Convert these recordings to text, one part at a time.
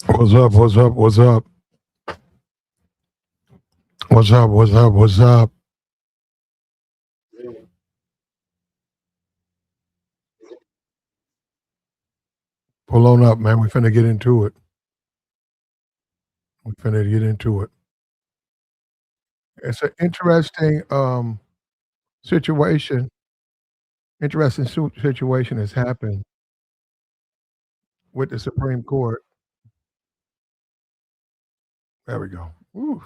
What's up? What's up? What's up? What's up? What's up? What's up? Pull on up, man. We finna get into it. We finna get into it. It's an interesting situation. Interesting situation has happened with the Supreme Court. There we go. Ooh.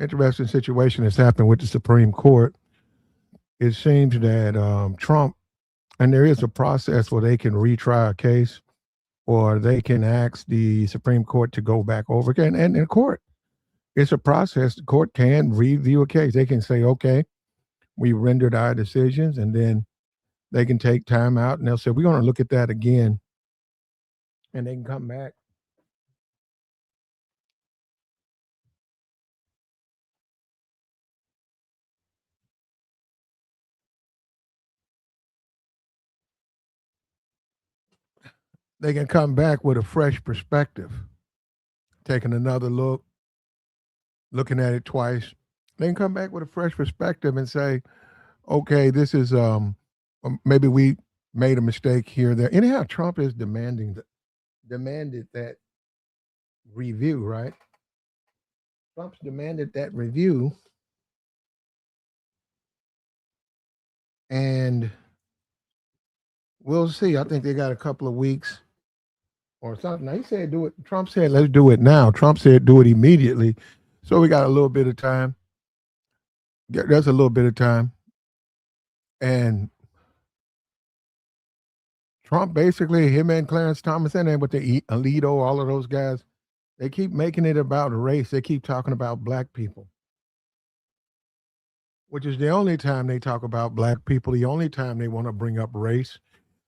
Interesting situation has happened with the Supreme Court. It seems that Trump, and there is a process where they can retry a case, or they can ask the Supreme Court to go back over again. And in court, it's a process. The court can review a case. They can say, okay, we rendered our decisions, and then they can take time out and they'll say, we're going to look at that again. And they can come back. They can come back with a fresh perspective, taking another look, looking at it twice. They can come back with a fresh perspective and say, okay, this is maybe we made a mistake here, there. Anyhow, Trump is demanded that review, right? Trump's demanded that review, and we'll see. I think they got a couple of weeks or something. Now, he said do it. Trump said let's do it now. Trump said do it immediately. So we got a little bit of time. There's a little bit of time, and Trump basically, him and Clarence Thomas and then with the Alito, all of those guys, they keep making it about race. They keep talking about black people, which is the only time they talk about black people. The only time they want to bring up race,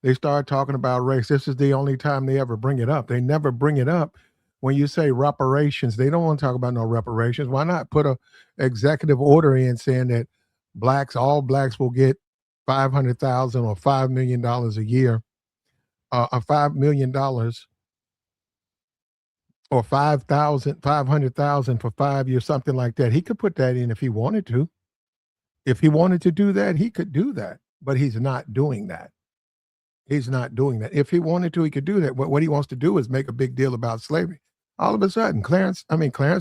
they start talking about race. This is the only time they ever bring it up. They never bring it up when you say reparations. They don't want to talk about no reparations. Why not put a executive order in saying that all blacks will get 500,000 or $5 million a year, $5 million or 500,000 for 5 years, something like that. He could put that in if he wanted to. If he wanted to do that, he could do that, but he's not doing that. He's not doing that. If he wanted to, he could do that. What he wants to do is make a big deal about slavery. All of a sudden, Clarence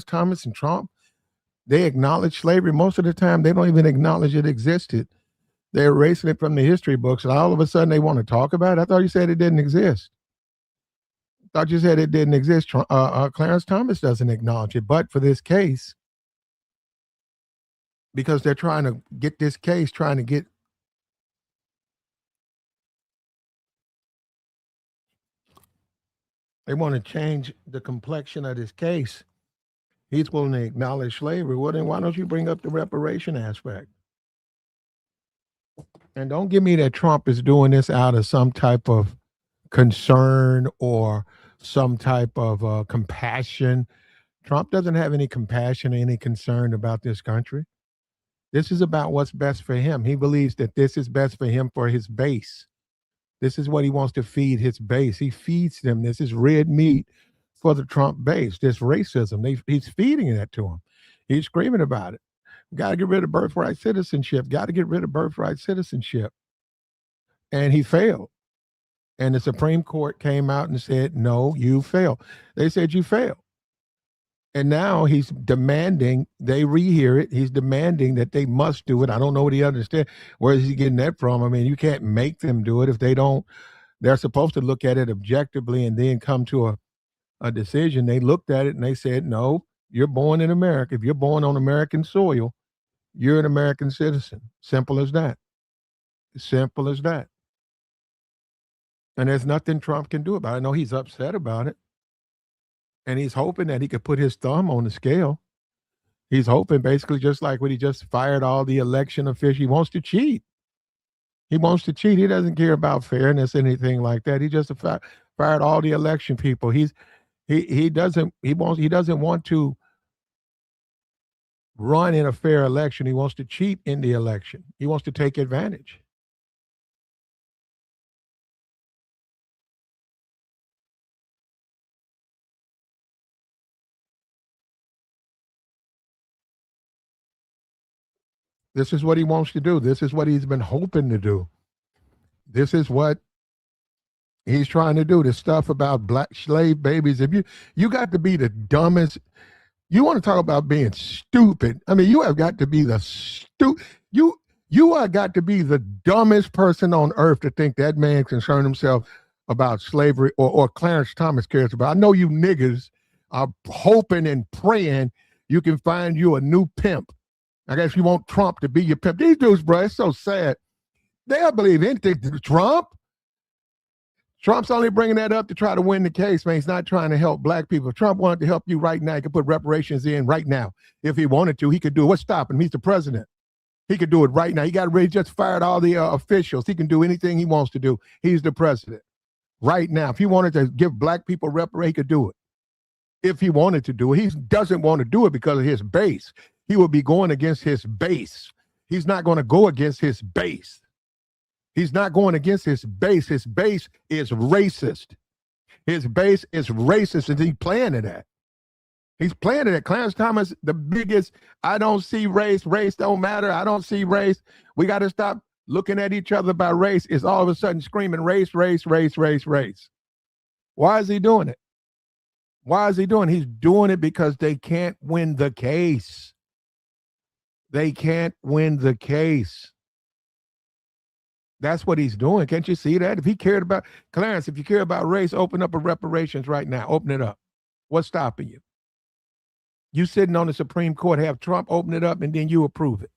Thomas and Trump, they acknowledge slavery. Most of the time, they don't even acknowledge it existed. They're erasing it from the history books, and all of a sudden, they want to talk about it. I thought you said it didn't exist. I thought you said it didn't exist. Clarence Thomas doesn't acknowledge it, but for this case, because they're trying to get this case, trying to get they want to change the complexion of this case. He's willing to acknowledge slavery. Well, then why don't you bring up the reparation aspect? And don't give me that Trump is doing this out of some type of concern or some type of compassion. Trump doesn't have any compassion or any concern about this country. This is about what's best for him. He believes that this is best for him for his base. This is what he wants to feed his base. He feeds them. This is red meat for the Trump base. This racism. He's feeding that to him. He's screaming about it. Got to get rid of birthright citizenship. Got to get rid of birthright citizenship. And he failed. And the Supreme Court came out and said, no, you failed. They said you failed. And now he's demanding they rehear it. He's demanding that they must do it. I don't know what he understands. Where is he getting that from? I mean, you can't make them do it if they don't. They're supposed to look at it objectively and then come to a decision. They looked at it and they said, no, you're born in America. If you're born on American soil, you're an American citizen. Simple as that. Simple as that. And there's nothing Trump can do about it. I know he's upset about it. And he's hoping that he could put his thumb on the scale. He's hoping basically just like when he just fired all the election officials. He wants to cheat. He wants to cheat. He doesn't care about fairness, anything like that. He just fired all the election people. He doesn't want to run in a fair election. He wants to cheat in the election. He wants to take advantage. This is what he wants to do. This is what he's been hoping to do. This is what he's trying to do. This stuff about black slave babies. If you got to be the dumbest. You want to talk about being stupid? I mean, you have got to be the you have got to be the dumbest person on earth to think that man concerned himself about slavery or Clarence Thomas cares about. I know you niggas are hoping and praying you can find you a new pimp. I guess you want Trump to be your pimp. These dudes, bro, it's so sad. They'll believe anything to Trump. Trump's only bringing that up to try to win the case, man. He's not trying to help black people. If Trump wanted to help you right now, he could put reparations in right now. If he wanted to, he could do it. What's stopping him? He's the president. He could do it right now. He got ready, just fired all the officials. He can do anything he wants to do. He's the president right now. If he wanted to give black people reparations, he could do it. If he wanted to do it. He doesn't want to do it because of his base. He would be going against his base. He's not going to go against his base. He's not going against his base. His base is racist. His base is racist, and he's playing to that. He's playing to that. Clarence Thomas, the biggest, I don't see race. Race don't matter. I don't see race. We got to stop looking at each other by race. Is all of a sudden screaming race, race, race, race, race. Why is he doing it? Why is he doing it? He's doing it because they can't win the case. They can't win the case. That's what he's doing. Can't you see that? If he cared about, Clarence, if you care about race, open up a reparations right now. Open it up. What's stopping you? You sitting on the Supreme Court, have Trump open it up, and then you approve it.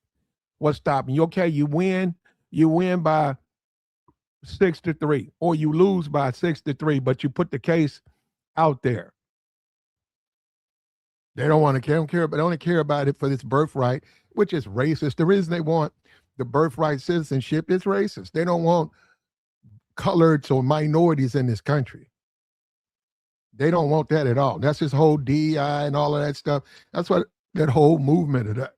What's stopping you? Okay, you win by 6-3, or you lose by 6-3, but you put the case out there. They don't want to care, but they only care about it for this birthright, which is racist. The reason they want the birthright citizenship is racist. They don't want coloreds or minorities in this country. They don't want that at all. That's this whole DEI and all of that stuff. That's what that whole movement of that.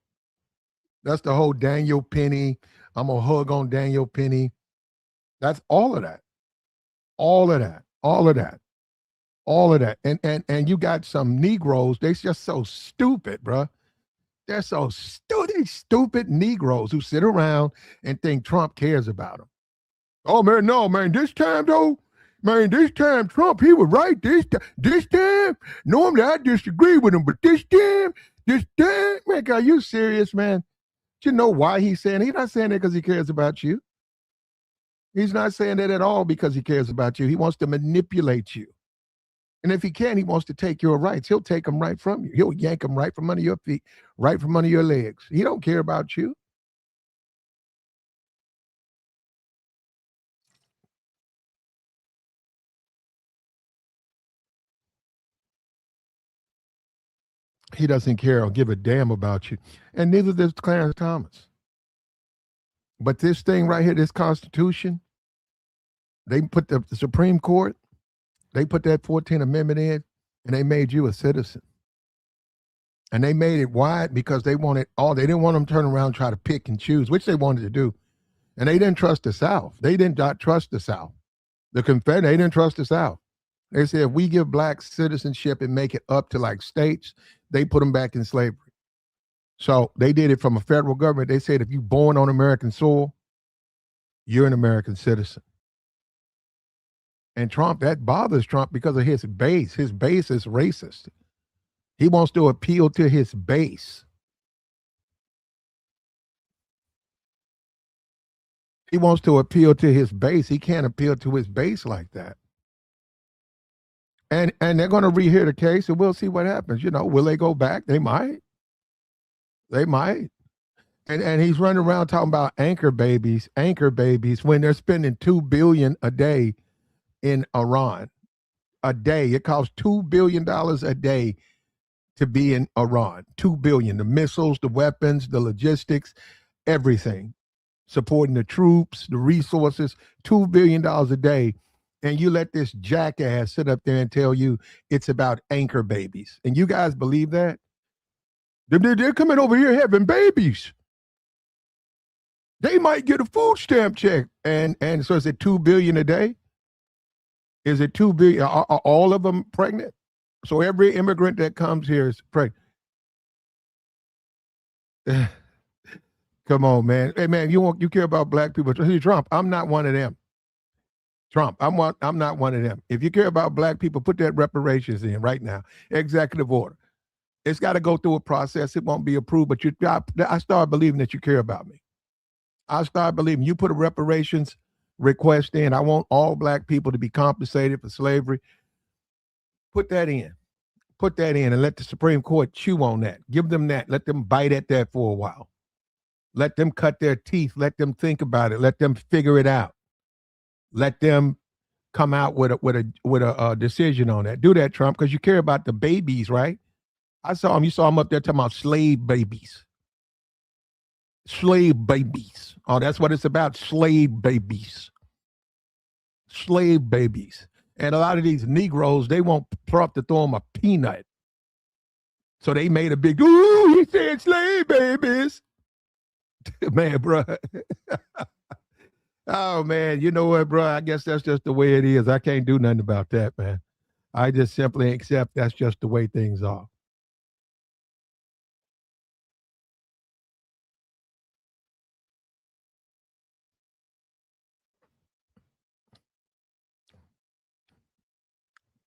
That's the whole Daniel Penny. I'm going to hug on Daniel Penny. That's all of that. All of that. All of that. All of that. And you got some Negroes, they just so stupid, bro. They're so stupid Negroes who sit around and think Trump cares about them. Oh, man, no, man, this time, though, man, this time Trump, he was right this time. Normally, I disagree with him, but this time, man, are you serious, man? Do you know why he's saying it? He's not saying that because he cares about you. He's not saying that at all because he cares about you. He wants to manipulate you. And if he can, he wants to take your rights. He'll take them right from you. He'll yank them right from under your feet, right from under your legs. He don't care about you. He doesn't care or give a damn about you. And neither does Clarence Thomas. But this thing right here, this Constitution, they put the Supreme Court, they put that 14th Amendment in, and they made you a citizen. And they made it wide because they wanted they didn't want them to turn around and try to pick and choose, which they wanted to do. And they didn't trust the South. They did not trust the South. The Confederate, they didn't trust the South. They said, if we give blacks citizenship and make it up to like states, they put them back in slavery. So they did it from a federal government. They said, if you're born on American soil, you're an American citizen. And Trump, that bothers Trump because of his base. His base is racist. He wants to appeal to his base. He wants to appeal to his base. He can't appeal to his base like that. And they're going to rehear the case, and we'll see what happens. You know, will they go back? They might. They might. And he's running around talking about anchor babies, when they're spending $2 billion a day in Iran. A day. It costs $2 billion a day to be in Iran. $2 billion. The missiles, the weapons, the logistics, everything. Supporting the troops, the resources, $2 billion a day. And you let this jackass sit up there and tell you it's about anchor babies. And you guys believe that? They're coming over here having babies. They might get a food stamp check. And so is it $2 billion a day? Is it $2 billion? Are all of them pregnant? So every immigrant that comes here is pregnant. Come on, man. Hey, man, you care about black people? Hey, Trump, I'm not one of them. Trump, I'm not one of them. If you care about black people, put that reparations in right now. Executive order. It's got to go through a process. It won't be approved, but I start believing that you care about me. I start believing you put a reparations request in. I want all black people to be compensated for slavery. Put that in. Put that in and let the Supreme Court chew on that. Give them that. Let them bite at that for a while. Let them cut their teeth. Let them think about it. Let them figure it out. Let them come out with a decision on that. Do that, Trump, because you care about the babies, right? I saw him. You saw him up there talking about slave babies. Slave babies. Oh, that's what it's about. Slave babies. Slave babies. And a lot of these Negroes, they want Trump to throw them a peanut. So they made a big, ooh, he said slave babies. Man, bro. Oh, man. You know what, bro? I guess that's just the way it is. I can't do nothing about that, man. I just simply accept that's just the way things are.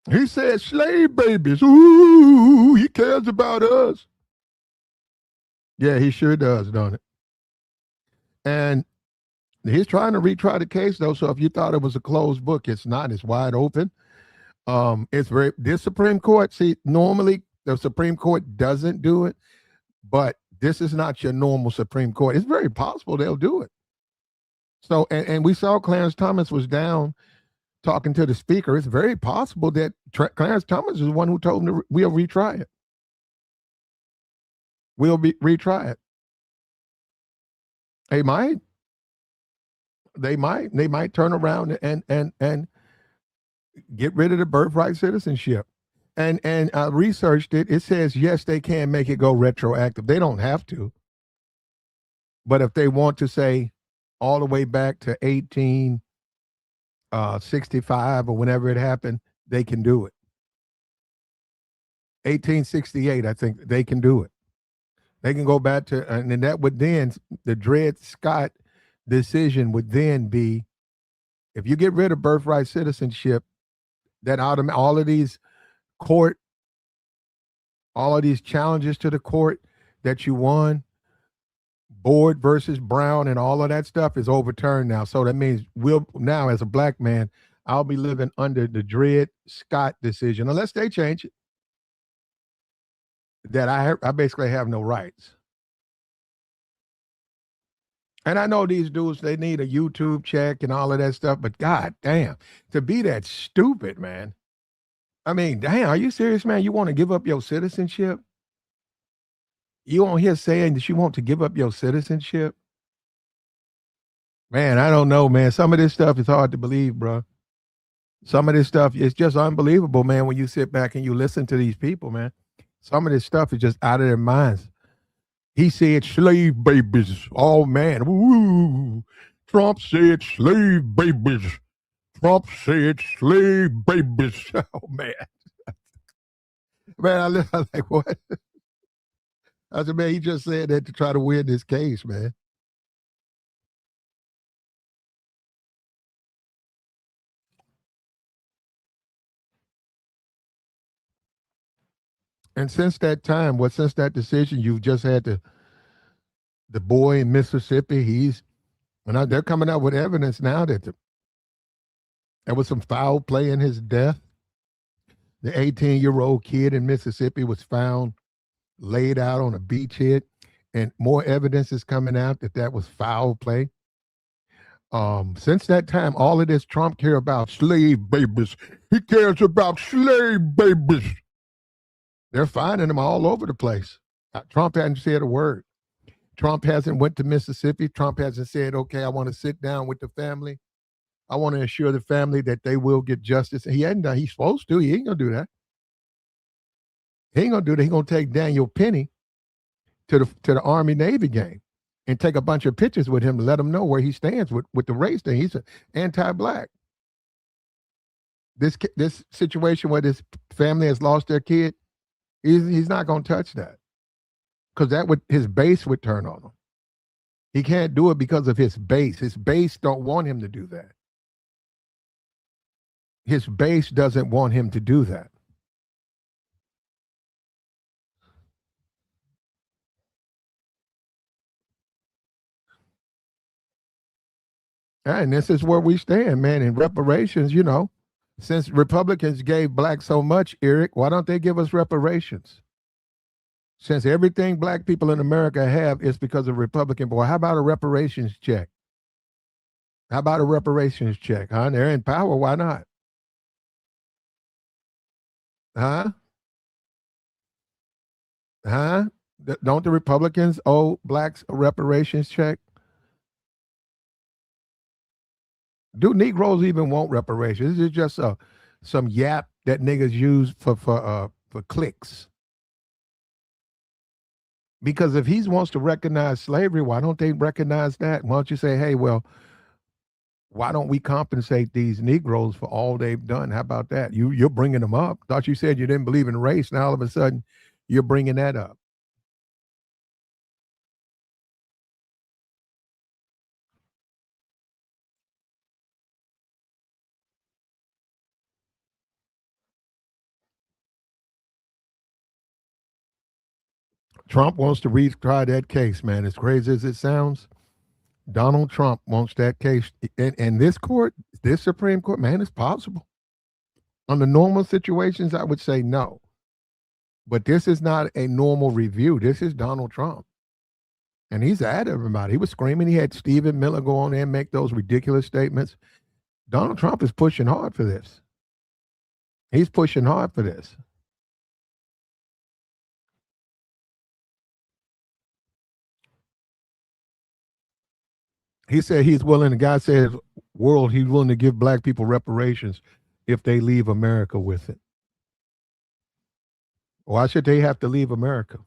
He said slave babies. Ooh, he cares about us. Yeah, he sure does, don't it? And he's trying to retry the case, though. So if you thought it was a closed book, it's not. It's wide open. It's very this Supreme Court. See, normally the Supreme Court doesn't do it, but this is not your normal Supreme Court. It's very possible they'll do it. So, and we saw Clarence Thomas was down talking to the speaker. It's very possible that Clarence Thomas is the one who told him we'll retry it. We'll retry it. They might. They might turn around and get rid of the birthright citizenship. And I researched it. It says yes, they can make it go retroactive. They don't have to, but if they want to say all the way back to 1865 or whenever it happened, they can do it. 1868, I think they can do it. They can go back to, and then that would then the Dred Scott decision would then be, if you get rid of birthright citizenship, that all of these court, all of these challenges to the court that you won, Board versus Brown and all of that stuff is overturned now. So that means now as a black man, I'll be living under the Dred Scott decision unless they change it. That I basically have no rights. And I know these dudes, they need a YouTube check and all of that stuff, but god damn, to be that stupid, man. I mean, damn, are you serious, man? You want to give up your citizenship? You on here saying that you want to give up your citizenship? Man, I don't know, man. Some of this stuff is hard to believe, bro. Some of this stuff is just unbelievable, man, when you sit back and you listen to these people, man. Some of this stuff is just out of their minds. He said slave babies. Oh, man. Ooh. Trump said slave babies. Trump said slave babies. Oh, man. Man, I like, what? I said, man, he just said that to try to win this case, man. And since that time, since that decision, you've just had the boy in Mississippi. They're coming out with evidence now that there was some foul play in his death. The 18-year-old kid in Mississippi was found laid out on a beach head, and more evidence is coming out that was foul play. Since that time, all of this Trump care about slave babies. He cares about slave babies. They're finding them all over the place. Trump hasn't said a word. Trump hasn't went to Mississippi. Trump hasn't said, okay, I want to sit down with the family. I want to assure the family that they will get justice. He hadn't done. He's supposed to. He ain't going to do that. He ain't going to do that. He's going to take Daniel Penny to the Army Navy game and take a bunch of pictures with him to let him know where he stands with the race thing. He's anti-black. This situation where this family has lost their kid, he's not going to touch that, because his base would turn on him. He can't do it because of his base. His base don't want him to do that. His base doesn't want him to do that. And this is where we stand, man. In reparations, since Republicans gave blacks so much, Eric, why don't they give us reparations? Since everything black people in America have is because of Republican, boy, how about a reparations check? How about a reparations check? Huh? They're in power. Why not? Huh? Huh? Don't the Republicans owe blacks a reparations check? Do Negroes even want reparations? This is just some yap that niggas use for clicks. Because if he wants to recognize slavery, why don't they recognize that? Why don't you say, hey, well, why don't we compensate these Negroes for all they've done? How about that? You're bringing them up. Thought you said you didn't believe in race. Now all of a sudden, you're bringing that up. Trump wants to retry that case, man. As crazy as it sounds, Donald Trump wants that case. And this court, this Supreme Court, man, it's possible. Under normal situations, I would say no. But this is not a normal review. This is Donald Trump. And he's at everybody. He was screaming. He had Stephen Miller go on there and make those ridiculous statements. Donald Trump is pushing hard for this. He's pushing hard for this. He said he's willing, the guy said, world, he's willing to give black people reparations if they leave America with it. Why should they have to leave America?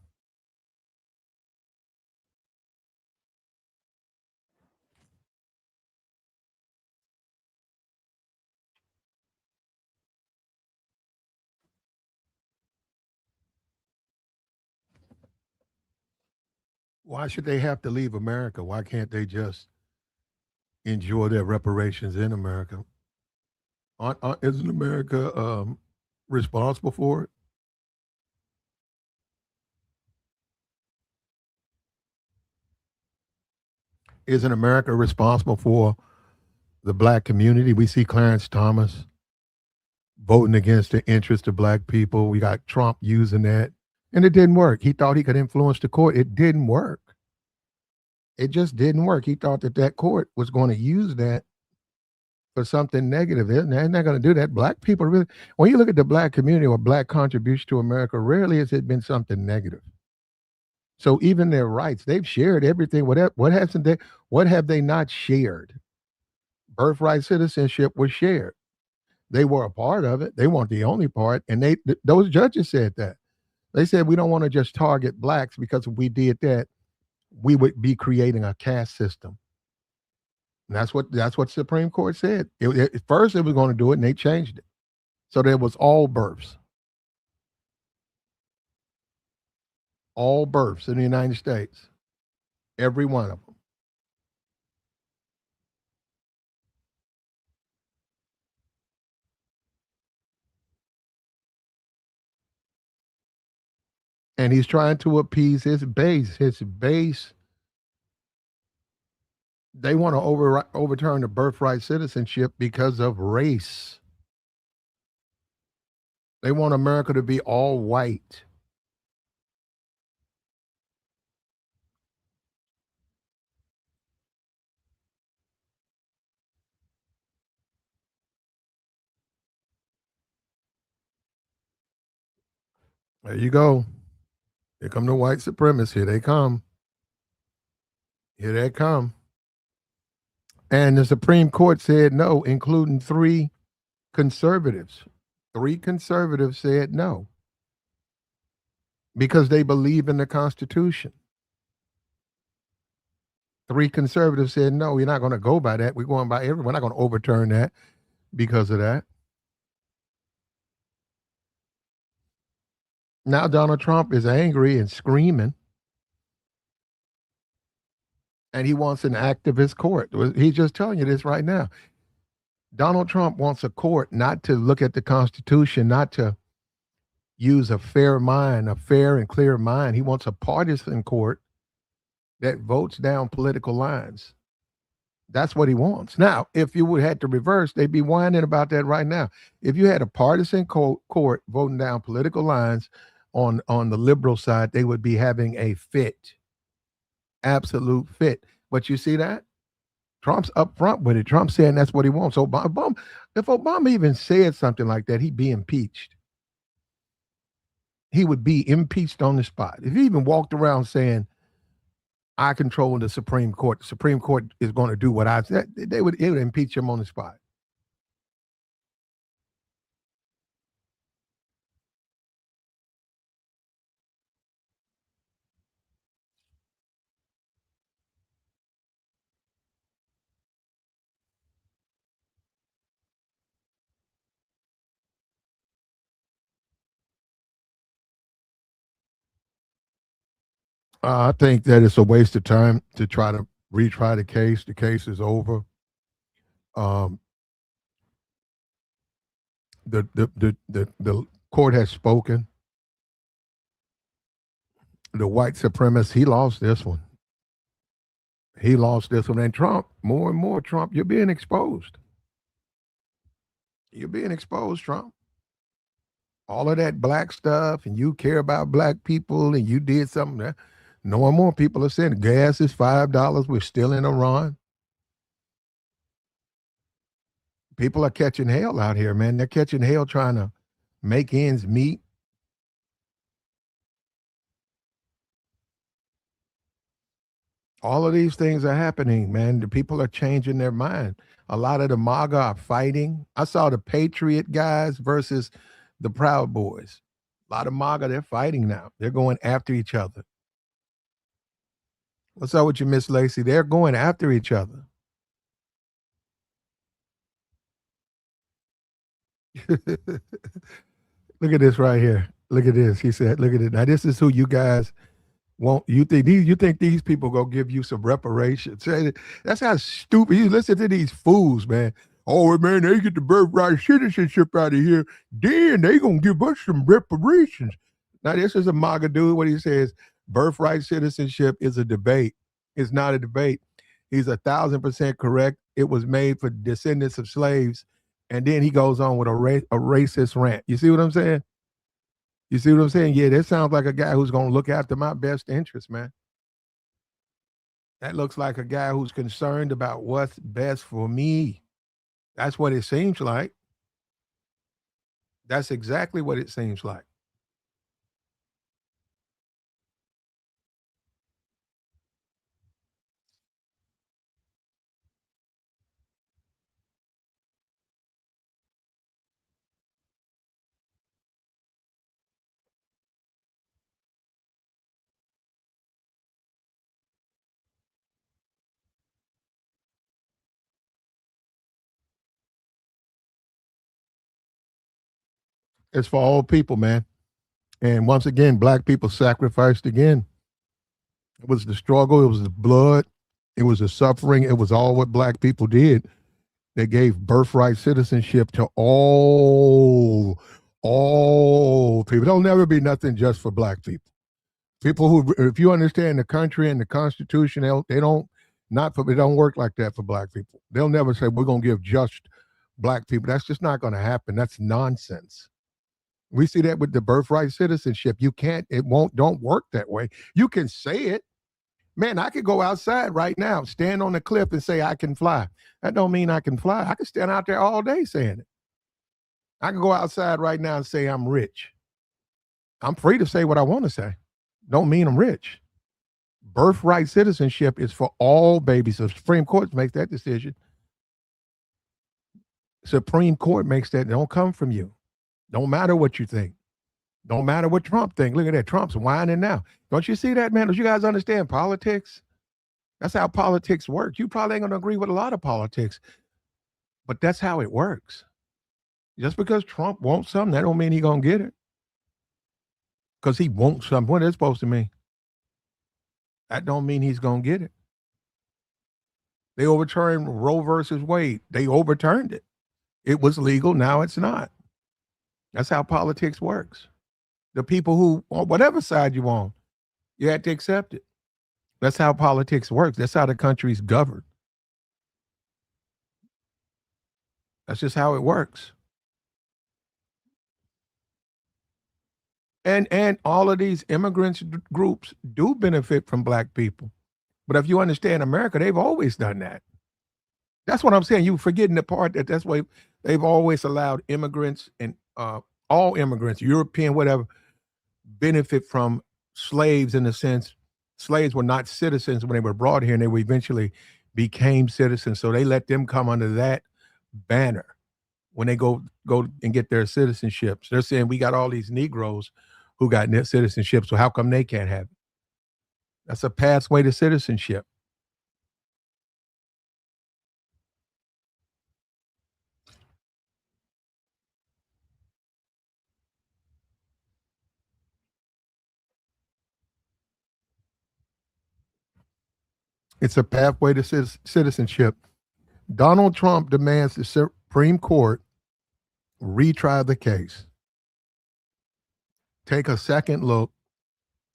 Why should they have to leave America? Why can't they just enjoy their reparations in America? Isn't America responsible for it? Isn't America responsible for the black community? We see Clarence Thomas voting against the interest of black people. We got Trump using that, and it didn't work. He thought he could influence the court. It didn't work. It just didn't work. He thought that court was going to use that for something negative. They're not going to do that. Black people really, when you look at the black community or black contribution to America, rarely has it been something negative. So even their rights, they've shared everything. What hasn't they? What have they not shared? Birthright citizenship was shared. They were a part of it. They weren't the only part, and those judges said that. They said we don't want to just target blacks because if we did that, we would be creating a caste system. And that's what Supreme Court said. At first, it was going to do it, and they changed it. So there was all births in the United States, every one of them. And he's trying to appease his base. His base, they want to overturn the birthright citizenship because of race. They want America to be all white. There you go. Here come the white supremacists. Here they come. Here they come. And the Supreme Court said no, including three conservatives. Three conservatives said no because they believe in the Constitution. Three conservatives said no, we're not going to go by that. We're going by everyone. We're not going to overturn that because of that. Now Donald Trump is angry and screaming. and he wants an activist court. He's just telling you this right now. Donald Trump wants a court not to look at the Constitution, not to use a fair mind, a fair and clear mind. He wants a partisan court that votes down political lines. That's what he wants. Now, if you would had to reverse, they'd be whining about that right now. If you had a partisan court voting down political lines on the liberal side, they would be having a fit, absolute fit. But you see that? Trump's up front with it. Trump's saying that's what he wants. So if Obama even said something like that, he'd be impeached. He would be impeached on the spot. If he even walked around saying, I control the Supreme Court, the Supreme Court is going to do what I said, it would impeach him on the spot. I think that it's a waste of time to try to retry the case. The case is over. Um, the court has spoken. The white supremacist, he lost this one. He lost this one. And Trump, more and more, Trump, you're being exposed. You're being exposed, Trump. All of that black stuff, and you care about black people, and you did something that no and more people are saying gas is $5. We're still in Iran. People are catching hell out here, man. They're catching hell trying to make ends meet. All of these things are happening, man. The people are changing their mind. A lot of the MAGA are fighting. I saw the Patriot guys versus the Proud Boys. A lot of MAGA, they're fighting now. They're going after each other. What's up with you, Miss Lacey? They're going after each other. Look at this right here. Look at this. He said, look at it. Now, this is who you guys won't you think these people gonna give you some reparations? That's how stupid you listen to these fools, man. Oh man, they get the birthright citizenship out of here, then they gonna give us some reparations. Now, this is a MAGA dude. What he says, birthright citizenship is a debate. It's not a debate. He's 1,000% correct. It was made for descendants of slaves. And then he goes on with a racist rant. You see what I'm saying? You see what I'm saying? Yeah, that sounds like a guy who's going to look after my best interest, man. That looks like a guy who's concerned about what's best for me. That's what it seems like. That's exactly what it seems like. It's for all people, man. And once again, black people sacrificed again. It was the struggle, it was the blood, it was the suffering, it was all what black people did. They gave birthright citizenship to all people. There'll never be nothing just for black people. People who, if you understand the country and the Constitution, they don't not for it don't work like that for black people. They'll never say we're gonna give just black people. That's just not gonna happen. That's nonsense. We see that with the birthright citizenship. You can't, it won't, don't work that way. You can say it. Man, I could go outside right now, stand on the cliff and say I can fly. That don't mean I can fly. I can stand out there all day saying it. I can go outside right now and say I'm rich. I'm free to say what I want to say. Don't mean I'm rich. Birthright citizenship is for all babies. The Supreme Court makes that decision. Supreme Court makes that. It don't come from you. Don't matter what you think. Don't matter what Trump think. Look at that. Trump's whining now. Don't you see that, man? Don't you guys understand politics? That's how politics works. You probably ain't going to agree with a lot of politics, but that's how it works. Just because Trump wants something, that don't mean he going to get it. Because he wants something. What is it supposed to mean? That don't mean he's going to get it. They overturned Roe versus Wade. They overturned it. It was legal. Now it's not. That's how politics works. The people who, on whatever side you on, you had to accept it. That's how politics works. That's how the country's governed. That's just how it works. And all of these immigrants groups do benefit from black people. But if you understand America, they've always done that. That's what I'm saying. You forgetting the part that that's why they've always allowed immigrants and all immigrants, European, whatever, benefit from slaves in the sense slaves were not citizens when they were brought here and they were eventually became citizens. So they let them come under that banner when they go and get their citizenships. They're saying we got all these Negroes who got citizenship, so how come they can't have it? That's a pathway to citizenship. It's a pathway to citizenship. Donald Trump demands the Supreme Court retry the case. Take a second look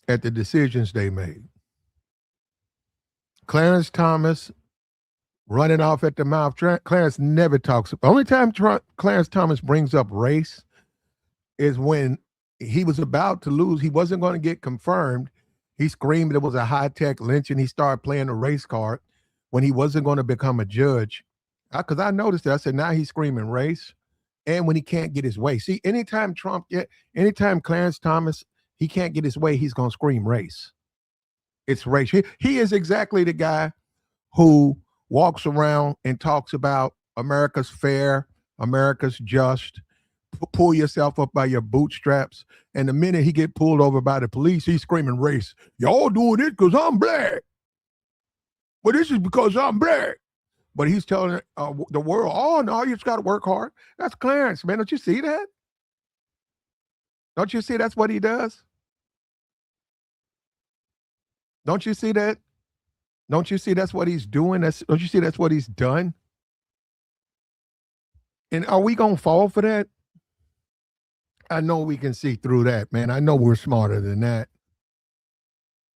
at the decisions they made. Clarence Thomas running off at the mouth. Clarence never talks. The only time Clarence Thomas brings up race is when he was about to lose. He wasn't going to get confirmed. He screamed it was a high-tech lynching. He started playing the race card when he wasn't going to become a judge. Because I noticed that. I said, now he's screaming race. And when he can't get his way. See, anytime Clarence Thomas, he can't get his way, he's going to scream race. It's race. He is exactly the guy who walks around and talks about America's fair, America's just, pull yourself up by your bootstraps. And the minute he get pulled over by the police, he's screaming race. Y'all doing it because I'm black. But this is because I'm black. But he's telling the world, oh, no, you just got to work hard. That's Clarence, man. Don't you see that? Don't you see that's what he does? Don't you see that? Don't you see that's what he's doing? Don't you see that's what he's done? And are we going to fall for that? I know we can see through that, man. I know we're smarter than that.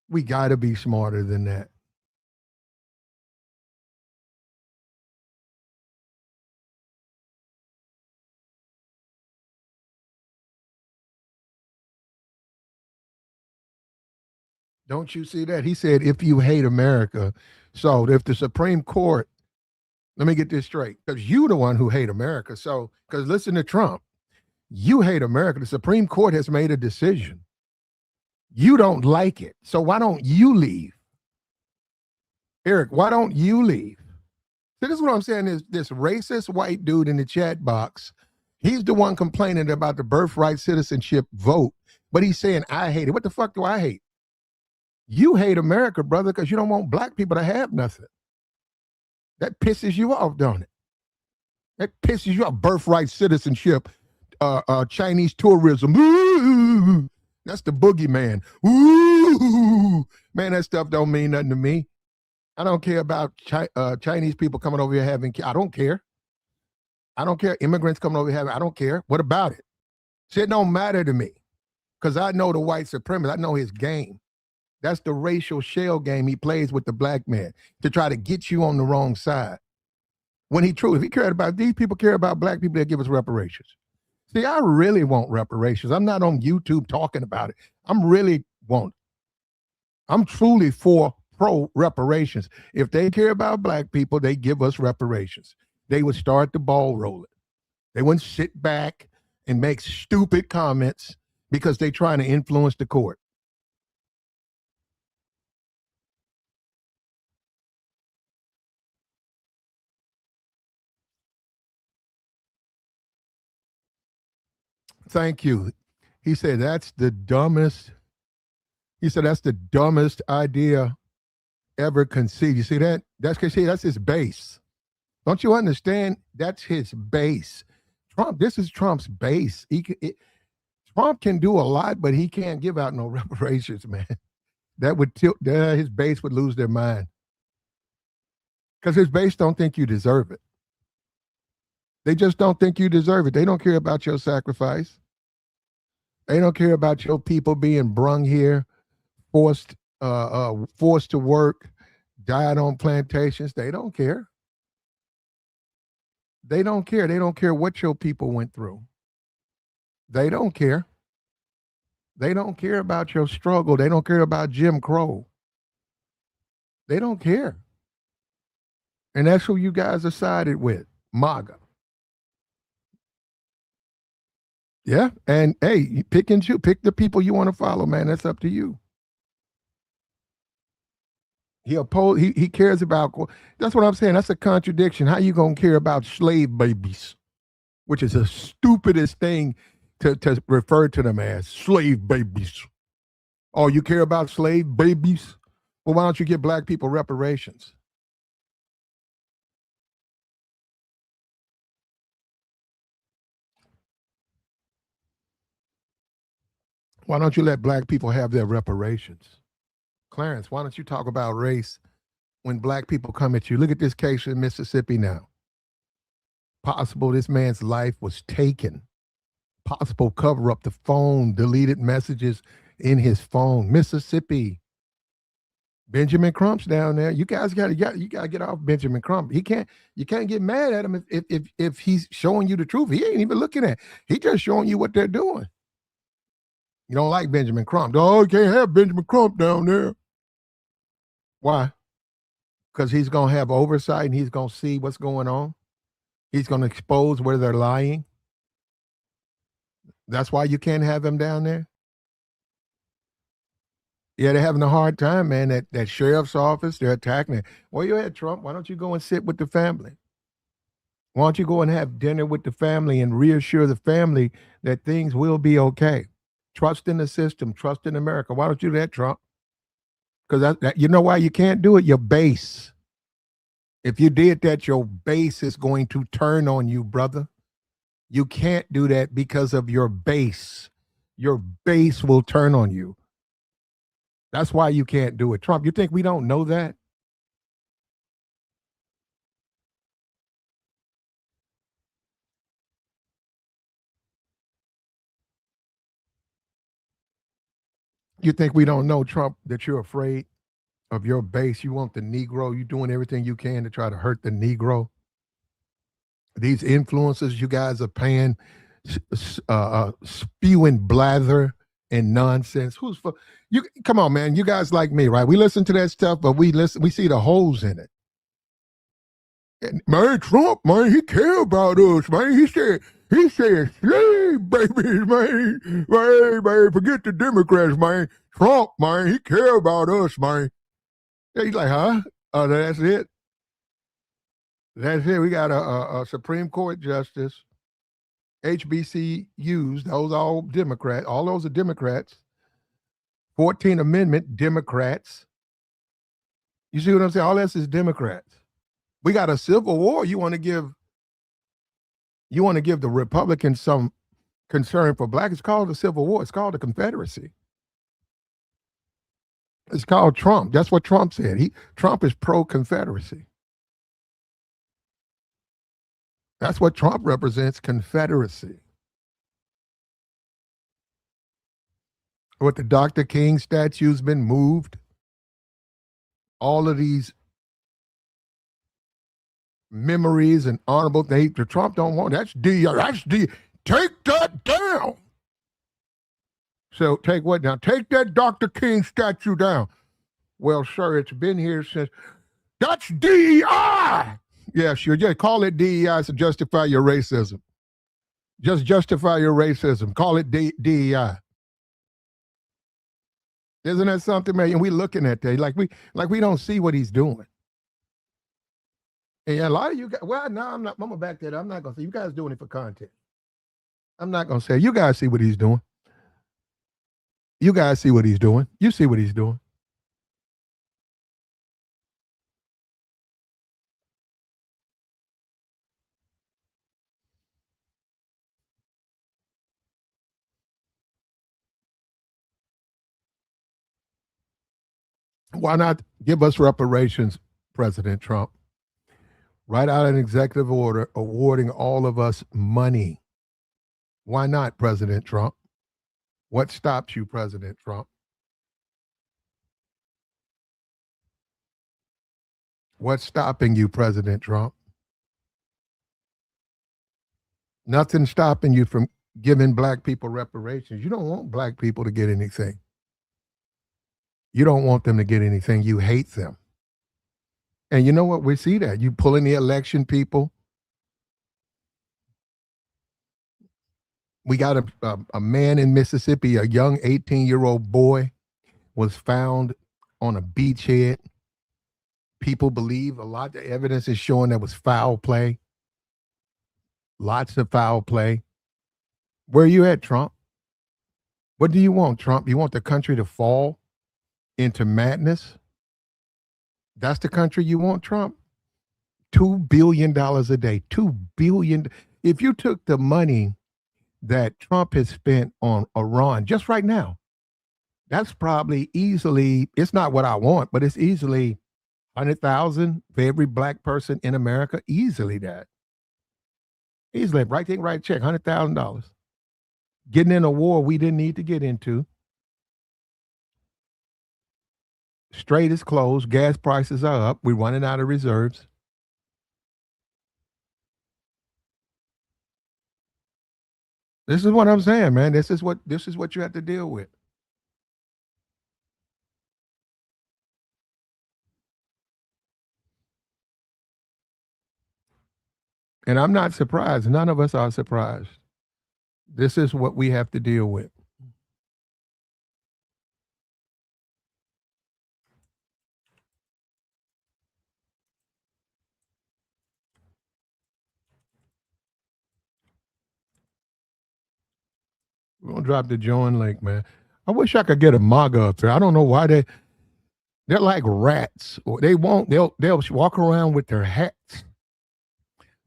We got to be smarter than that. Don't you see that? He said, if you hate America, so if the Supreme Court, let me get this straight, because you the one who hate America. So, because listen to Trump, you hate America. The Supreme Court has made a decision. You don't like it. So why don't you leave? Eric, why don't you leave? So this is what I'm saying is this racist white dude in the chat box, he's the one complaining about the birthright citizenship vote, but he's saying, I hate it. What the fuck do I hate? You hate America, brother, because you don't want black people to have nothing. That pisses you off, don't it? That pisses you off. Birthright citizenship, Chinese tourism. Ooh, that's the boogeyman. Ooh, man, that stuff don't mean nothing to me. I don't care about Chinese people coming over here having kids. I don't care. I don't care. Immigrants coming over here having, I don't care. What about it? See, it don't matter to me because I know the white supremacist. I know his game. That's the racial shell game he plays with the black man to try to get you on the wrong side. When if he cared about, these people care about black people that give us reparations. See, I really want reparations. I'm not on YouTube talking about it. I'm truly for pro reparations. If they care about black people, they give us reparations. They would start the ball rolling. They wouldn't sit back and make stupid comments because they're trying to influence the court. Thank you. He said that's the dumbest. He said that's the dumbest idea ever conceived. You see that? That's his base. Don't you understand? That's his base. This is Trump's base. Trump can do a lot, but he can't give out no reparations, man. That would tilt. His base would lose their mind. Because his base don't think you deserve it. They just don't think you deserve it. They don't care about your sacrifice. They don't care about your people being brung here, forced to work, died on plantations. They don't care. They don't care. They don't care what your people went through. They don't care. They don't care about your struggle. They don't care about Jim Crow. They don't care. And that's who you guys are sided with, MAGA. Yeah. And hey, you pick and choose. Pick the people you want to follow, man. That's up to you. He cares about, that's what I'm saying. That's a contradiction. How you gonna care about slave babies, which is the stupidest thing to refer to them as slave babies. Oh, you care about slave babies? Well, why don't you give black people reparations? Why don't you let black people have their reparations? Clarence, why don't you talk about race when black people come at you? Look at this case in Mississippi now. Possible this man's life was taken. Possible cover up, the phone, deleted messages in his phone. Mississippi. Benjamin Crump's down there. You guys got to get off Benjamin Crump. You can't get mad at him if he's showing you the truth. He ain't even looking at. He just showing you what they're doing. You don't like Benjamin Crump. Oh, you can't have Benjamin Crump down there. Why? Because he's gonna have oversight and he's gonna see what's going on. He's gonna expose where they're lying. That's why you can't have him down there. Yeah, they're having a hard time, man. That sheriff's office, they're attacking it. Well, you had Trump. Why don't you go and sit with the family? Why don't you go and have dinner with the family and reassure the family that things will be okay? Trust in the system, trust in America. Why don't you do that, Trump? Because you know why you can't do it? Your base. If you did that, your base is going to turn on you, brother. You can't do that because of your base. Your base will turn on you. That's why you can't do it. Trump, you think we don't know that? You think we don't know, Trump, that you're afraid of your base? You want the Negro. You're doing everything you can to try to hurt the Negro. These influencers you guys are paying, spewing blather and nonsense. Who's for you? Come on, man. You guys like me, right? We listen to that stuff, but we see the holes in it. And, man, Trump, man, he care about us, man. He said slave babies, man. Man, forget the Democrats, man. Trump, man, he care about us, man. Yeah, he's like, huh? Oh, that's it. That's it. We got a Supreme Court justice, HBCUs, those all Democrats. All those are Democrats. 14th Amendment, Democrats. You see what I'm saying? All this is Democrats. We got a civil war. You want to give the Republicans some concern for black. It's called a civil war. It's called a Confederacy. It's called Trump. That's what Trump said. Trump is pro-Confederacy. That's what Trump represents, Confederacy. What the Dr. King statue's been moved. All of these memories and honorable things. The Trump don't want. That's D. Take that down. So take what down? Take that Dr. King statue down. Well, sir, it's been here since. That's DEI. Yeah, sure. Just call it DEI to justify your racism. Just justify your racism. Call it DEI. Isn't that something, man? And we looking at that like we don't see what he's doing. And a lot of you guys, well, no, I'm gonna back that up. I'm not gonna say you guys doing it for content. I'm not gonna say you guys see what he's doing. You guys see what he's doing. You see what he's doing. Why not give us reparations, President Trump? Write out an executive order awarding all of us money. Why not, President Trump? What stops you, President Trump? What's stopping you, President Trump? Nothing's stopping you from giving black people reparations. You don't want black people to get anything. You don't want them to get anything. You hate them. And you know what? We see that. You pulling the election people. We got a man in Mississippi, a young 18-year-old boy, was found on a beachhead. People believe a lot of evidence is showing that was foul play. Lots of foul play. Where are you at, Trump? What do you want, Trump? You want the country to fall into madness? That's the country you want, Trump? $2 billion a day. 2 billion. If you took the money that Trump has spent on Iran just right now, that's probably easily, it's not what I want, but it's easily 100,000 for every black person in America. Easily that. Easily, right thing, right check, $100,000. Getting in a war we didn't need to get into. Strait is closed. Gas prices are up. We're running out of reserves. This is what I'm saying, man. This is what you have to deal with. And I'm not surprised. None of us are surprised. This is what we have to deal with. We're gonna drop the join link, man. I wish I could get a MAGA up there. I don't know why they're like rats. They won't. They'll walk around with their hats,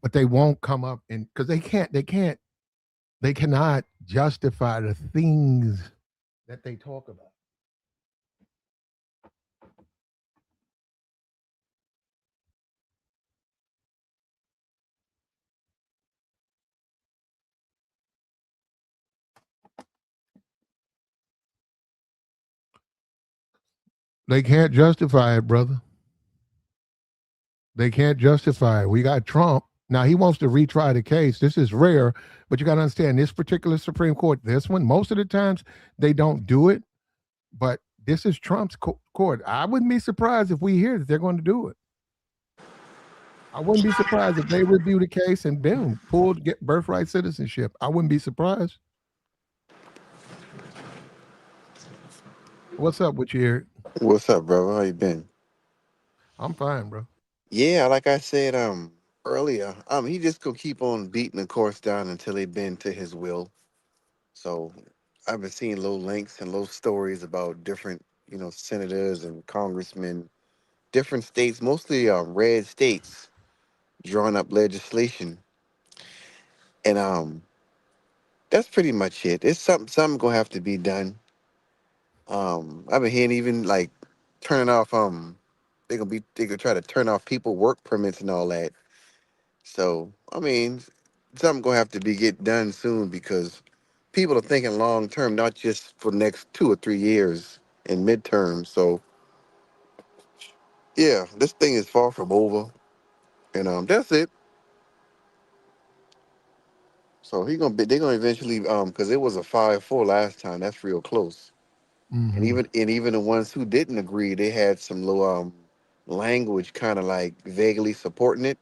but they won't come up and because they cannot justify the things that they talk about. They can't justify it, brother. They can't justify it. We got Trump. Now he wants to retry the case. This is rare, but you got to understand this particular Supreme Court, this one, most of the times they don't do it, but this is Trump's court. I wouldn't be surprised if we hear that they're going to do it. I wouldn't be surprised if they review the case and boom, pulled get birthright citizenship. I wouldn't be surprised. What's up with you, Eric? What's up, brother? How you been? I'm fine, bro. Yeah, like I said earlier, he just gonna keep on beating the course down until they bend to his will. So I've been seeing little links and little stories about different, senators and congressmen, different states, mostly red states, drawing up legislation, and that's pretty much it. It's something gonna have to be done. I've been hearing even like turning off they gonna try to turn off people work permits and all that. So, I mean, something gonna have to be get done soon because people are thinking long term, not just for the next 2 or 3 years in midterm. So, yeah, this thing is far from over, and that's it. So they're gonna eventually because it was a 5-4 last time. That's real close. And Mm-hmm. even the ones who didn't agree, they had some little language kind of like vaguely supporting it,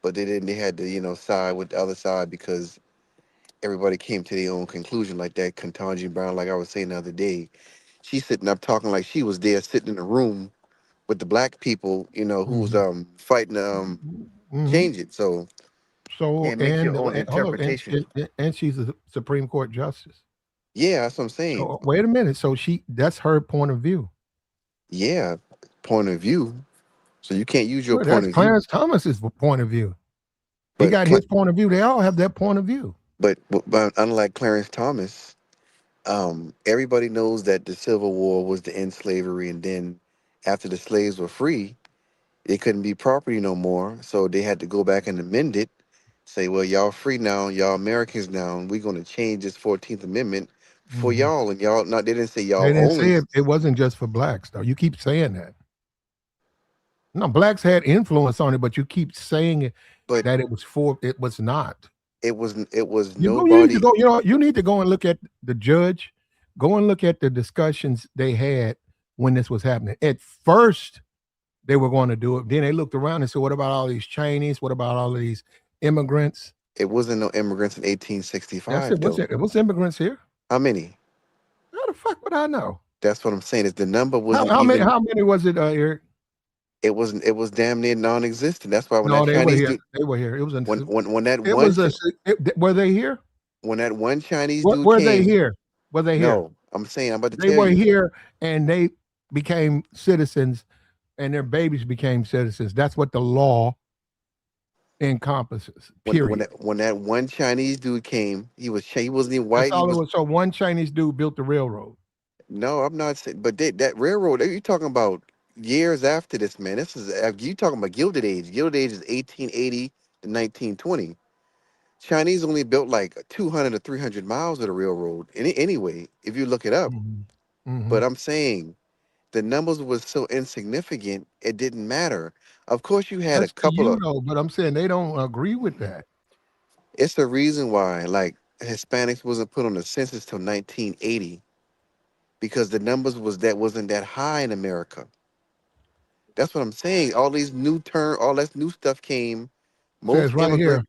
but they didn't. They had to side with the other side because everybody came to their own conclusion like that. Ketanji Brown, like I was saying the other day, she's sitting up talking like she was there sitting in the room with the black people, who was Mm-hmm. fighting to Mm-hmm. change it. So So can't make your and own hold up, interpretation. and she's a Supreme Court justice. Yeah, that's what I'm saying. So wait a minute. So that's her point of view. Yeah, point of view. So you can't use your Well, point that's of view. Clarence Thomas's point of view. He But got his point of view. They all have that point of view. but unlike Clarence Thomas, everybody knows that the Civil War was to end slavery, and then after the slaves were free, It couldn't be property no more, so they had to go back and amend it. Say, well, y'all free now, y'all Americans now, and we're gonna change this 14th Amendment for Mhm. y'all. And y'all, not they didn't say They y'all didn't say only, it wasn't just for blacks, though. You keep saying that. No, blacks had influence on it, but you keep saying it, but that it was for it was not. it was You need to nobody. go, you need to go and look at the judge, go and look at the discussions they had when this was happening. At first, they were going to do it. Then they looked around and said, what about all these Chinese? What about all of these immigrants? It wasn't no immigrants in That's 1865 it. though. It was immigrants here. How many? How the fuck would I know? That's what I'm saying. Is the number How, wasn't how many even. how many was it, Eric? It wasn't. It was damn near non-existent. That's why when that No, they were Chinese here. dude, They were here. It was in, when that it one was a were they here? when that one Chinese What dude were they came. here? Were they here? No, I'm saying I'm about to They tell were you. here and they became citizens and their babies became citizens. That's what the law encompasses. When Period. that one Chinese dude came, he wasn't even That's white. He all it was was. So one Chinese dude built the railroad. no, I'm not saying, but that railroad. You talking about years after this, man? This is you talking about Gilded Age. Gilded Age is 1880 to 1920. Chinese only built like 200 or 300 miles of the railroad. Anyway, if you look it up, Hmm. Hmm. but I'm saying the numbers was so insignificant, it didn't matter. Of course, you had a That's to couple you of. though, but I'm saying they don't agree with that. It's the reason why, like Hispanics wasn't put on the census till 1980 because the numbers wasn't that high in America. That's what I'm saying. All that new stuff came. It says Most right here, immigrant.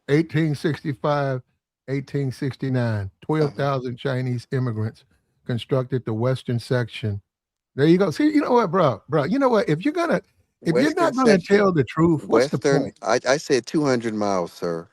1865, 1869, Uh, 12,000 Chinese immigrants constructed the western section. There you go. See, you know what, bro? Bro, you know what? If you're Western not gonna section. tell the truth, what's the Western. point? I said 200 miles, sir.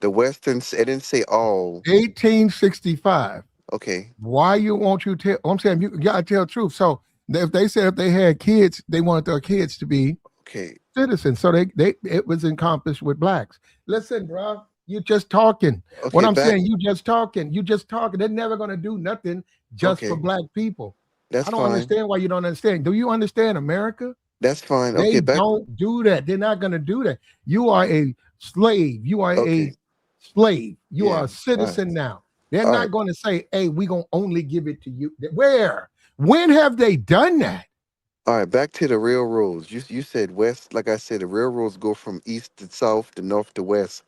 The Western. It didn't say all. 1865. Okay. Why you won't you tell? I'm saying you gotta tell the truth. So if they said if they had kids, they wanted their kids to be Okay. citizens. So they it was encompassed with blacks. Listen, bro, you just talking. What Okay. I'm Back. saying, you just talking. You just talking. They're never gonna do nothing just for Okay. black people. That's I don't fine. understand why you don't understand. Do you understand America? That's fine. Okay. They Back. don't do that. They're not gonna do that. You are a slave. You are a Okay. slave. You are Yeah. a All right. citizen now. They're All right. not going to say, hey, we're going to only give it to you. Where? When have they done that? All right. Back to the railroads. You said west. Like I said, the railroads go from east to south, to north to west,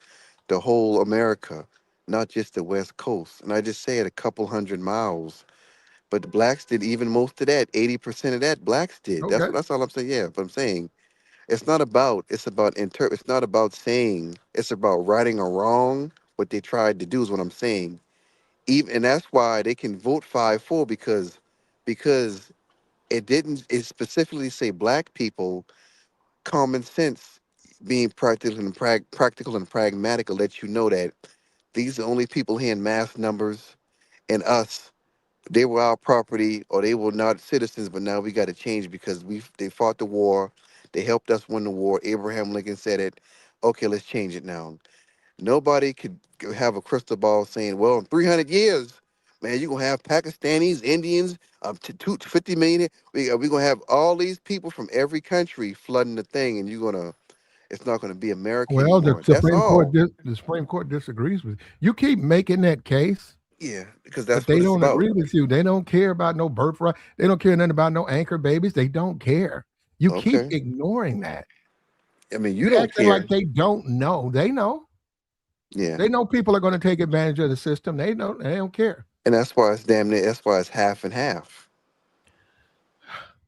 the whole America, not just the west coast. And I just said a couple hundred miles. But the blacks did even most of that. 80% of that blacks did. Okay. That's all I'm saying. Yeah, but I'm saying it's not about saying it's about righting a wrong. What they tried to do is what I'm saying. Even and that's why they can vote 5-4 because it specifically say black people. Common sense being practical and pragmatic will let you know that these are the only people here in mass numbers, and us, they were our property or they were not citizens, but now we got to change because they fought the war, they helped us win the war. Abraham Lincoln said it. Okay, let's change it now. Nobody could have a crystal ball saying, well, in 300 years, man, you're going to have Pakistanis, Indians, up to 50 million. We going to have all these people from every country flooding the thing, and it's not going to be America Well, anymore. That's all. The Supreme Court disagrees with you. You keep making that case, Yeah, because but that's what they it's don't about. agree with you. They don't care about no birthright. They don't care nothing about no anchor babies. They don't care. You keep Okay. ignoring that. I mean, you They don't acting like care. they don't know. They know. Yeah. They know people are going to take advantage of the system. They know. They don't care. And that's why it's damn near, that's why it's half and half.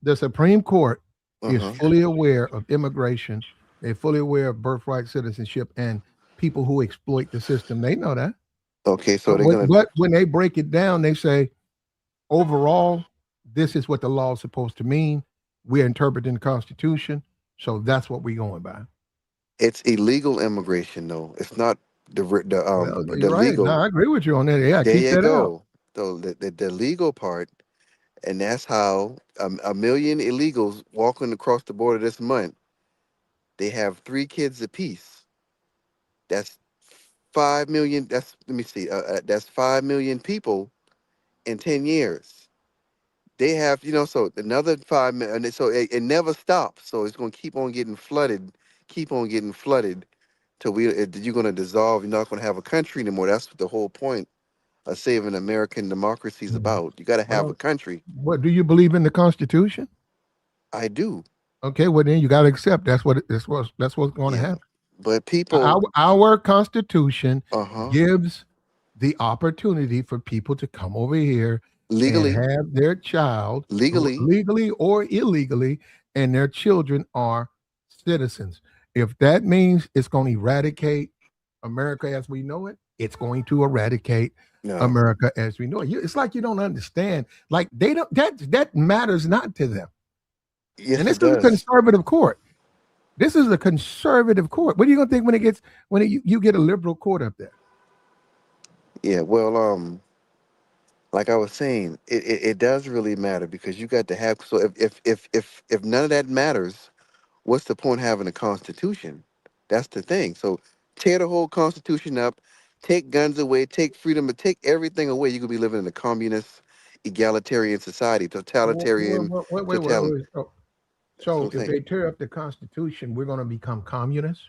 The Supreme Court is Uh-huh. fully aware of immigration. They're fully aware of birthright citizenship and people who exploit the system. They know that. Okay, so But they're gonna when they break it down, they say overall, this is what the law is supposed to mean. We're interpreting the Constitution, so that's what we're going by. it's illegal immigration though. It's not Well, you're the right. No, legal. I agree with you on that. Yeah, There keep you that out. go. So the legal part, and that's how a million illegals walking across the border this month. They have 3 kids apiece. That's 5 million. That's let me see. That's 5 million people in 10 years. they have, so another 5 minutes, and so it never stops. So it's going to keep on getting flooded till you're going to dissolve. You're not going to have a country anymore. That's what the whole point of saving American democracy is Mhm. about. You got to have a Well, country. what do you believe in the Constitution? I do. Okay, well then you got to accept that's what's going to Yeah. happen. But people, Our Constitution uh huh, gives the opportunity for people to come over here and legally, have their child legally, legally or illegally, and their children are citizens. If that means it's going to eradicate America as we know it, it's going to eradicate no. America as we know it. It's like you don't understand. Like they don't that matters not to them. And Yes, this it is a does. conservative court. This is a conservative court. What are you going to think when you get a liberal court up there? Yeah. Well, like I was saying, it does really matter because you got to have. So if none of that matters, what's the point of having a constitution? That's the thing. So tear the whole constitution up, take guns away, take freedom, but take everything away. You could be living in a communist, egalitarian society, totalitarian, total. Wait. Oh, That's what so I'm if saying. they tear up the Constitution, we're going to become communists?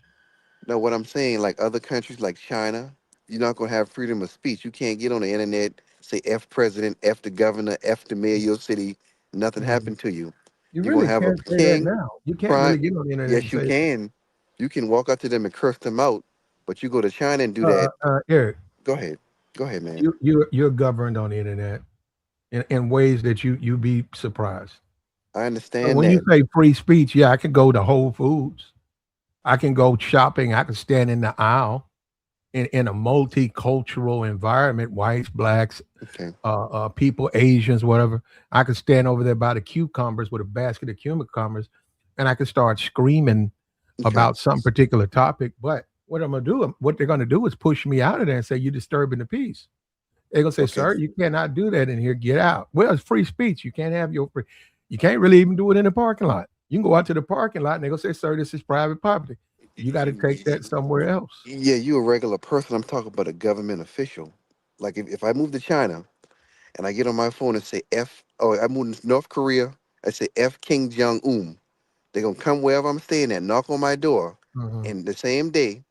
No, what I'm saying, like other countries like China, you're not gonna have freedom of speech. You can't get on the internet, say F president, F the governor, F the mayor of your city. Nothing Mhm. happened to you. You You're gonna really have a can't say that king, now. You can't prime. really get on the internet and Yes, you say that. can. You can walk up to them and curse them out, but you go to China and do that. Eric, Go ahead. Go ahead, man. you're governed on the internet in ways that you be surprised. I So understand when you that. say free speech, yeah, I can go to Whole Foods. I can go shopping. I can stand in the aisle in a multicultural environment, whites, blacks, Okay. people, Asians, whatever. I could stand over there by the cucumbers with a basket of cucumbers, and I could start screaming Okay. about some particular topic. But what they're gonna do is push me out of there and say you're disturbing the peace. They're gonna say, Okay. "Sir, you cannot do that in here. Get out." Well, it's free speech. You can't have your free. You can't really even do it in the parking lot. You can go out to the parking lot and they're gonna say, "Sir, this is private property. You got to take that somewhere else." Yeah, you a regular person. I'm talking about a government official. Like if I move to China and I get on my phone and say F, oh, I moved to North Korea, I say F King Jong Un. They're gonna come wherever I'm staying at, knock on my door, Mhm. and the same day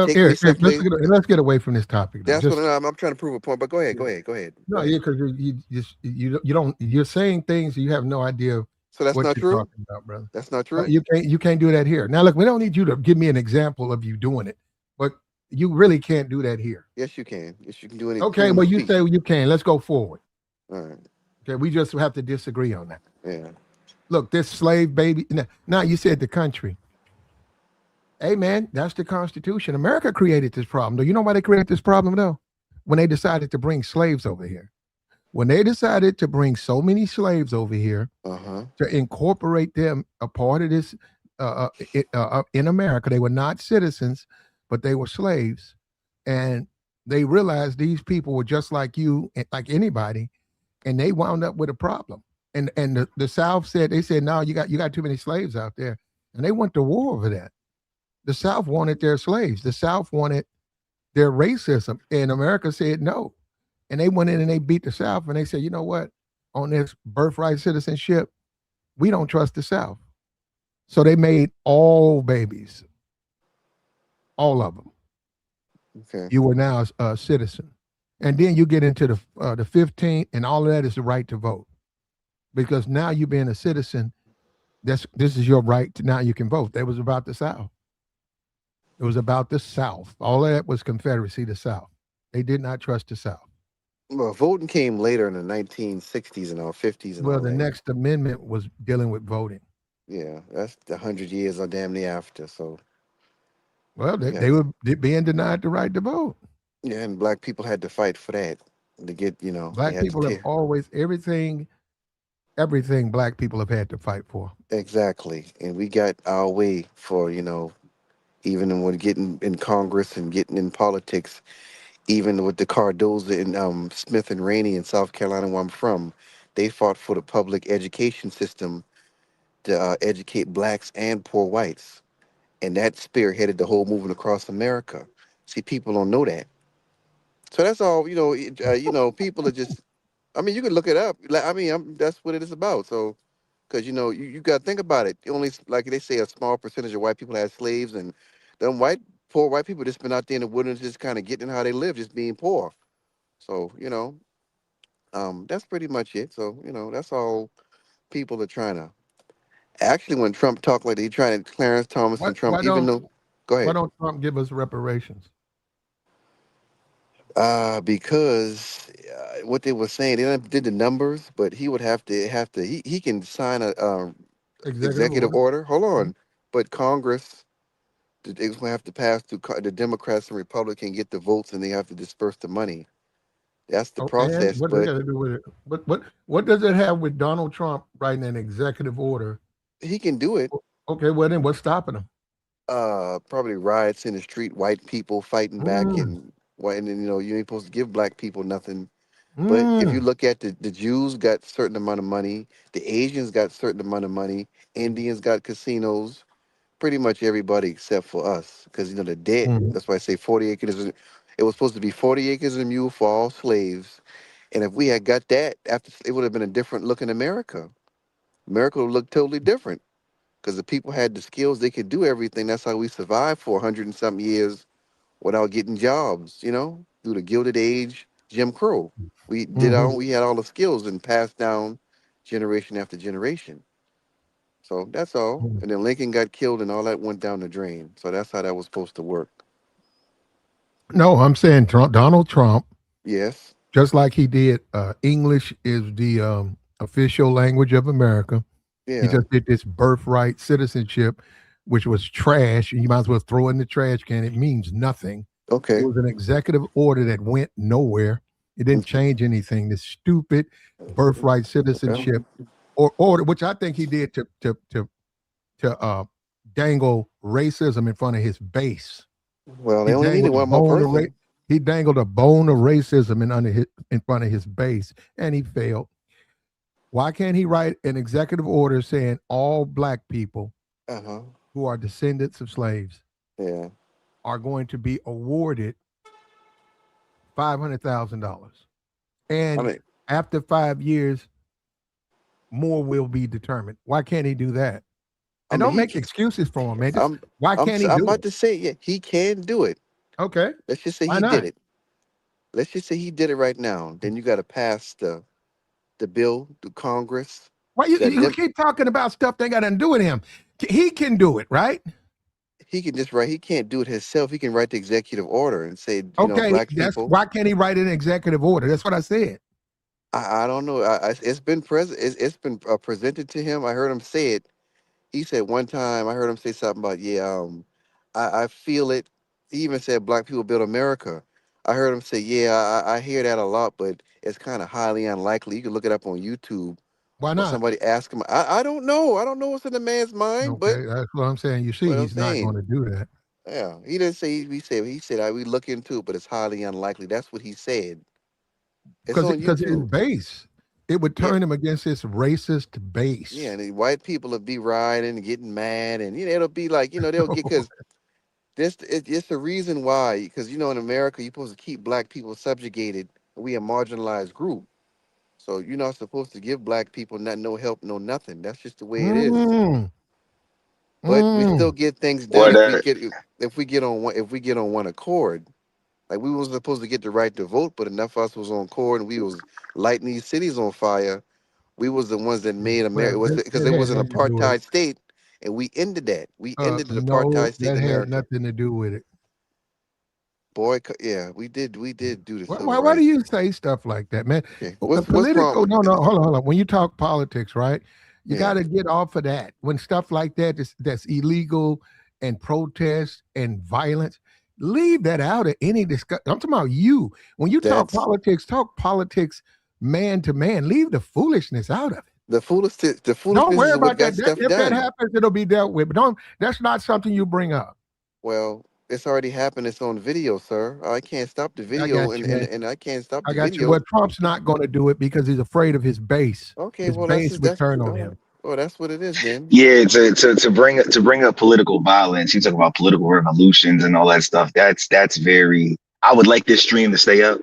take me Eric, someplace. let's get away from this topic though. That's what Just I'm trying to prove a point. But go ahead, yeah. go ahead, go ahead, go No, yeah, ahead. because you don't you're saying things you have no idea So that's what not you're true. talking about, brother. That's not true. You can't do that here. Now, look, we don't need you to give me an example of you doing it, but you really can't do that here. Yes, you can. Yes, you can do any Okay, freedom of well, you speech. say you can. Let's go forward. All right. Okay, we just have to disagree on that. Yeah. Look, this slave baby. Now you said the country. Hey, man, that's the Constitution. America created this problem. Do you know why they created this problem though? When they decided to bring slaves over here. When they decided to bring so many slaves over here Uh huh. to incorporate them a part of this in America. They were not citizens, but they were slaves, and they realized these people were just like you, like anybody, and they wound up with a problem. And the South said they said no, you got too many slaves out there, and they went to war over that. The South wanted their slaves. The South wanted their racism, and America said no. And they went in and they beat the South, and they said, you know what? On this birthright citizenship, we don't trust the South. So they made all babies, all of them. Okay. You were now a citizen, and then you get into the 15th, and all of that is the right to vote. Because now you being a citizen, this is your right to now you can vote. That was about the South. It was about the South. All of that was Confederacy, the South. They did not trust the South. Well, voting came later in the 1960s and all 50s and Well, all the that. next amendment was dealing with voting. Yeah, that's the 100 years or damn near after. So Well, you they, got they were being denied the right to vote. yeah, and black people had to fight for that to get. They Black had to people have tear always everything black people have had to fight for. exactly, and we got our way for even when getting in Congress and getting in politics, even with the Cardoza and Smith and Rainey in South Carolina, where I'm from, they fought for the public education system to educate blacks and poor whites, and that spearheaded the whole movement across America. See, people don't know that. So that's all. People are just I mean, you can look it up. I mean, that's what it is about. So, because you got to think about it. Only like they say, a small percentage of white people had slaves, and them poor white people just been out there in the wilderness, just kind of getting how they live, just being poor. So, that's pretty much it. So, that's all people are trying to. Actually, when Trump talked like that, he trying to Clarence Thomas What and Trump, even though, go why ahead. don't Trump give us reparations? Because what they were saying, they did the numbers, but he would have to. He can sign a Executive executive order. order. Hold on, but Congress, it's going to have to pass through the Democrats and Republicans, get the votes, and they have to disperse the money. That's the Oh, and process. what they But got to do with it? What does it have with Donald Trump writing an executive order? he can do it. Okay, well then what's stopping him? Probably riots in the street, white people fighting back, Mm, and then you ain't supposed to give black people nothing. But if you mm, look at the Jews got certain amount of money, the Asians got certain amount of money, Indians got casinos, pretty much everybody except for us, because the debt. mm, That's why I say 40 acres. It was supposed to be 40 acres and a mule for all slaves, and if we had got that, after it would have been a different look in America. America would look totally different because the people had the skills; they could do everything. That's how we survived for 100 and something years without getting jobs. Through the Gilded Age, Jim Crow. We did hmm. we had all the skills and passed down generation after generation. So that's all. And then Lincoln got killed and all that went down the drain. So that's how that was supposed to work. No, I'm saying Donald Trump, Yes. just like he did. English is the official language of America. He Yeah. just did this birthright citizenship, which was trash. You might as well throw it in the trash can. It means nothing. It Okay. was an executive order that went nowhere. It didn't change anything. This stupid birthright Yeah. citizenship or order, which I think he did to dangle racism in front of his base. Well, He they only needed dangled a one more bone of person. he dangled a bone of racism in front of his base, and he failed. Why can't he write an executive order saying all black people Uh huh. who are descendants of slaves Yeah. are going to be awarded $500,000, I and mean, after 5 years, more will be determined? Why can't he do that? I And mean, don't make excuses for him, man. Just I'm, why can't he I'm do about it? to say, yeah, he can do it. Okay, Let's just say why he did not? it. Let's just say he did it right now. Then you got to pass the bill to Congress. Why That you them keep talking about stuff that got nothing to do with him? He can do it, right? he can just write. He can't do it himself. He can write the executive order and say, Okay, black that's people. why can't he write an executive order? That's what I said. I don't know. It's been present. It's been presented to him. I heard him say it. He said one time. I heard him say something about, yeah. I feel it. He even said black people build America. I heard him say, yeah. I hear that a lot, but it's kind of highly unlikely. You can look it up on YouTube. Why Or not? somebody ask him. I don't know. I don't know what's in the man's mind, but Okay, that's what I'm saying. You see, what I'm he's not going saying. to do that Yeah, he didn't say. He said we look into it, but it's highly unlikely. That's what he said. It's on because his YouTube. base, it would Yeah, turn him against his racist yeah. base. And the white people will be rioting and getting mad, and it'll be like they'll get because it's the reason why. Because in America you're supposed to keep black people subjugated. We a marginalized group, so you're not supposed to give black people no help, no nothing. That's just the way it is. Mm, But we still mm. get things done What if we get on one accord. Like we was supposed to get the right to vote, but enough of us was on court and we was lighting these cities on fire. We was the ones that made America. It Well, was because that it was had an nothing to do with it. apartheid state, and we ended that. We ended the No, apartheid state that in had America. nothing to do with it. Boy, yeah, we did. We did do the civil Why do rights. you say stuff like that, man? Okay, what's wrong Political, with no, no, hold on, hold on. When you talk politics, right, you got yeah to get off of that. When stuff like that that's illegal and protest and violence, leave that out of any discussion. I'm talking about you. When you that's talk politics man to man. Leave the foolishness out of it. the Don't foolishness worry is what about got that. stuff If that done. happens, it'll be dealt with. But don't. That's not something you bring up. Well, it's already happened. It's on video, sir. I can't stop the I video, got and you, and, man. and I can't stop I the got you. Well, video. Trump's not going to do it because he's afraid of his base. Okay, His well base would that's turn on oh, him. well that's what it is then. Yeah, to bring up political violence. You talk about political revolutions and all that stuff. That's very. I would like this stream to stay up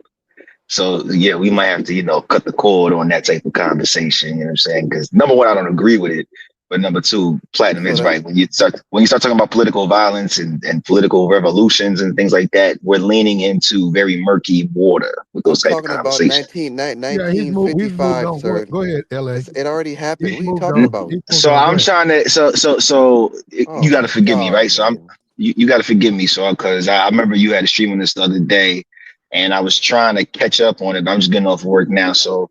So yeah, we might have to, cut the cord on that type of conversation. You know what I'm saying? Because number one, I don't agree with it. But number two, Platinum So is that right. When you start talking about political violence and political revolutions and things like that, we're leaning into very murky water with I'm those type of talking about conversations. Yeah, he's moved 1955, on. Go sir. ahead, go ahead, LA. It already happened. He's What are you moved talking on. about? He's moved So on. Go I'm ahead. trying to so Oh you got to my forgive me, God, right? So man. you got to forgive me, so because I remember you had a stream on this the other day, and I was trying to catch up on it. I'm just getting off work now, so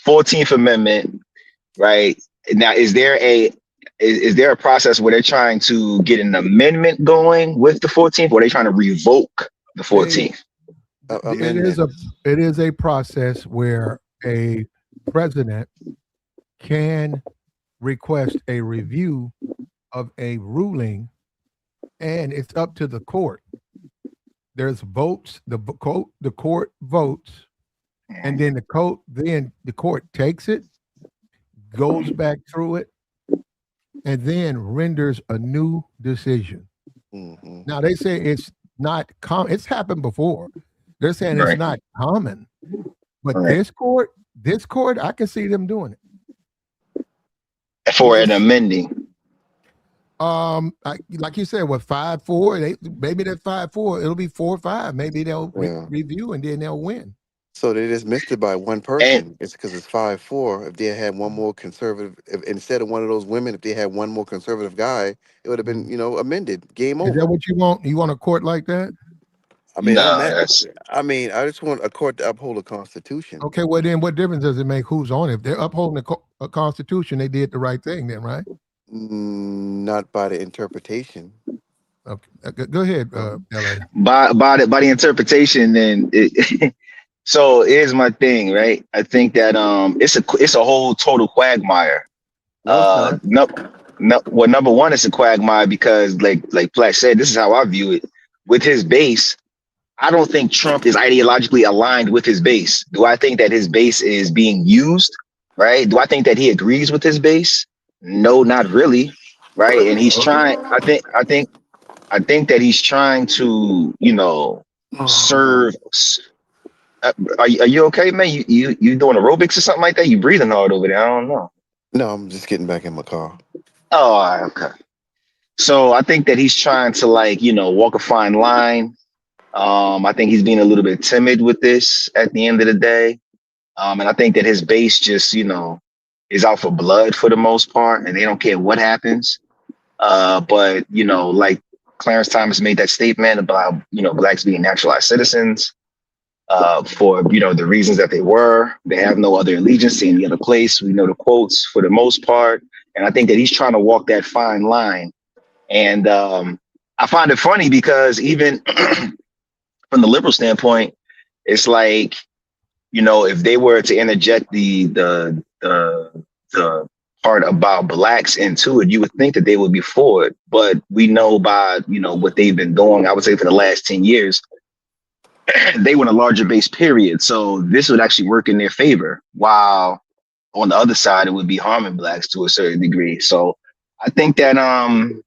14th Amendment, right? Now, is there a process where they're trying to get an amendment going with the 14th, or are they trying to revoke the They 14th? it is Amendment. a process where a president can request a review of a ruling, and it's up to the court. There's votes. The court votes, and then the court takes it, goes back through it, and then renders a new decision. Hmm. Now they say it's not common. It's happened before. They're saying it's Right, not common, but right. this court, I can see them doing it. Is For an this? amending. Like you said, with 5-4, maybe that 5-4, it'll be 4-5. Maybe they'll Yeah. review and then they'll win. So they just missed it by one And person. It's because it's 5-4. If they had one more conservative, if, instead of one of those women, if they had one more conservative guy, it would have been, Mhm. amended. Game Is that over. what you want? You want a court like that? I mean, I'm no, at. that's I mean, I just want a court to uphold the Constitution. Okay, well then, what difference does it make who's on it? If they're upholding a constitution, they did the right thing, then, right? Not by the interpretation. Okay, go ahead, So, La. by the interpretation. Then so here's my thing, right? I think that it's a whole total quagmire. no, it's not. No, no. Well, number one, it's a quagmire because, like Flash said, this is how I view it. With his base, I don't think Trump is ideologically aligned with his base. Do I think that his base is being used? Right? Do I think that he agrees with his base? No, not really. Right? And he's trying. I think that he's trying to, serve. Are you okay, man? You doing aerobics or something like that? You breathing hard over there? I don't know. No, I'm just getting back in my car. Oh, all right, okay. So I think that he's trying to, like, walk a fine line. I think he's being a little bit timid with this at the end of the day. And I think that his base just, is out for blood for the most part, and they don't care what happens. But like Clarence Thomas made that statement about blacks being naturalized citizens for the reasons that they were. They have no other allegiance to any other place. We know the quotes for the most part, and I think that he's trying to walk that fine line. And I find it funny because even from the liberal standpoint, it's like, if they were to interject the part about blacks into it, you would think that they would be for it. But we know by what they've been doing, I would say for the last 10 years, they were in a larger base period. So this would actually work in their favor. While on the other side, it would be harming blacks to a certain degree. So I think that and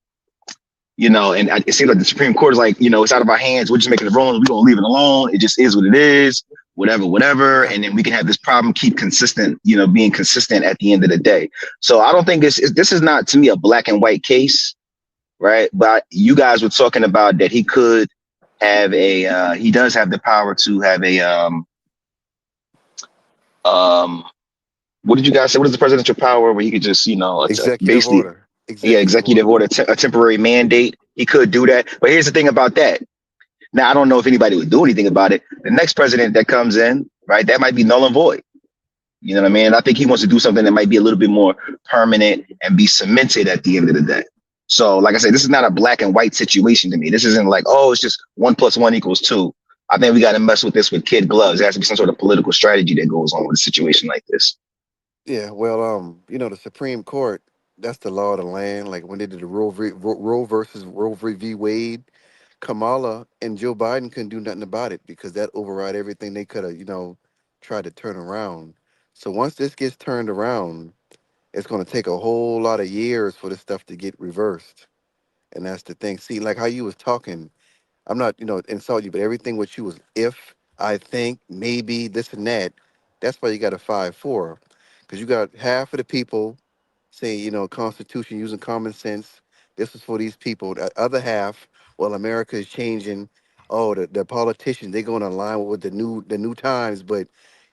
it seems like the Supreme Court is like, it's out of our hands. We're just making the rules. We're gonna leave it alone. It just is what it is. Whatever, whatever. And then we can have this problem keep consistent, being consistent at the end of the day. So I don't think this is not, to me, a black and white case, right? But you guys were talking about that he could have he does have the power to have um what did you guys say? What is the presidential power where he could just, Executive basically, order. yeah, Executive executive order. order, a temporary mandate. He could do that. But here's the thing about that. Now, I don't know if anybody would do anything about it. The next president that comes in, right, that might be null and void. You know what I mean? I think he wants to do something that might be a little bit more permanent and be cemented at the end of the day. So, like I said, this is not a black and white situation to me. This isn't like, oh, it's just 1+1=2. I think we got to mess with this with kid gloves. There has to be some sort of political strategy that goes on with a situation like this. Yeah, well, the Supreme Court, that's the law of the land. Like when they did the Roe versus Roe v. Wade, Kamala and Joe Biden couldn't do nothing about it because that override everything they could have, tried to turn around. So once this gets turned around, it's going to take a whole lot of years for this stuff to get reversed. And that's the thing. See, like how you was talking, I'm not, insult you, but everything what you was if I think maybe this and that. That's why you got a 5-4, because you got half of the people saying, Constitution using common sense. This is for these people. The other half, well, America is changing. Oh, the politicians, they're going to align with the new times. But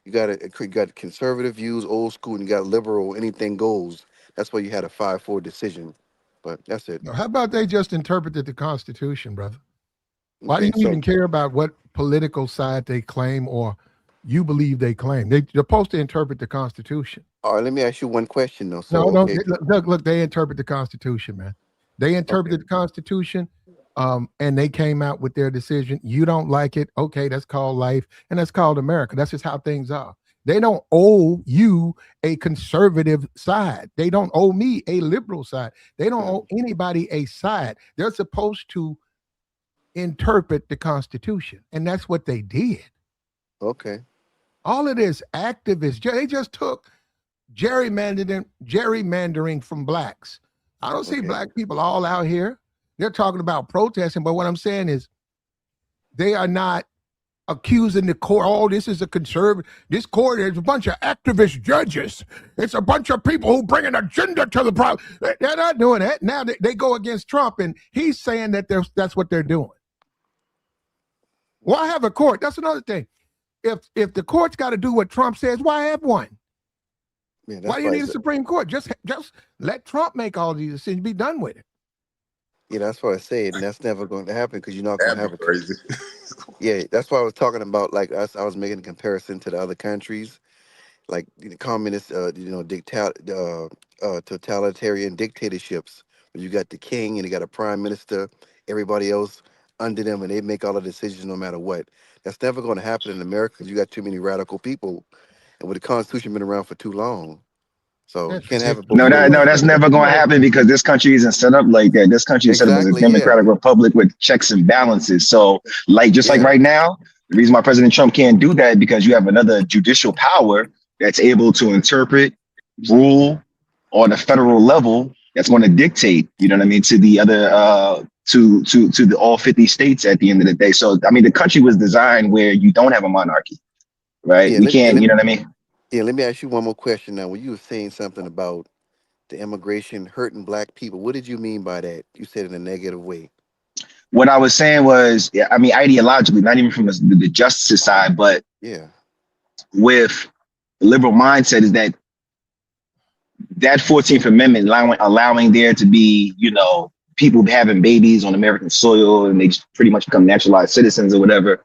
you got conservative views, old school, and you got liberal. Anything goes. That's why you had a 5-4 decision. But that's it. How about they just interpreted the Constitution, brother? Why do Okay, you so even care about what political side they claim or you believe they claim? They're supposed to interpret the Constitution. all right, let me ask you one question though. So No, okay, look, they interpret the Constitution, man. They okay, interpreted the Constitution, and they came out with their decision. You don't like it, okay? That's called life, and that's called America. That's just how things are. They don't owe you a conservative side. They don't owe me a liberal side. They don't owe anybody a side. They're supposed to interpret the Constitution, and that's what they did. okay. All of this activists, they just took gerrymandering from blacks. I don't see Okay. black people all out here. They're talking about protesting, but what I'm saying is they are not accusing the court. Oh, this is a conservative. This court is a bunch of activist judges. It's a bunch of people who bring an agenda to the problem. They're not doing that. Now they go against Trump, and he's saying that that's what they're doing. Why have a court? That's another thing. If the court's got to do what Trump says, why have one? Yeah, Why do you need a Supreme Court? Just let Trump make all these decisions. Be done with it. Yeah, that's what I said, and that's never going to happen because you're not going to have That'd be crazy. Yeah, that's why I was talking about. Like us, I was making a comparison to the other countries, like the communist, totalitarian dictatorships. Where you got the king and you got a prime minister, everybody else under them, and they make all the decisions no matter what. That's never going to happen in America because you got too many radical people, and with the Constitution been around for too long, so you That's can't have it ridiculous. both No, ways. that's never going to happen because this country isn't set up like that. This country is set up as a Exactly. Yeah. democratic republic with checks and balances. So, just like Yeah. right now, the reason why President Trump can't do that is because you have another judicial power that's able to interpret, rule on a federal level that's going to dictate, you know what I mean, to the other to the all 50 states at the end of the day. So, I mean, the country was designed where you don't have a monarchy, right? Yeah. We can't, you know what I mean? Yeah. Let me ask you one more question now. When you were saying something about the immigration hurting black people, what did you mean by that? You said in a negative way. What I was saying was, yeah, I mean, ideologically, not even from the justice side, but Yeah. with the liberal mindset is that 14th Amendment allowing there to be, people having babies on American soil and they just pretty much become naturalized citizens or whatever,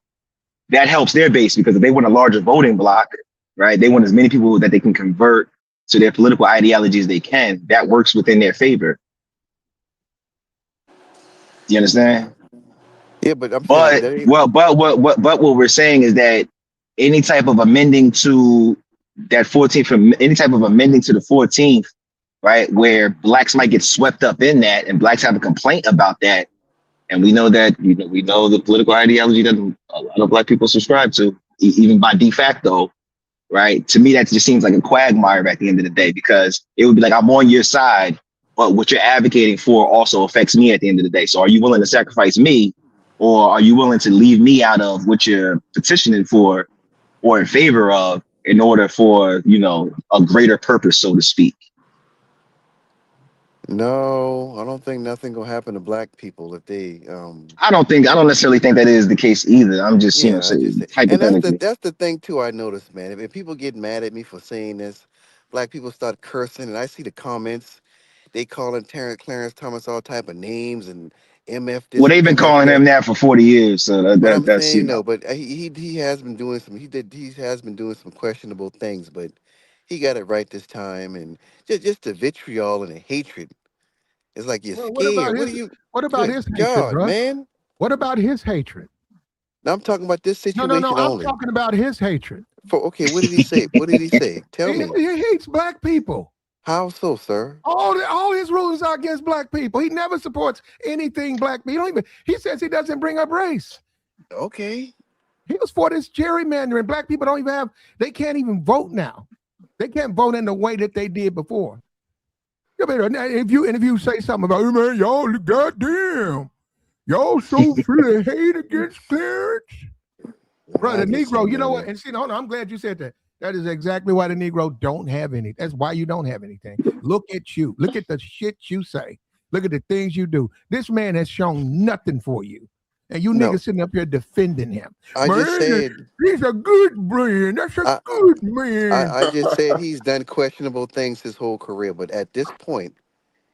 that helps their base because if they want a larger voting block, right, they want as many people that they can convert to their political ideology as they can, that works within their favor. Do you understand? Yeah, but I'm saying But that ain't. what we're saying is that any type of amending to that 14th, any type of amending to the 14th, right, where blacks might get swept up in that, and blacks have a complaint about that, and we know that we know the political ideology that a lot of black people subscribe to, even by de facto, right? To me, that just seems like a quagmire at the end of the day because it would be like I'm on your side, but what you're advocating for also affects me at the end of the day. So, are you willing to sacrifice me? Or are you willing to leave me out of what you're petitioning for or in favor of in order for, a greater purpose, so to speak? No, I don't think nothing gonna happen to black people if they. I don't necessarily think that is the case either. I'm just, Yeah, I just saying say, and hypothetically. that's the thing too. I noticed, man. If people get mad at me for saying this, black people start cursing, and I see the comments. They calling Clarence Thomas all type of names and MF Well, this and they've been MF calling that. him that for 40 years. So But I'm that's, saying no. But he has been doing some. He has been doing some questionable things. But he got it right this time. And just the vitriol and the hatred. It's like you're Well, scared. What are you? what about Good his hatred, God, bro? man. What about his hatred? Now I'm talking about this No, situation I'm only. talking about his hatred. Okay, what did he say? What did he say? Tell me. He hates black people. How so, sir? All his rulings are against black people. He never supports anything black people. He says he doesn't bring up race. Okay. He was for this gerrymandering. Black people they can't even vote now. They can't vote in the way that they did before. If you say something about, man, y'all, goddamn, y'all so full of hate against Clarence. Yeah, Bro, I the just Negro, seen you know that. what? And see, hold on, I'm glad you said that. That is exactly why the Negro don't have any. That's why you don't have anything. Look at you. Look at the shit you say. Look at the things you do. This man has shown nothing for you. And you No, niggas sitting up here defending him. I just Man, said he's a good man. That's a I, good man. I just said he's done questionable things his whole career, but at this point,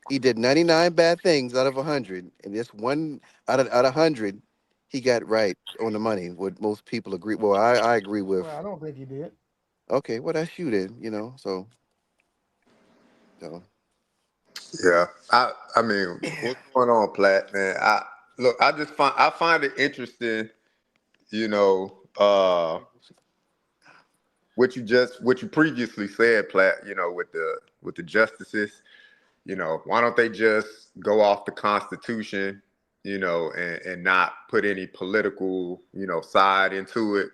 he did 99 bad things out of 100, and this one out of 100, he got right on the money. What most people agree. Well, I agree with. Well, I don't think he did. Okay, well that's you then, so Yeah. I mean, what's going on, Platt, man? I find it interesting, you know, what you previously said, Platt, with the justices, why don't they just go off the Constitution, and not put any political, side into it.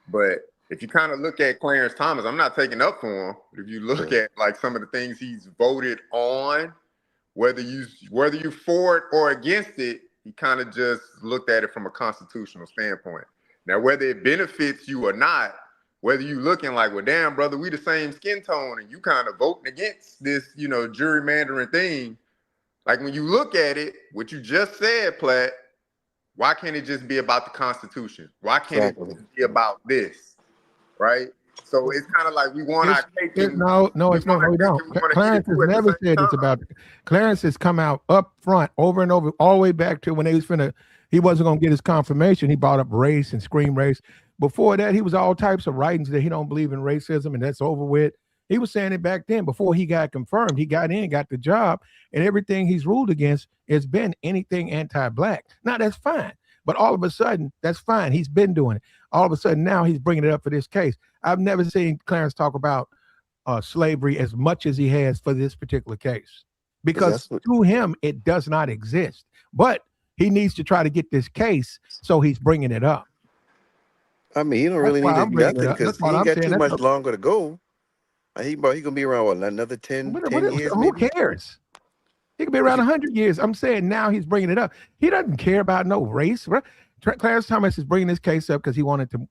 But if you kind of look at Clarence Thomas, I'm not taking up for him. But if you look at like some of the things he's voted on, whether you for it or against it, he kind of just looked at it from a constitutional standpoint. Now, whether it benefits you or not, whether you looking like, well, damn, brother, we the same skin tone, and you kind of voting against this, gerrymandering thing. Like when you look at it, what you just said, Platt, why can't it just be about the Constitution? Why can't exactly. it just be about this? Right? So it's kind of like we want our cake. No, we don't. Clarence has never said it's about. Clarence has come out up front over and over, all the way back to when he wasn't gonna get his confirmation. He brought up race and scream race. Before that, he was all types of writings that he don't believe in racism and that's over with. He was saying it back then before he got confirmed. He got in, got the job, and everything he's ruled against has been anything anti-black. Now that's fine, but all of a sudden, that's fine. He's been doing it. All of a sudden, now he's bringing it up for this case. I've never seen Clarence talk about slavery as much as he has for this particular case, because to him it does not exist. But he needs to try to get this case, so he's bringing it up. I mean, he don't really need nothing because he ain't got too much longer to go. He gonna be around another 10 years. Who cares? He could be around 100 years. I'm saying now he's bringing it up. He doesn't care about no race. Right? Clarence Thomas is bringing this case up because he wanted to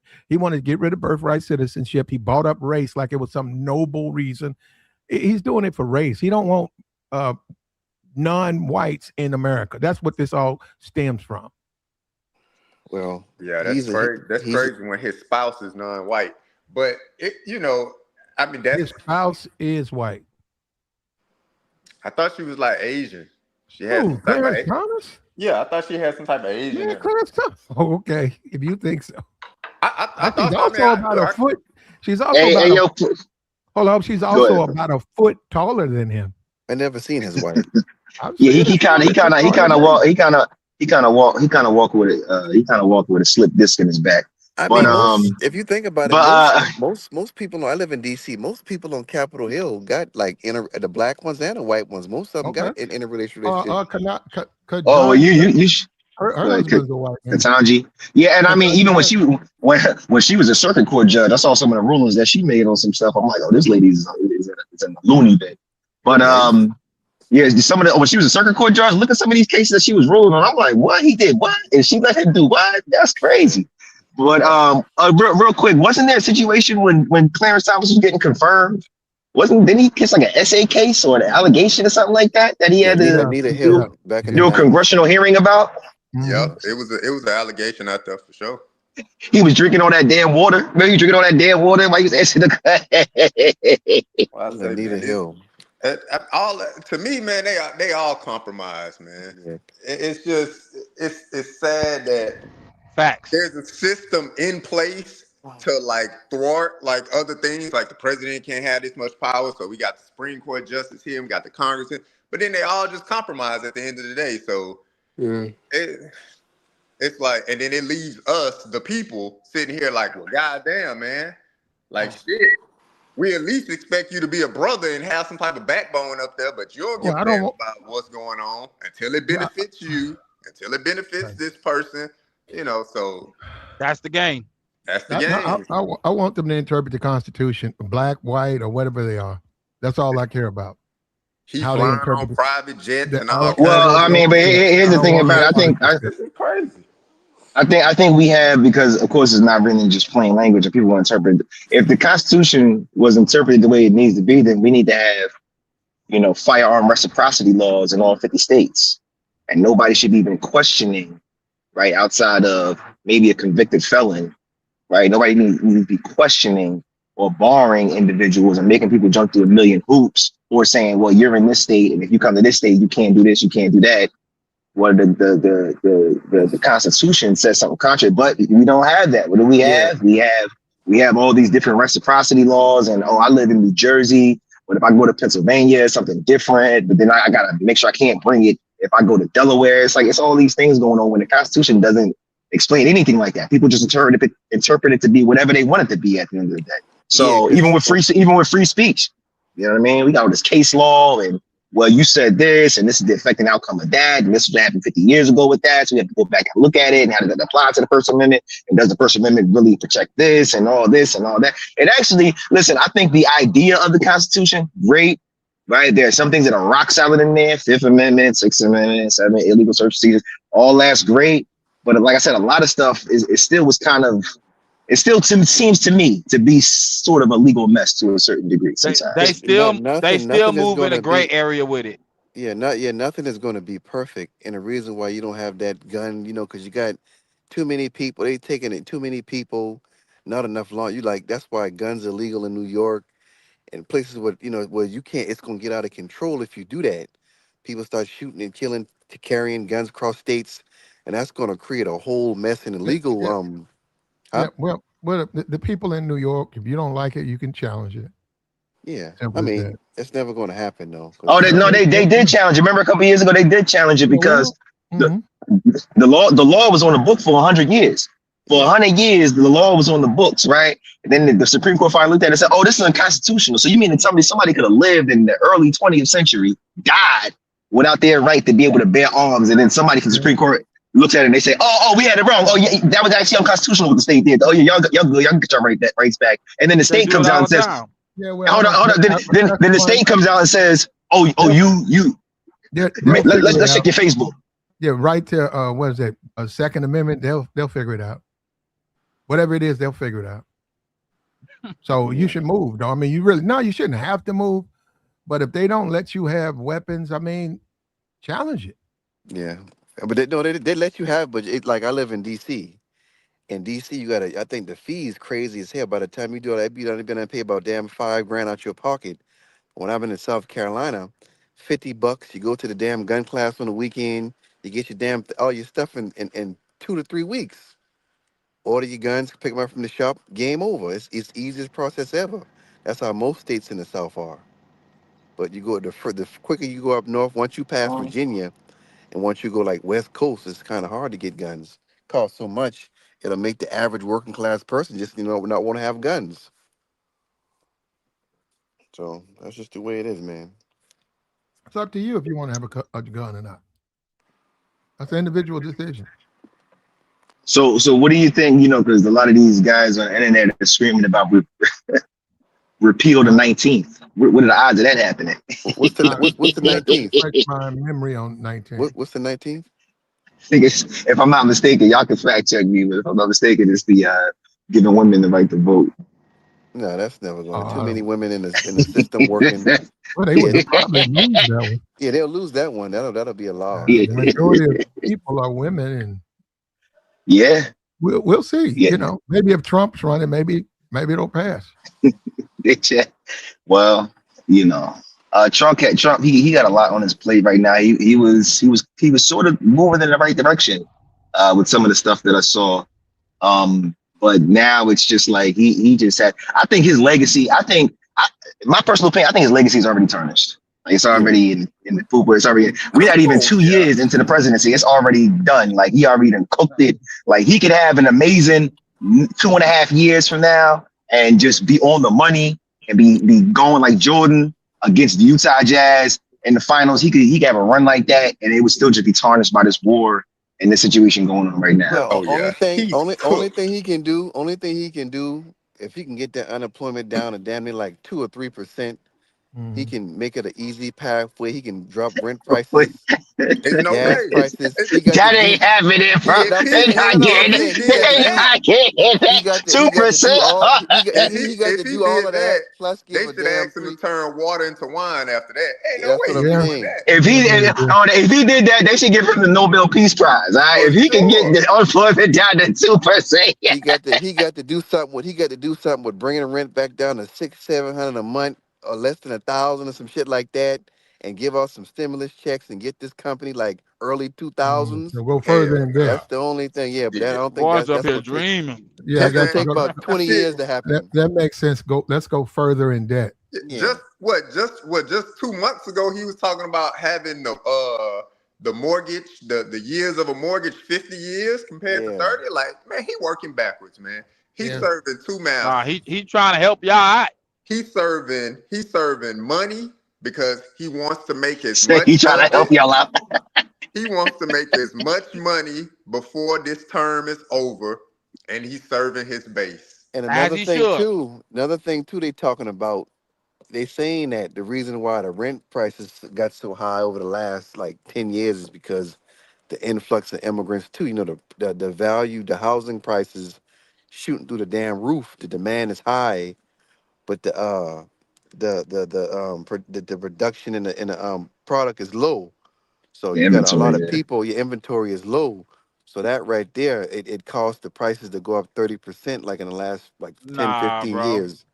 get rid of birthright citizenship. He brought up race like it was some noble reason. He's doing it for race. He don't want non-whites in America. That's what this all stems from. Well, yeah, that's crazy. That's crazy when his spouse is non-white. But his spouse is white. I thought she was like Asian. She had some type of Thomas? Yeah, I thought she had some type of Asian. Yeah, Clarence Thomas. Oh, okay. If you think so. I she's also about a foot. She's also hold up. She's also about a foot taller than him. I never seen his wife. Yeah, he kind of walk with a slip disc in his back. I mean, if you think about it, most people. I live in DC. Most people on Capitol Hill got like the black ones and the white ones. Most of them got in a relationship. Her husband's a white man. Katanji. Yeah, and I mean, even when she was a circuit court judge, I saw some of the rulings that she made on some stuff. I'm like, oh, this lady is in the loony bin. But yeah, when she was a circuit court judge, look at some of these cases that she was ruling on. I'm like, what? He did what? And she let him do what? That's crazy. But real quick, wasn't there a situation when Clarence Thomas was getting confirmed? Didn't he kiss like an essay case or an allegation or something like that he had to do a congressional hearing about? Yep, it was an allegation out there for sure. He was drinking all that damn water. Remember, he was drinking all that damn water while he was answering the Anita Hill. All to me, man, they all compromise, man. Yeah. It's just it's sad that facts. There's a system in place to like thwart like other things, like the president can't have this much power, so we got the Supreme Court justice here, we got the Congress here, but then they all just compromise at the end of the day. So it's like, and then it leaves us, the people, sitting here like, well, goddamn, man, like shit. We at least expect you to be a brother and have some type of backbone up there, but you don't give a damn about what's going on until it benefits you, until it benefits this person, so that's the game. That's the game. I want them to interpret the Constitution, black, white, or whatever they are. That's all I care about. He's flying on private jets and all. Well, I mean, but here's the thing about it. I think it's crazy. I think we have, because of course it's not written in just plain language and people will interpret. If the Constitution was interpreted the way it needs to be, then we need to have, firearm reciprocity laws in all 50 states. And nobody should be even questioning, right, outside of maybe a convicted felon, right? Nobody needs to be questioning or barring individuals and making people jump through a million hoops, or saying, well, you're in this state, and if you come to this state, you can't do this, you can't do that. Well, the Constitution says something contrary, but we don't have that. What do we Yeah, have? We have all these different reciprocity laws, and I live in New Jersey, but if I go to Pennsylvania, it's something different. But then I gotta make sure I can't bring it if I go to Delaware. It's all these things going on when the Constitution doesn't explain anything like that. People just interpret it to be whatever they want it to be at the end of the day. yeah, So because even with free speech, you know what I mean? We got all this case law, and well, you said this, and this is the effect and outcome of that, and this was what happened 50 years ago with that. So we have to go back and look at it, and how does that apply to the First Amendment? And does the First Amendment really protect this and all that? And actually, listen, I think the idea of the Constitution, great, right? There are some things that are rock solid in there: Fifth Amendment, Sixth Amendment, Seventh, illegal search seizures, all that's great. But like I said, a lot of stuff is still was kind of, it still seems to me to be sort of a legal mess to a certain degree sometimes. They it's not still nothing. Nothing is move in going a to gray be. area with it. Nothing is going to be perfect. And the reason why you don't have that gun, because you got too many people. They taking it. Too many people. Not enough law. You like that's why guns are legal in New York and places where you can't. It's going to get out of control if you do that. People start shooting and killing, carrying guns across states, and that's going to create a whole mess in the Yeah, legal. yeah, Huh? yeah. Well, the people in New York, if you don't like it, you can challenge it. Yeah. I Simple as that. mean, it's never going to happen though, Oh, because No, they did challenge it. Remember a couple of years ago, they did challenge it they because will. the, Mhm. the law was on the book for 100 years. For yeah, 100 years, the law was on the books, right? And then the Supreme Court finally looked at it and said, oh, this is unconstitutional. So you mean to tell me somebody could have lived in the early 20th century, died without their right to be able to bear arms, and then somebody from the Yeah. Supreme Court looks at it and they say, oh, we had it wrong. Oh, yeah, that was actually unconstitutional what the state did. Oh, yeah, y'all good. Y'all can get your rights back. And then the They state do it comes out all and the says, time. Yeah, well, I hold on, don't. hold on. Then the state comes out and says, oh, They'll, you they'll figure it let's check out. your Facebook. Yeah, right to what is that? A Second Amendment. They'll figure it out. Whatever it is, they'll figure it out. So you yeah, should move, though. I mean, you shouldn't have to move. But if they don't let you have weapons, I mean, challenge it. yeah. But they, no, they let you have, but like I live in D.C. In DC, you gotta. I think the fees crazy as hell. By the time you do all that, you done been to pay about damn $5 grand out your pocket. When I've been in South Carolina, $50. You go to the damn gun class on the weekend. You get your damn all your stuff in 2 to 3 weeks. Order your guns, pick them up from the shop. Game over. It's the easiest process ever. That's how most states in the South are. But you go the quicker you go up north. Once you pass Virginia, and once you go like West Coast, it's kind of hard to get guns. Costs so much, it'll make the average working class person just not want to have guns. So that's just the way it is, man. It's up to you if you want to have a gun or not. That's an individual decision. So what do you think? Because a lot of these guys on the internet are screaming about repeal the I, 19th. What are the odds of that happening? What's the I what's the nineteenth? refresh my memory on 19. What's the 19th? I think it's, if I'm not mistaken, y'all can fact check me, but if I'm not mistaken, it's the giving women the right to vote. No, that's never going. Too I many don't. women in the system working. Well, they Yeah, would probably lose that one. yeah, they'll lose that one. That'll be a loss. Yeah, The majority of people are women, and yeah, we'll see. yeah. Maybe if Trump's running, maybe it'll pass. Well, Trump. He got a lot on his plate right now. He was sort of moving in the right direction with some of the stuff that I saw. But now it's just like he just had. I think his legacy. My personal opinion. I think his legacy is already tarnished. Like, it's Yeah, already in the poop. It's already. We're not even Oh 2 years yeah. into the presidency. It's already done. Like, he already done cooked it. Like, he could have an amazing 2.5 years from now and just be on the money and be going like Jordan against the Utah Jazz in the finals. He could have a run like that, and it would still just be tarnished by this war and this situation going on right now. well, Oh yeah. He's only cooked. thing he can do, if he can get that unemployment down to damn near like 2 or 3%, He Mhm. can make it an easy pathway. He can drop rent But prices, There's no gas way. prices. He got to that do. ain't happening, bro. That's what I'm They saying. No, no, not no. I'm getting it. saying If he did They that, not getting he that got to he got to do 2%. all he got if to he do all did of that, that plus they give a should damn ask him to three. turn water into wine after that. Ain't no That's what way he I'm can Yeah. do saying. that. If he Yeah, yeah. if he did that, they should give him the Nobel Peace Prize. All right, For if he can get sure. the unemployment down to 2%. He got to do something with he got to do something with bringing the rent back down to 600-700 a month or less than 1,000 or some shit like that, and give us some stimulus checks and get this company like early So 2000s. go further Hell in nah. depth. That's the only thing. Yeah, but that, I Yeah. don't think Boys up that's here gonna take. dreaming. Yeah, I That's gonna got you. take Go, about 20 Shit. years to that happen. that makes sense. Go. Let's go further in depth. Yeah, Just 2 months ago he was talking about having the mortgage, the years of a mortgage 50 years compared to yeah. 30. Like, man, he working backwards, man. He's Yeah. serving two Nah, masters. he trying to help y'all out. He's serving money because he wants to make as So much he trying to of help it. y'all out. He wants to make as much money before this term is over, and he's serving his base. And As he should. another thing too, they talking about. They saying that the reason why the rent prices got so high over the last like 10 years is because the influx of immigrants too. You know, the value, the housing prices shooting through the damn roof. The demand is high, but the reduction in the product is low. So The you got a lot inventory, of yeah. people. Your inventory is low. So that right there, it caused the prices to go up 30% like in the last like 10, Nah, 15 bro. years.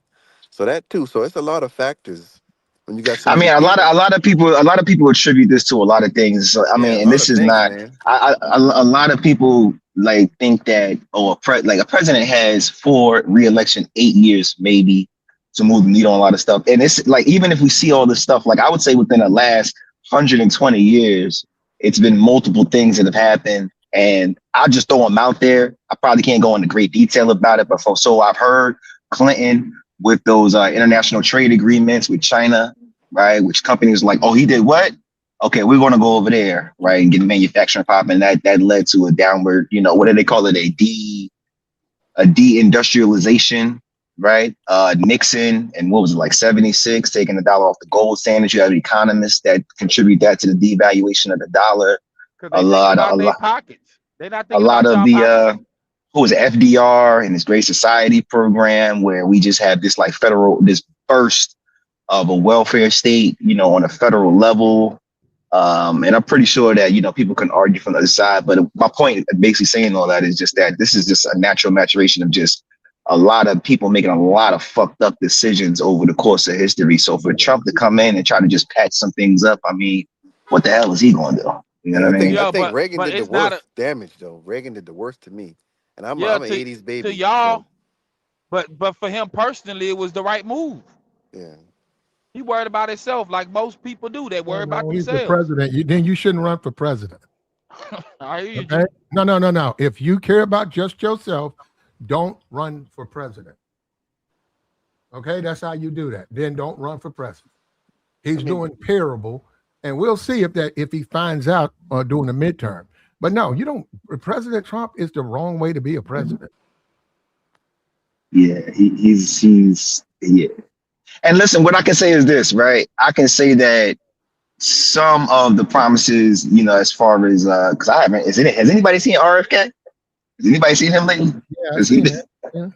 So that too. So it's a lot of factors when you got so I many mean, people. a lot of people attribute this to a lot of things. So, I Yeah, a mean, and lot this of is things, not. man. A lot of people like think that like a president has for reelection 8 years maybe to move the needle on a lot of stuff. And it's like even if we see all this stuff, like I would say within the last 120 years, it's been multiple things that have happened. And I'll just throw them out there. I probably can't go into great detail about it, but so I've heard Clinton with those international trade agreements with China, right? Which companies like, oh, he did what? Okay, we're going to go over there, right, and get manufacturing popping. That led to a downward, what do they call it? A deindustrialization, right? Nixon and what was it like 76, taking the dollar off the gold standard. You have economists that contribute that to the devaluation of the dollar. Because A they thinking lot, about a their lot, pockets. They not a thinking lot about of y'all the pockets. who was it, FDR and his Great Society program, where we just have this like this burst of a welfare state, on a federal level. And I'm pretty sure that, people can argue from the other side. But my point basically saying all that is just that this is just a natural maturation of just a lot of people making a lot of fucked up decisions over the course of history. So for Trump to come in and try to just patch some things up, I mean, what the hell is he going to do? You know And what I mean? I Yeah, think but Reagan did the it's not worst a damage though. Reagan did the worst to me, and yeah I'm an '80s to baby. So y'all, but for him personally, it was the right move. yeah, He worried about himself like most people do. They No, worry about no, he's the themselves. president. Then you shouldn't run for president. I hear you, Okay? G. No, no, no, no. If you care about just yourself, don't run for president. Okay, that's how you do that. Then don't run for president. I He's mean, doing terrible, and we'll see if he finds out during the midterm. But no, you don't. President Trump is the wrong way to be a president. Yeah, he's yeah. And listen, what I can say is this, right? I can say that some of the promises, as far as because I haven't, has anybody seen RFK? Has anybody seen him lately? Yeah, I Because he, seen that. Yeah.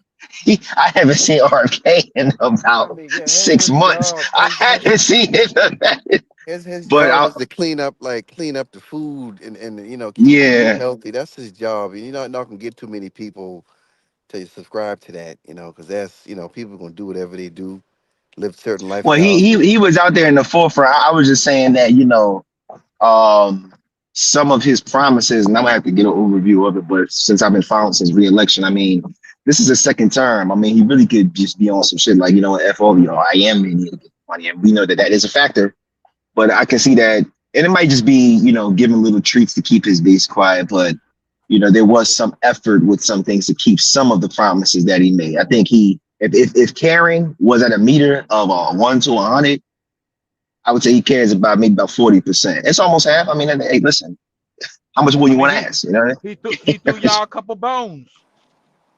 I haven't seen RFK in I about mean, yeah, six his months. job, I haven't seen him. his But job is to clean up the food and keep people yeah, healthy. That's his job. And you're not gonna get too many people to subscribe to that, because that's people gonna do whatever they do, live certain well, lifestyles. But he was out there in the forefront. I was just saying that, um, some of his promises, and I'm gonna have to get an overview of it. But since I've been following since re-election, I mean, this is a second term. I mean, he really could just be on some shit like, F all, I am in here to get money, and we know that that is a factor. But I can see that, and it might just be, giving little treats to keep his base quiet. But there was some effort with some things to keep some of the promises that he made. I think if caring was at a meter of 1 to 100. I would say he cares about maybe about 40%. It's almost half. I mean, hey, listen, how much more I you mean, want to ask? You know what he threw y'all a couple bones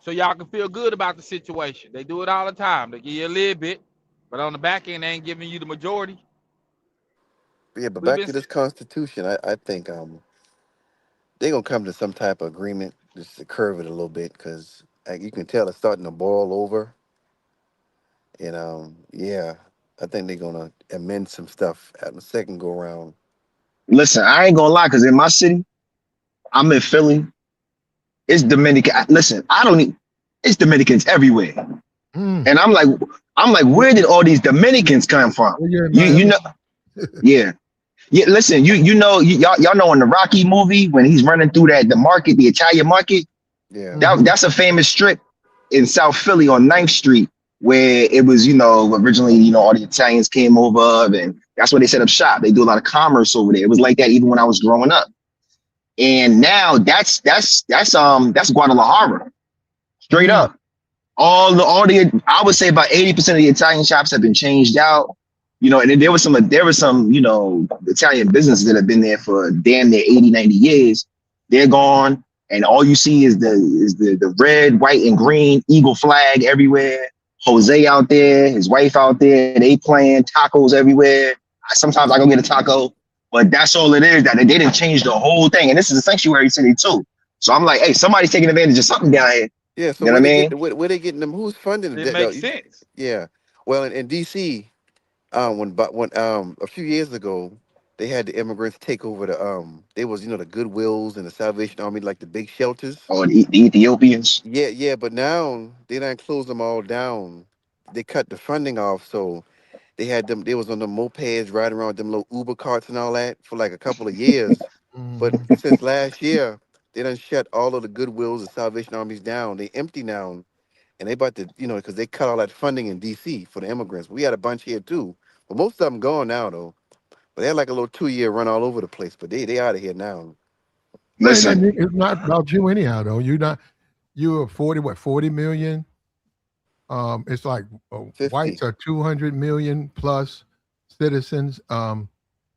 so y'all can feel good about the situation. They do it all the time. They give you a little bit, But on the back end, they ain't giving you the majority. Yeah, but We've back been to this Constitution, I think they're gonna come to some type of agreement just to curve it a little bit because you can tell it's starting to boil over. And yeah, I think they're gonna amend some stuff at the second go round. Listen, I ain't gonna lie, because in my city, I'm in Philly. It's Dominican. Listen, I don't need. It's Dominicans everywhere, Mm. and I'm like, where did all these Dominicans come from? Well, you're in You Miami. know, yeah, yeah. Listen, y'all know in the Rocky movie when he's running through the market, the Italian market. Yeah, Hmm. That's a famous strip in South Philly on 9th Street where it was, originally, all the Italians came over and that's where they set up shop. They do a lot of commerce over there. It was like that even when I was growing up. And now that's Guadalajara, straight Mm. up. I would say about 80% of the Italian shops have been changed out. And then there was some, Italian businesses that have been there for damn near 80, 90 years. They're gone. And all you see is the red, white, and green eagle flag everywhere. Jose out there, his wife out there, they playing tacos everywhere. Sometimes I go get a taco, but that's all it is. That they didn't change the whole thing. And this is a sanctuary city too. So I'm like, hey, somebody's taking advantage of something down here. yeah. So You know what I mean? where they getting them? Who's funding it it? makes sense. Yeah. Well, in DC, when a few years ago, they had the immigrants take over they was the Goodwills and the Salvation Army, like the big shelters. Or the Ethiopians. Yeah, yeah, but now they done closed them all down. They cut the funding off, so they had them. They was on the mopeds riding around with them little Uber carts and all that for like a couple of years. But Hmm. since last year, they done shut all of the Goodwills and Salvation Armies down. They empty now, and they about to, because they cut all that funding in D.C. for the immigrants. We had a bunch here too, but most of them gone now though. But they had like a little 2-year run all over the place. But they out of here now. Well, Listen, it's not about you anyhow, though. You're 40 million. It's like whites 50. are 200 million plus citizens. And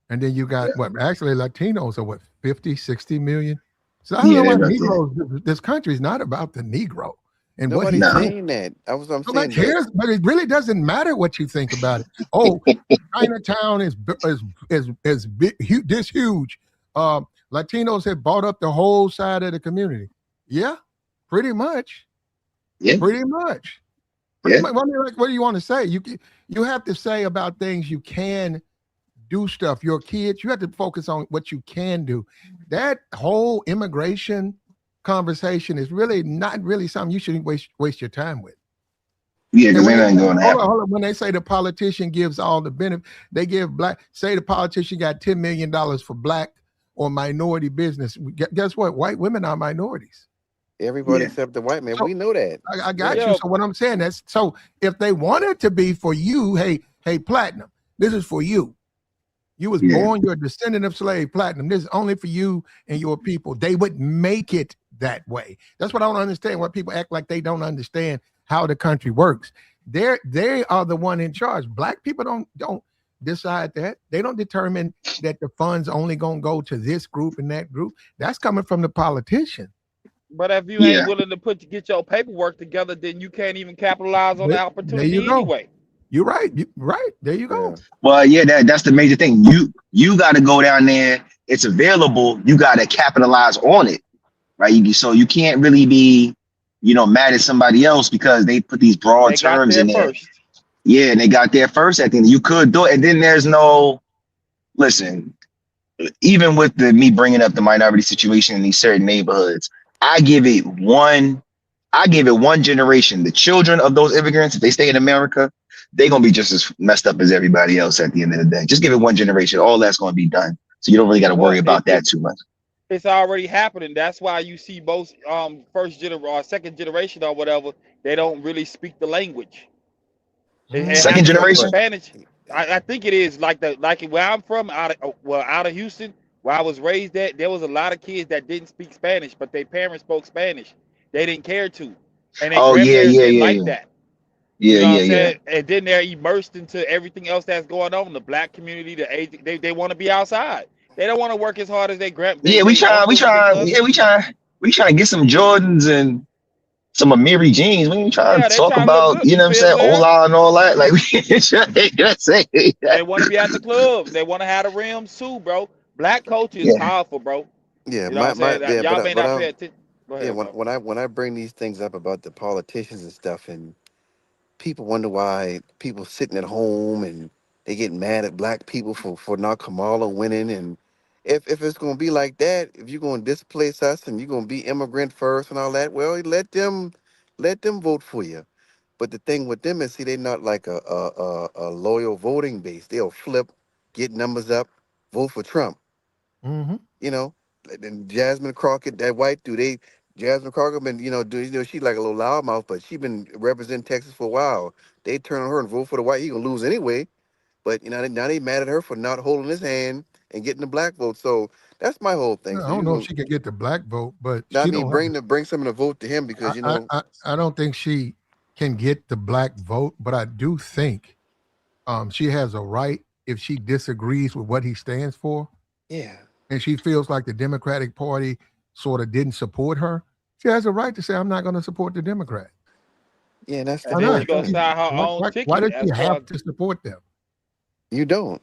then you got actually Latinos are 50, 60 million. So I don't yeah, know why they're up there. Negroes, this country is not about the Negro and what he Nobody's No. thinks. saying that. I'm Nobody saying that. cares, but it really doesn't matter what you think about it. Oh, Chinatown is this huge. Latinos have bought up the whole side of the community. Yeah, pretty much. Yeah, Pretty much. Pretty yeah, much. I mean, like, what do you want to say? You have to say about things you can do stuff. Your kids, you have to focus on what you can do. That whole immigration conversation is really not really something you shouldn't waste your time with. yeah, And because when ain't they nothing going to hold on, happen. hold on, when they say the politician gives all the benefit, they give say the politician got $10 million for black or minority business. Guess what? White women are minorities. Everybody Yeah, except the white man. So We know that. I got Yeah. you. Yeah, So what I'm saying is, so if they want it to be for you, hey, platinum, this is for you. You was yeah, born, you're a descendant of slave, platinum. This is only for you and your people. They would make it that way. That's what I don't understand. Why people act like they don't understand how the country works. They are the one in charge. Black people don't decide that. They don't determine that the funds only gonna go to this group and that group. That's coming from the politician. but if you ain't yeah. willing to get your paperwork together, then you can't even capitalize on the There you opportunity go. anyway. You're right. Right. There you Yeah. go. Well, yeah, that's the major thing. You got to go down there. It's available. You got to capitalize on it, right? So you can't really be, mad at somebody else because they put these broad They got terms there in there. first. Yeah, and they got there first. I think you could do it, and then there's no listen. Even with me bringing up the minority situation in these certain neighborhoods, I give it one. I give it one generation. The children of those immigrants, if they stay in America, they're gonna be just as messed up as everybody else at the end of the day. Just give it one generation. All that's gonna be done. So you don't really got to worry Well, about that too much. it's already happening. That's why you see most first generation or second generation or whatever, they don't really speak the language. It has Second to go through generation? But Spanish. I think it is like where I'm from, out of Houston, where I was raised at. There was a lot of kids that didn't speak Spanish, but their parents spoke Spanish. They didn't care to, and their Oh yeah, grandparents yeah, didn't yeah, like yeah, that. You yeah, know what I'm yeah, yeah. saying? And then they're immersed into everything else that's going on. The black community, the age, they want to be outside. They don't want to work as hard as Yeah, we they try, we uncles and their try, yeah, cousins. we try to get some Jordans and some Amiri jeans. We ain't trying Yeah, to they talk trying to look about, good. you You know what I'm feel saying, me? Ola and all that. Like, we ain't trying to say They that. want to be at the clubs. They want to have the rims too, bro. Black culture is Yeah. powerful, bro. Yeah, You know what I'm saying? yeah, Y'all may but not I pay attention. Go yeah, ahead, bro. when I bring these things up about the politicians and stuff, and people wonder why people sitting at home and they get mad at black people for not Kamala winning. And if it's gonna be like that, if you're gonna displace us and you're gonna be immigrant first and all that, well, let them vote for you. But the thing with them is, see, they're not like a loyal voting base. They'll flip, get numbers up, vote for Trump. Mm-hmm. You know, and Jasmine Crockett, that white dude, Jasmine Crockett been, she like a little loudmouth, but she been representing Texas for a while. They turn on her and vote for the white. He gonna lose anyway. But now they mad at her for not holding his hand and getting the black vote. So that's my whole thing. I So don't you know if gonna, she can get the black vote, but I she mean, don't have. bring some of the vote to him because I don't think she can get the black vote, but I do think she has a right if she disagrees with what he stands for, yeah, and she feels like the Democratic Party sort of didn't support her. She has a right to say, "I'm not going to support the Democrat." yeah, and that's the And Why then whole she not? gonna thing. sign her Why, own why ticket does as she far have as to support them? You don't.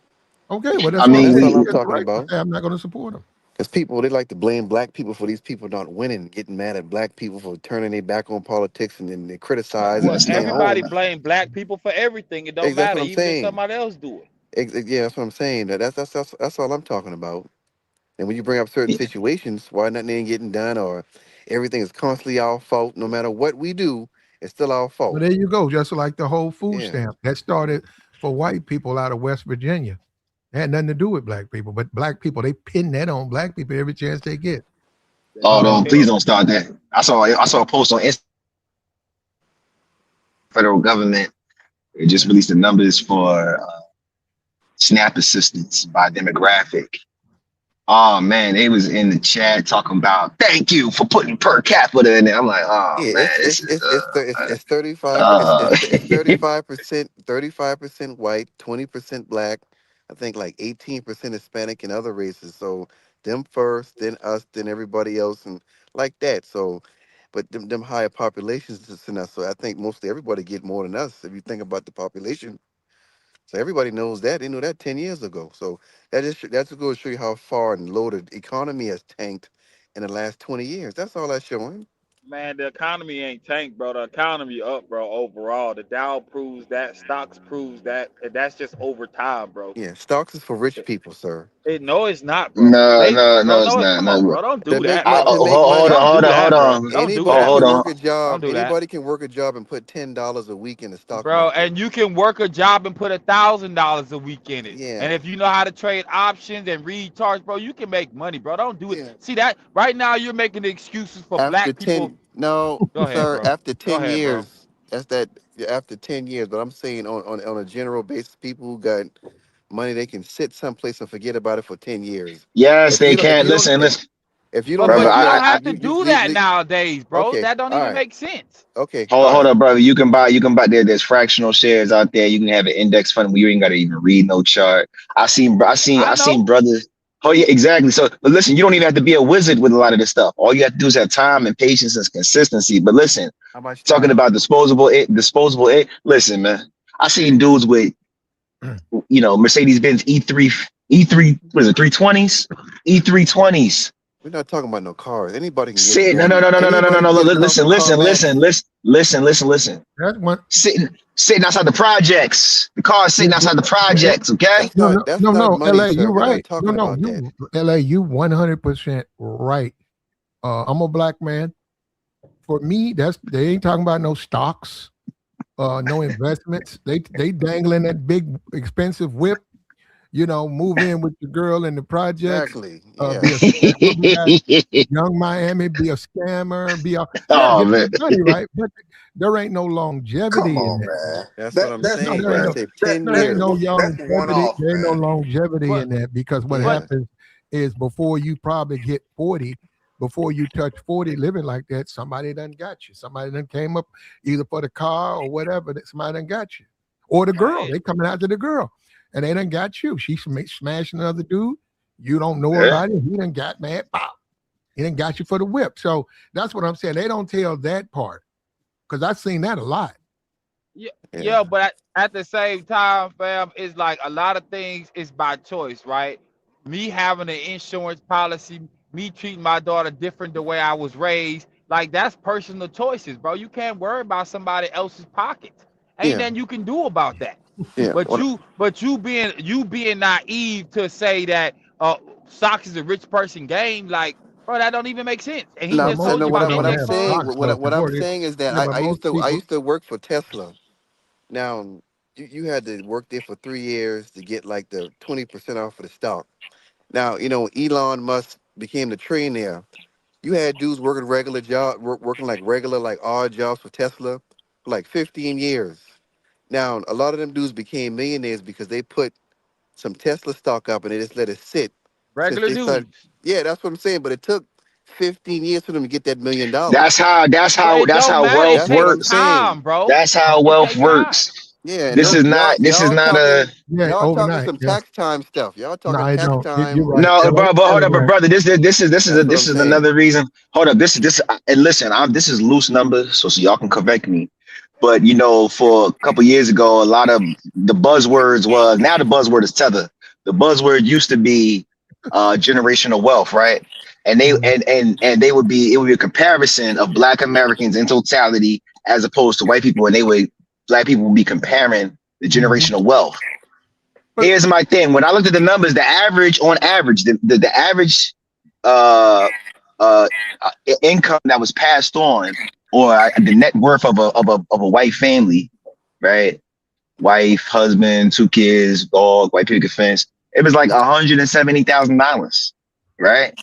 Okay, well I that's what I'm mean, That's saying. all She I'm we, has the talking right to about. say, "I'm not going to support them." Because people, they like to blame black people for these people not winning, getting mad at black people for turning their back on politics, and then they criticize and well, that's staying not. everybody home. blame black people for everything. It don't That's matter, what I'm even if saying. somebody else do it. Yeah, that's what I'm saying. That's all I'm talking about. And when you bring up certain situations, why nothing ain't getting done, or everything is constantly our fault, no matter what we do, it's still our Well, fault. there you go. Just like the whole food Yeah, stamp that started for white people out of West Virginia. It had nothing to do with black people, but black people, they pin that on black people every chance they get. They Oh, sure Um, don't can. please don't start that. I saw a post on Instagram. Federal government. It just released the numbers for SNAP assistance by demographic. Oh man, they was in the chat talking about thank you for putting per capita in there. I'm like, oh yeah. man, this is It's 35. uh, It's 35%, 35% white, 20% black. I think like 18% Hispanic and other races. So them first, then us, then everybody else, and like that. So, but them higher populations is in us. So I think mostly everybody get more than us if you think about the population. So everybody knows that. They knew that 10 years ago. So that's going to show you how far and low the economy has tanked in the last 20 years. That's all that's showing. Man, the economy ain't tanked, bro. The economy up, bro. Overall, the Dow proves that. Stocks proves that. And that's just over time, bro. Yeah, stocks is for rich people, sir. No, it's not, bro. no, Lazy, no, bro. no, it's No, not. come on, No, bro. Don't To do make that, money, bro. to make hold money, on, Don't hold do on, hold that, bro. on, Don't do anybody that, hold can bro. on. work a job. Don't do that. Anybody can work a job and put $10 a week in the stock Bro, market. and you can work a job and put $1,000 a week in it. And Yeah, if you know how to trade options and read charts, bro, you can make money, bro. Don't do it. yeah. See that right now you're making excuses for After black people. 10, no, Go ahead, sir, bro. after Go 10 ahead, bro. years, that's that, yeah, after 10 years, but I'm saying on a general basis, people who got money, they can sit someplace and forget about it for 10 years. Yes, If they you don't, if can you don't, listen, listen, if you don't But brother. have but you your, don't I have to do that nowadays, bro. okay, That don't all even right, make sense. okay, hold all hold right. up, brother. There's fractional shares out there. You can have an index fund where you ain't gotta even read no chart. I I seen know. brothers. Oh yeah, exactly. So, but listen, you don't even have to be a wizard with a lot of this stuff. All you have to do is have time and patience and consistency. But listen, How much talking time? about disposable it. Listen, man, I seen dudes with Mercedes Benz E3, what is it, 320s, E320s. We're not talking about no cars. Anybody can get Sit no one. no no no no no no no Anybody no. can get a Listen car listen listen max. listen. that's one. Sitting outside the projects. The car is Yeah, sitting outside the projects. Okay. That's not money, LA, sir. you We're not right. No, talking no, about that. you LA, you 100% right. I'm a black man. For me, they ain't talking about no stocks, no investments. They dangling that big expensive whip. Move in with the girl in the projects. Exactly. Be a Yes. scammer. We got young Miami. Be a scammer. Yeah, Oh get man, the money right, but there ain't no longevity Come in on, that. man. That's what That I'm that's No, saying. there ain't I no say 10 there ain't years. no that's one longevity. off, There ain't no man. longevity But in that because what Yeah. but happens is before you probably get 40, before you touch 40 living like that, somebody done got you. Somebody done came up either for the car or whatever that somebody done got you. Or the girl. hey, They coming after the girl. And they done got you. She smashed another dude. You don't know yeah. about it. He done got mad. Pop. He done got you for the whip. So that's what I'm saying. They don't tell that part. Because I've seen that a lot. Yeah, but at the same time, fam, it's like a lot of things is by choice, right? Me having an insurance policy, me treating my daughter different the way I was raised, like that's personal choices, bro. You can't worry about somebody else's pockets. Ain't Yeah, nothing you can do about that. yeah. But you being naive to say that stocks is a rich person game, like, bro, that don't even make sense. And he No, Well, just I most told know you people about what don't I'm index have funds. saying. stocks though. What I'm Before saying is that yeah, but most I people, used to work for Tesla. Now you had to work there for 3 years to get like the 20% off of the stock. Now when Elon Musk became the trillionaire. You had dudes working regular job, working like regular like odd jobs for Tesla for like 15 years. Now a lot of them dudes became millionaires because they put some Tesla stock up and they just let it sit since Regular they started. dudes. Yeah, that's what I'm saying. But it took 15 years for them to get that $1 million. That's how that's But how it that's don't how matter. It wealth That's what takes I'm works. saying. time, bro. That's how It wealth takes time. works. Yeah, and This y'all is y'all not this is y'all not talking a yeah, y'all talking overnight. some Yeah. tax time stuff. Y'all No, talking I tax don't. You're time. right. no, It ain't bro. But hold up, but overnight. brother, That's what I'm this is saying. another reason. Hold up, this and listen, this is loose numbers, so y'all can correct me. But for a couple years ago, a lot of the buzzwords was now the buzzword is tether. The buzzword used to be generational wealth, right? And they Mhm. and they would be it would be a comparison of Black Americans in totality as opposed to white people, and Black people would be comparing the Mhm. generational wealth. But Here's my thing. When I looked at the numbers, on average, the average uh, uh, income that was passed on, or the net worth of a white family, right? Wife, husband, 2 kids, dog, white picket fence. It was like $170,000, right?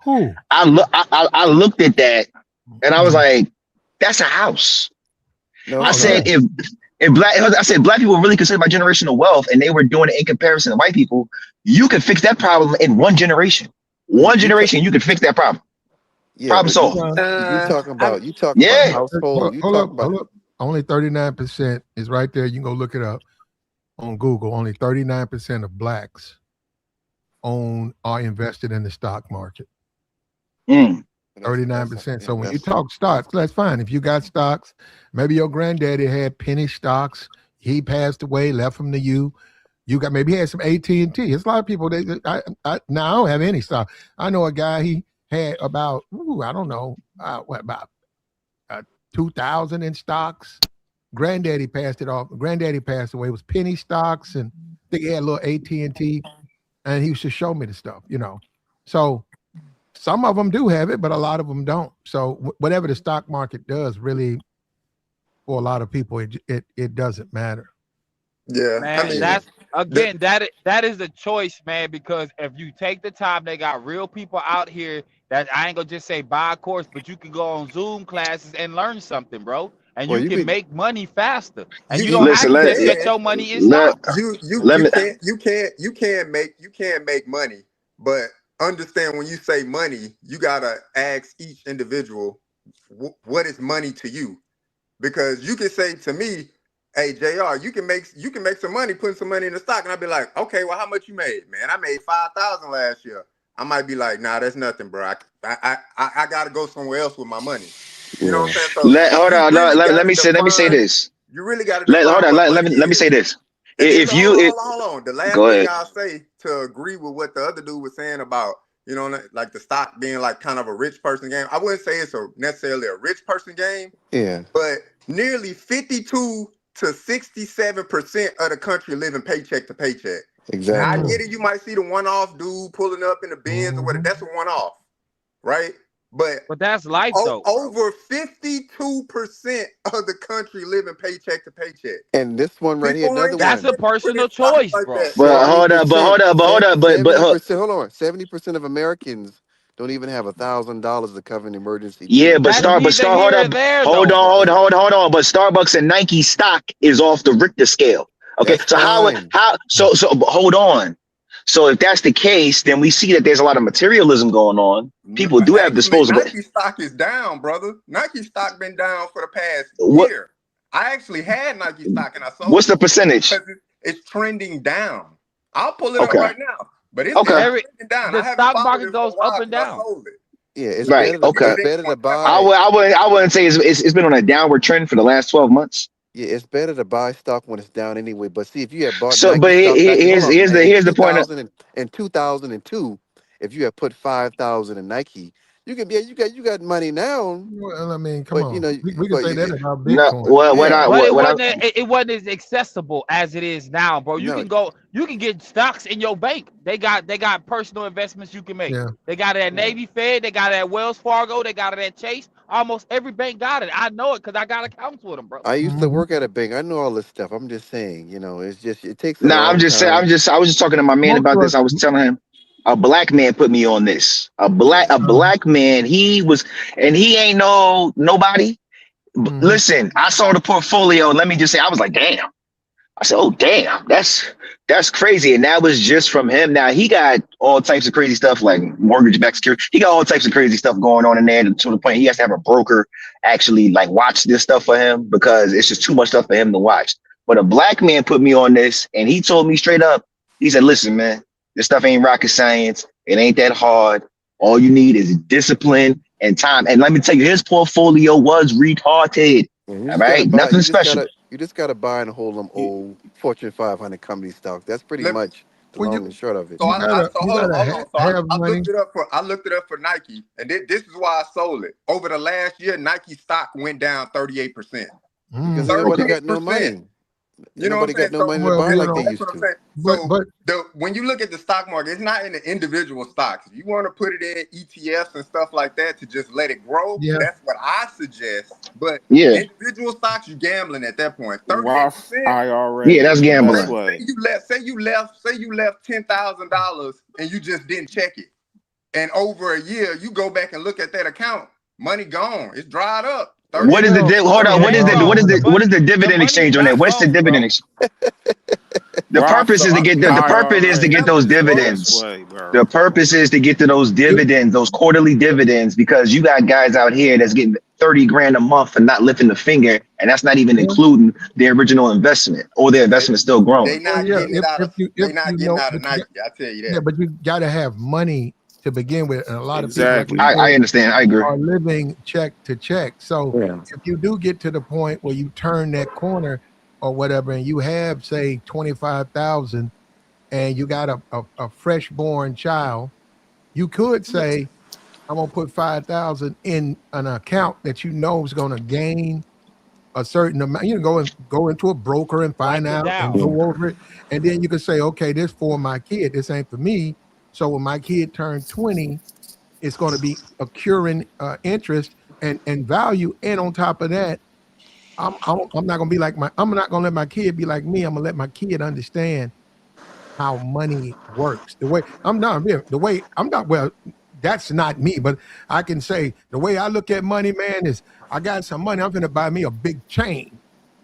who? I looked at that and I was like, that's a house. No, I Oh it's said not. yeah. if black people were really concerned about generational wealth and they were doing it in comparison to white people, you could fix that problem in one generation. You, One you ta- generation, you could fix that problem. yeah, Problem but you solved. Well, you talking I about you talking about Yeah. household. You hold talking up, about hold up. Only 39% is right there. You can go look it up on Google. Only 39% of blacks are invested in the stock market. Mm. that's 39%. yeah, So when you that's talk stocks, that's fine. If you got stocks, maybe your granddaddy had penny stocks. He passed away, left them to you. You got maybe he had some AT&T. It's a lot of people. Now I don't have any stock. I know a guy. He had about I don't know about 2,000 in stocks. Granddaddy passed it off. Granddaddy passed away. It was penny stocks, and I think he had a little AT&T, and he used to show me the stuff. So some of them do have it, but a lot of them don't. So whatever the stock market does, really, for a lot of people, it doesn't matter. yeah. I Man, mean, yeah. that's again that is a choice, man. Because if you take the time, they got real people out here that I ain't gonna just say buy a course, but you can go on Zoom classes and learn something, bro. And Well, you you can could make money faster, and you don't you Listen, have to just let put can your money in let stocks. let me you can't make money, but understand when you say money, you gotta ask each individual what is money to you, because you can say to me, "Hey Jr., you can make some money putting some money in the stock," and I'd be like, "Okay, well, how much you made, man? I made 5,000 last year." I might be like, "Nah, that's nothing, bro. I gotta go somewhere else with my money." You know what I'm yeah. saying? So let hold you on. really Let gotta me say define. this. You really gotta Hold define on. what Let money me say is. this. And then If you hold on. The last go thing ahead. I'll say to agree with what the other dude was saying about, like the stock being like kind of a rich person game. I wouldn't say it's necessarily a rich person game, Yeah, but nearly 52 to 67% of the country living paycheck to paycheck. Now I exactly. Mm, get it, you might see the one-off dude pulling up in the bins or whatever. mhm. That's a one-off, right? But But that's life, though, bro. over 52% of the country living paycheck to paycheck. And this one right here, People another ain't That's a one. putting in personal stocks choice, like bro. that. But hold up. 70%, But 70%, hold on. 70% of Americans don't even have $1,000 to cover an emergency yeah, too. but That's neither Hold here or up. there, though, bro. Hold on. But Starbucks and Nike stock is off the Richter scale. Okay, That's so fine. but hold on. So if that's the case, then we see that there's a lot of materialism going on. People do have Actually, disposable. Nike stock is down, brother. Nike stock been down for the past What year. I actually had Nike stock and I sold what's it the percentage? because it's trending down. I'll pull it up Okay, right now, but it's okay. Every trending down. the I haven't stock followed market it for a goes up while and because I down. sold it. Yeah, it's Right. better to Okay. it's better to I buy. would I wouldn't say it's been on a downward trend for the last 12 months. Yeah, it's better to buy stock when it's down anyway. But see, if you had bought So, Nike but stock back in hold on, man, here's the point. 2002, if you had put 5,000 in Nike, you can you got money now. Well, I mean, come But you on. know, We can but say that about No, Bitcoin. yeah, what But I it wasn't as accessible as it is now, bro. no, You can get stocks in your bank. They got personal investments you can make. Yeah. They got it at Navy Fed, they got it at Wells Fargo, they got it at Chase. Almost every bank got it. I know it because I got accounts with them, bro. I used to Mhm. work at a bank. I know all this stuff. I'm just saying, it's just it takes a Nah, I'm long just saying. time. I was just talking to my man Most about of us, this. I was telling him a black man put me on this. Yeah. A black man. And he ain't nobody. mhm. Listen, I saw the portfolio. Let me just say, I was like, damn. I said, oh damn, that's crazy. And that was just from him. Now he got all types of crazy stuff like mortgage-backed security. He got all types of crazy stuff going on in there to the point he has to have a broker actually like watch this stuff for him because it's just too much stuff for him to watch. But a black man put me on this and he told me straight up, he said, listen, man, this stuff ain't rocket science. It ain't that hard. All you need is discipline and time. And let me tell you, his portfolio was retarded. And you All just gotta right. buy. Nothing special. You just gotta buy and hold them old Fortune 500 company stocks. That's pretty Let, much the Well, long and short of it. so so you hold gotta on. So have I money. looked it up for Nike, and this is why I sold it. Over the last year, Nike stock went down 38%. Because Mm, everybody okay. got no 38%. money. You know what Nobody I'm got saying? no So money to Well, buy you like they know, that's used what I'm to. saying. but So when you look at the stock market, it's not in the individual stocks. If you want to put it in ETFs and stuff like that to just let it grow, yeah, that's what I suggest. But Yeah. individual stocks, you gambling at that point. Roth 38%. Yeah, IRA, that's best gambling. way. Say you left $10,000 and you just didn't check it. And over a year, you go back and look at that account, money gone. It's dried up. What is the 38%. hold It on? ain't gone. What is the The dividend money's exchange on that? not What's the gone, dividend? bro. The Roth purpose So is to get the purpose is to IRA get money those is just the roll. best dividends. way, bro. The purpose is to get to those dividends, those quarterly dividends, because you got guys out here that's getting 30 grand a month and not lifting the finger, and that's not even yeah, including their original investment or their They, investment still they growing. well, not yeah. getting it out of If you know, Nike. I tell you yeah, that. but you gotta have money to begin with, and a lot of people, like you Exactly. I said, understand. I agree. are living check to check. So Yeah. if you do get to the point where you turn that corner or whatever, and you have say 25,000, and you got a fresh born child, you could say, I'm gonna put 5,000 in an account that you know is gonna gain a certain amount. You can go into a broker and Like find the out and Dow. go over it, and then you can say, okay, this for my kid. This ain't for me. So when my kid turned 20, it's going to be accruing interest and value. And on top of that, I'm not going to be like I'm not going to let my kid be like me. I'm going to let my kid understand how money works. The way I'm not, well, that's not me, but I can say the way I look at money, man, is I got some money. I'm going to buy me a big chain.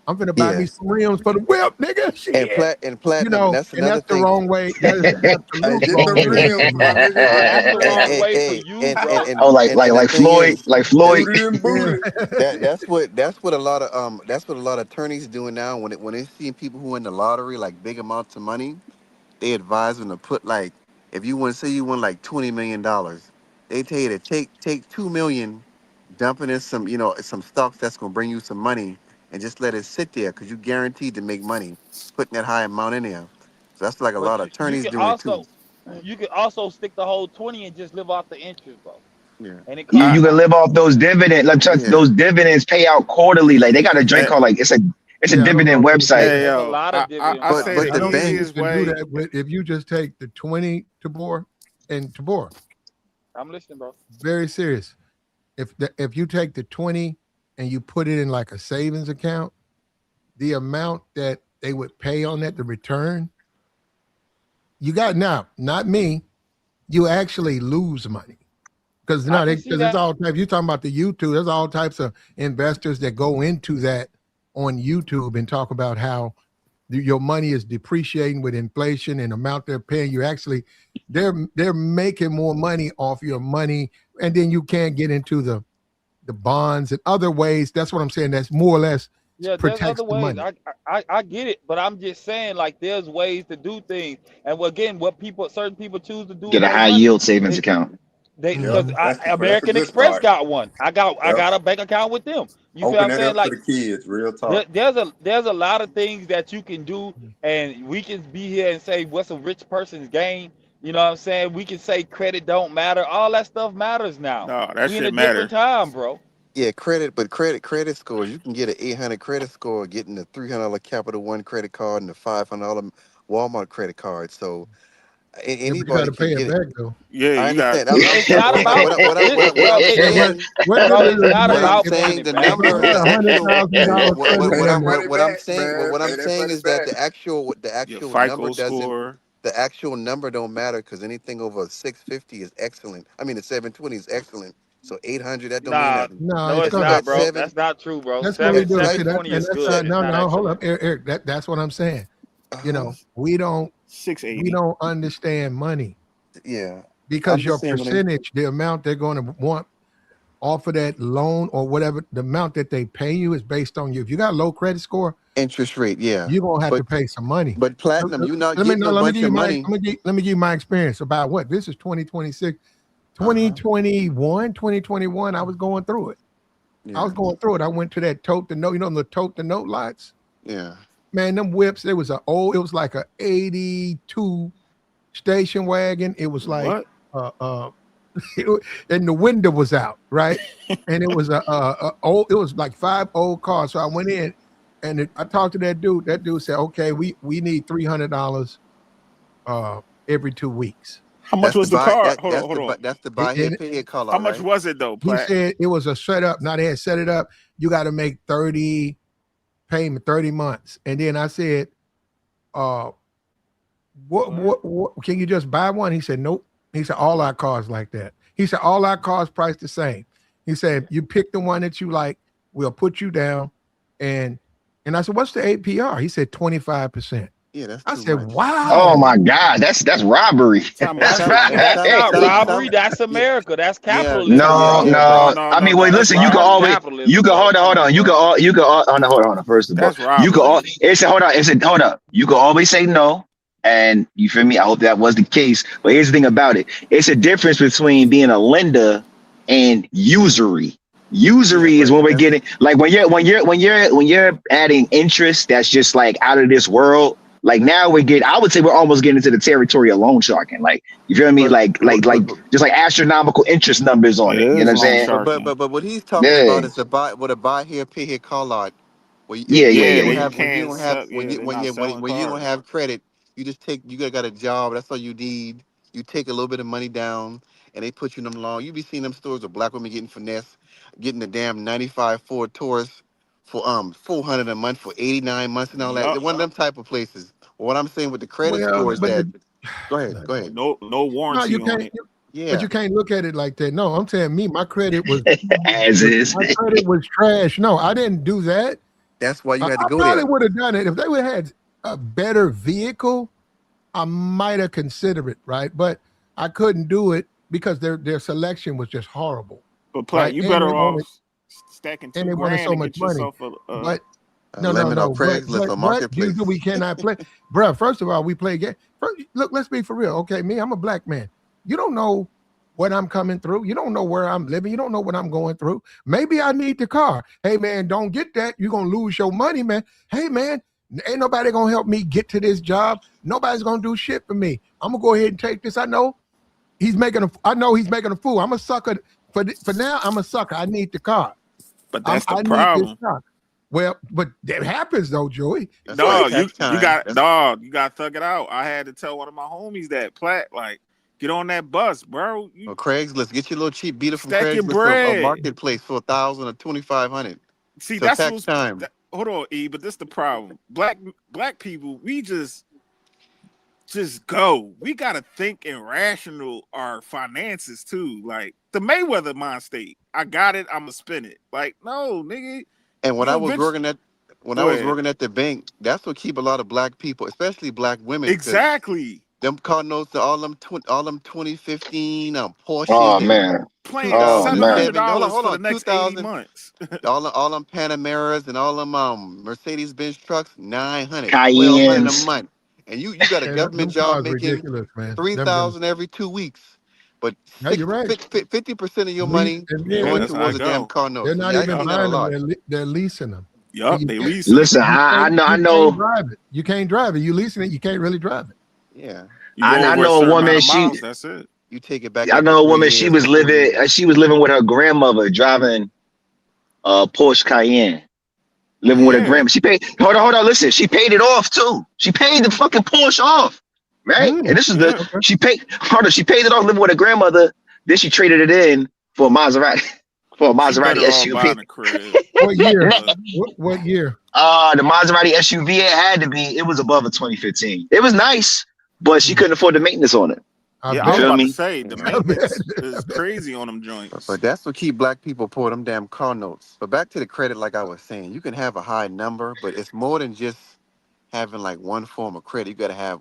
I'm going to buy me Yes. some rims for the whip, nigga. Shit. And platinum. That's And another that's the thing. wrong way. That is the Hey, absolute get the wrong way to rims, spend my money. Nah, that's the nigga. wrong way for you, bro. Oh, And the like thing Floyd, is, like Floyd. Booty and Yeah. booty. that's what a lot of attorneys doing now when they see people who win the lottery like big amounts of money, they advise them to put like if you want to say you won like $20 million, they tell you to take 2 million, dump it in some stocks that's gonna bring you some money and just let it sit there because you guaranteed to make money putting that high amount in there. So that's like a But lot of you attorneys can doing it too. stick the whole 20 and just live off the interest, bro. Yeah. And it You can live compounds. off those dividends. Let me tell you, Yeah. those dividends pay out quarterly. Like they got a joint Hey, called like it's a Yeah, I don't know dividend if you website. can. hey There's a yo, lot of I dividends But out say but the I the there. don't think thing you easiest can do way. that if you just take the 20 Tabor and Tabor. I'm listening, bro. Very serious. If you take the 20 and you put it in like a savings account, the amount that they would pay on that, the return, you got now, not me, you actually lose money. Because I no, can see because it's that. all types. You're talking about the YouTube. There's all types of investors that go into that on YouTube and talk about how your money is depreciating with inflation and amount they're paying you. Actually, they're making more money off your money, and then you can't get into the bonds and other ways. That's what I'm saying. That's more or less Yeah, there's protects other the ways. money. I get it, but I'm just saying like there's ways to do things. And again, what certain people choose to do with Get a their high money yield savings is account. because That's a American good Express start. got one. I got Yep. a bank account with them. You feel what Open I'm that saying? up for Like the kids. Real talk. there's a lot of things that you can do, and we can be here and say what's a rich person's gain. You know what I'm saying? We can say credit don't matter. All that stuff matters now. No, that We in a shit different matter. time, bro. Yeah, credit scores. You can get an 800 credit score, getting a $300 Capital One credit card and a $500 Walmart credit card. So Yeah, but you got anybody to can pay it get it. back though. Yeah, I you got. understand. It's not about What I'm Yeah, but saying, what bro. difference It's does it not what make I'm about if paying saying, I it the back. if I number, got the a actual, $100,000 credit what Pay that limit? what money what I'm back, saying, man. what I'm Pay that saying money is that back. the Your actual number FICO doesn't. score. The actual number don't matter because anything over 650 is excellent. I mean, the 720 is excellent. So 800 that don't mean Nah, nothing. No, no, it's it's That gonna. not, that bro. seven. That's not true, bro. That's what we do. See Like, that, 720 and is that's good. It's no, not no. Hold up, excellent. Eric. That's what I'm saying. You uh-huh. know, we don't 680. understand money Yeah, I'm because your just saying when percentage, the amount they're going to want off of that loan or whatever, the amount that they pay you is based on you. If you got a low credit score, interest rate, yeah, you're gonna have but to pay some money. platinum, you're not Let me getting no, a let me bunch give of you my money. let me give you my experience about what this is 2026. Uh-huh. 2021, 2021, I was going through it. I was Yeah, going through it. I went to that tote the note, the tote the note lots. yeah. Man, them whips, it was like a 82 station wagon. It was like What? uh and the window was out, right? And it was it was like 5 old cars. So I went in and I talked to that dude. That dude said, okay, we need $300 every 2 weeks. How much was the car? Hold on, hold on. That's the buy here And pay here call How out, much right? was it though, he Platt? said it was a setup. Now they had set it up. You got to make 30 payment, 30 months. And then I said, uh, what can you just buy one? He said, nope. He said, all our cars like that. He said, all our cars priced the same. He said, you pick the one that you like, we'll put you down. And I said, what's the APR? He said 25%. Yeah, that's I too said, much. Oh wow. my God, that's robbery. Time out. And That's some Time and out. right. That's not robbery. some That's yeah, America. That's yeah, capitalism, No, bro. yeah, but No, no. no, I no, mean, no. wait, That's listen. You can That's robbery. always, you capitalism, can bro. hold on, Come hold on, on. You can bro. all, you can all. Oh, no, hold on. First of all, That's you can all. robbery. It said, hold on. It said, hold up. You can always say no, and you feel me. I hope that was the case. But here's the thing about it. It's a difference between being a lender and usury. yeah, Usury is but when we're that's getting like when you're adding interest that's just like out of this world. Like now I would say we're almost getting into the territory of loan sharking. Like you feel me? but Like just like astronomical interest numbers on It it. You know what is I'm loan saying? sharking. but what he's talking Yeah. about is a buy here pay here call out. Yeah, yeah, Yeah, yeah, they yeah. can't sell. Yeah, they're not selling When you don't cars. have credit, you just got a job. That's all you need. You take a little bit of money down, and they put you in them long. You be seeing them stores of black women getting finesse, getting the damn '95 Ford Taurus for 400 a month for 89 months and all that. Yup. One of them type of places. What I'm saying with the credit Well, score is but that. Go ahead, go ahead. No no, warranty you on can't. it. But Yeah, you can't look at it like that. No, I'm saying me, As is. my credit was trash. No, I didn't do that. that's why you had to I go probably there. would have done it if they would have had a better vehicle. I might have considered it, right? But I couldn't do it because their selection was just horrible, But Platt, right? you better off stacking And two they wanted grand so to much get money. yourself a But A no, no, lemon on no. Craigslist or But usually marketplace. we cannot play, bruh. First of all, we play game. First, look, let's be for real. Okay, me, I'm a black man. You don't know what I'm coming through. You don't know where I'm living. You don't know what I'm going through. Maybe I need the car. Hey man, don't get that. You're gonna lose your money, man. Hey man, ain't nobody gonna help me get to this job. Nobody's gonna do shit for me. I'm gonna go ahead and take this. I know he's making a fool. I'm a sucker for now. I'm a sucker. I need the car. But that's the I need this problem. car. Well, but that happens though, Joey. That's why Dog, tax time. you got to thug it out. I had to tell one of my homies that Platt, like, get on that bus, bro. You Or Craigslist, get your little cheap beater from stack your Craigslist or bread. marketplace for 1,000 or 2,500. See, So that's tax what's time. hold on, E, but this the problem. Black people, we just go. We gotta think and rational our finances too. Like the Mayweather mind state. I got it, I'ma spend it. Like, no, nigga, And you eventually when I go was ahead. working at the bank, that's what keep a lot of black people, especially black women, because Exactly. them Cardinals, all them 2015 Oh Porsches and man. Playing Oh man. $700 hold for the on, next 80 2000, months. all them Panameras and all them Mercedes Benz trucks, 900, 1,200 a Cayennes. month, and you got a And government them job cars making ridiculous, man. Them 3,000 every 2 weeks. But No, you're right. 50% of your Lease, money and Yeah, going then that's how I towards a damn go. car note. they're So not yeah, I even seen that a buying them; lot. they're leasing them. And Yup, you they can't, leasing. Listen, I know, I you can't know, drive it. You can't drive it. You leasing it. You can't really drive it. Yeah, You go I over a know a certain amount woman. of miles, that's it. you take it back I after know a 3 woman. years or 4 years. She was living with her grandmother, driving a Porsche Cayenne. Living with her Yeah. grandma. She paid. Hold on. Listen, she paid it off too. She paid the fucking Porsche off, right? And this is the Yeah. Okay. she paid. Hold on, she paid it off living with her grandmother. Then she traded it in for a Maserati, for a She Maserati better off SUV. buying a crib. What year? But What year? The Maserati SUV, it had to be. It was above a 2015. It was nice, but she Hmm. couldn't afford the maintenance on it. I yeah, I You was bet. feel about to me? say the I bet. maintenance I is bet. crazy on them joints. But that's what keep black people poor, them damn car notes. But back to the credit, like I was saying, you can have a high number, but it's more than just having like one form of credit. You got to have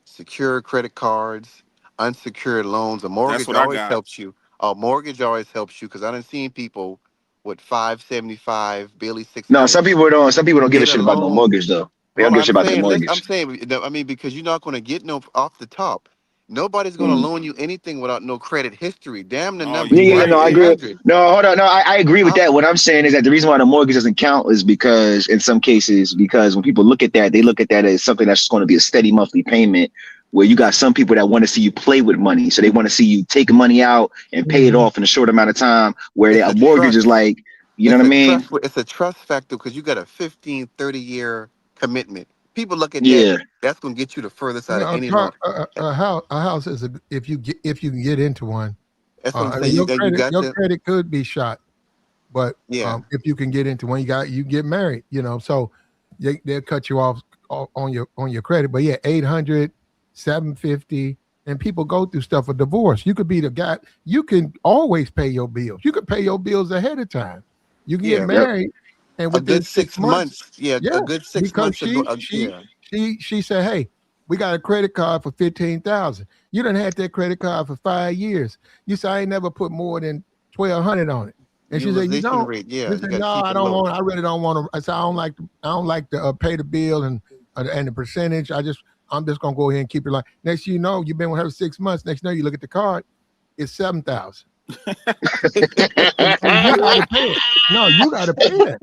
secure credit cards, unsecured loans. A That's mortgage what I always got. helps you. A mortgage always helps you because I done seen people with 575, barely No, 600 some people don't give a get a shit about no loan. mortgage though. They don't Hold give on, a shit about their I'm mortgage. saying, I mean, because you're not going to get no off the top. Nobody's going to Mm. loan you anything without no credit history. Damn the Oh, number. Yeah, you You yeah, yeah. might No, right. be I agree. 800. No, hold on. No, I agree with Huh? that. What I'm saying is that the reason why the mortgage doesn't count is because in some cases, because when people look at that, they look at that as something that's just going to be a steady monthly payment. Where you got some people that want to see you play with money, so they want to see you take money out and pay it Mhm. off in a short amount of time. Where It's a a mortgage is trust. like, you know what I mean? It's a trust factor because you got a 15, 30-year commitment. People look at that. Yeah. That's going to get you the furthest out of Well, any loan. a house is if you can get into one. That's what I'm I mean, saying. You got your to, credit could be shot, but yeah. if you can get into one, you get married. So they'll cut you off on your credit. But yeah, 800, 750, and people go through stuff for divorce. You could be the guy. You can always pay your bills. You could pay your bills ahead of time. You can get Yeah. Yep. married, and A within good 6 6 months, months. Yeah. yeah, A good 6 because months ago. she said, "Hey, we got a credit card for 15,000. You done had that credit card for 5 years. You said I ain't never put more than 1,200 on it." And she said, "You Utilization don't." rate. Yeah. She You said, got to "No, keep I it don't low. want. I really don't want to." I said, I don't like to pay the bill and the percentage. I'm just gonna go ahead and keep it like. Next, you know, you've been with her 6 months. Next, you know, you look at the card, it's 7,000, and you got to pay it. No, you got to pay that.